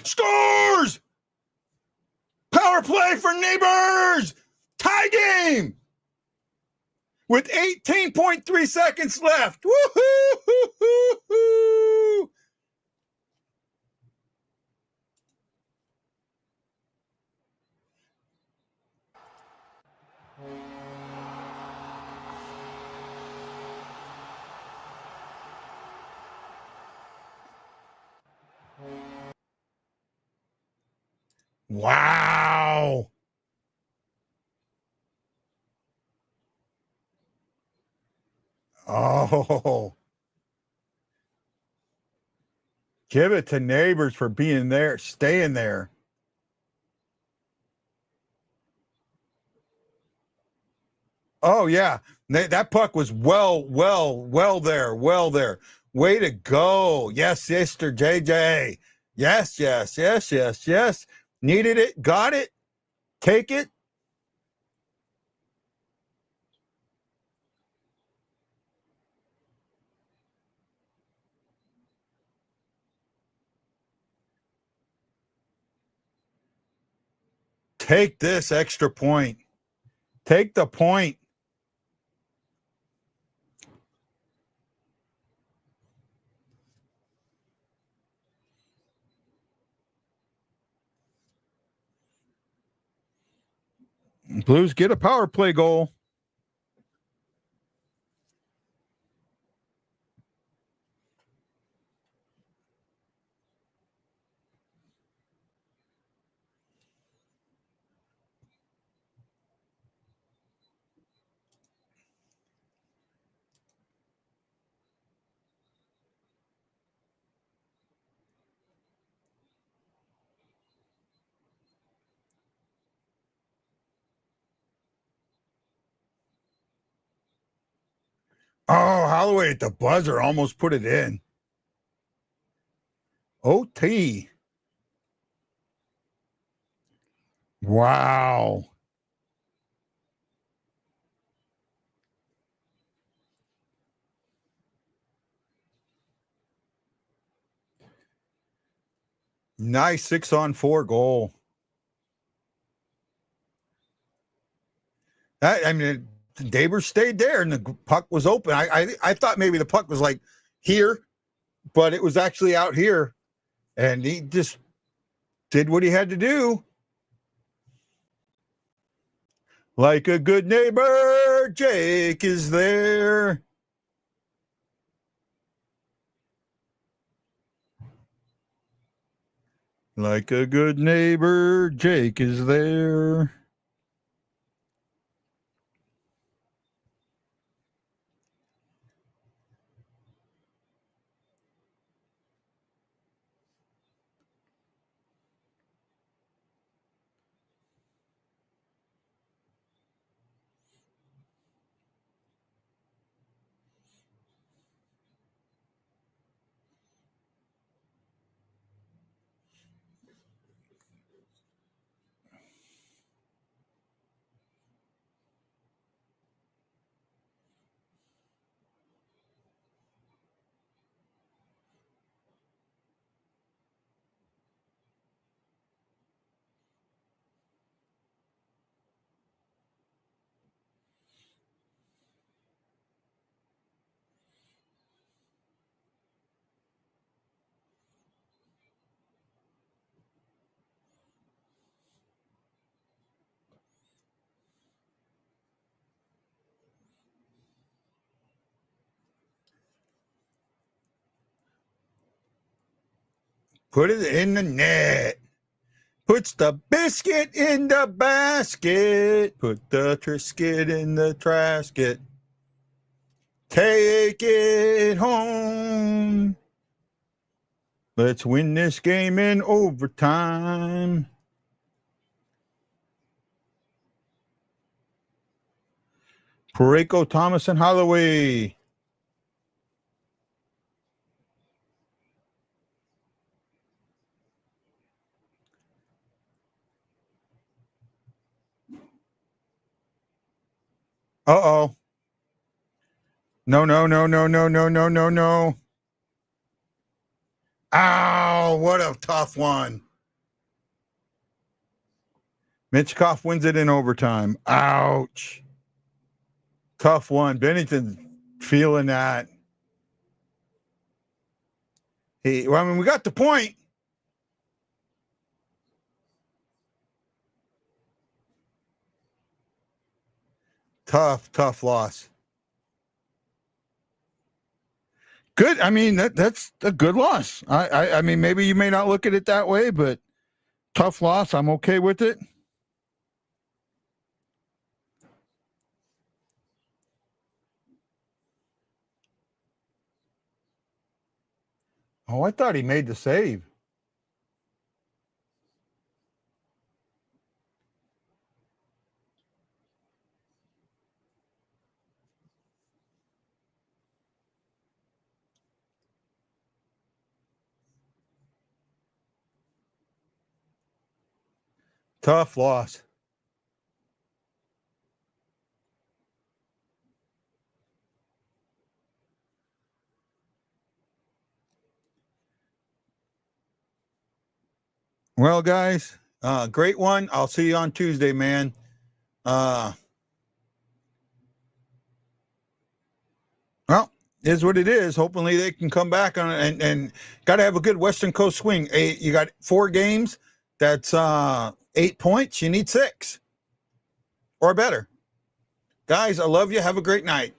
Scores! Power play for Neighbors! Tie game! With 18.3 seconds left. Woo-hoo-hoo-hoo-hoo! Wow. Oh. Give it to Neighbors for being there, staying there. Oh, yeah. That puck was well there. Well there. Way to go. Yes, Sister JJ. Yes. Needed it. Got it. Take it. Take this extra point. Take the point. Blues get a power play goal. Oh, Holloway at the buzzer almost put it in. OT. Wow. Nice 6-on-4 goal. Dabers stayed there and the puck was open. I thought maybe the puck was like here, but it was actually out here. And he just did what he had to do. Like a good neighbor, Jake is there. Like a good neighbor, Jake is there. Put it in the net. Puts the biscuit in the basket. Put the Triscuit in the trasket. Take it home. Let's win this game in overtime. Parayko, Thomas, and Holloway. Uh-oh. No. Ow, what a tough one. Mitchkoff wins it in overtime. Ouch. Tough one. Binnington feeling that. We got the point. Tough loss. Good. That's a good loss. I mean, maybe you may not look at it that way, but tough loss. I'm okay with it. Oh, I thought he made the save. Tough loss. Well, guys, great one. I'll see you on Tuesday, man. Well, is what it is. Hopefully they can come back on and got to have a good Western Coast swing. You got 4 games. That's 8 points. You need 6 or better. Guys, I love you. Have a great night.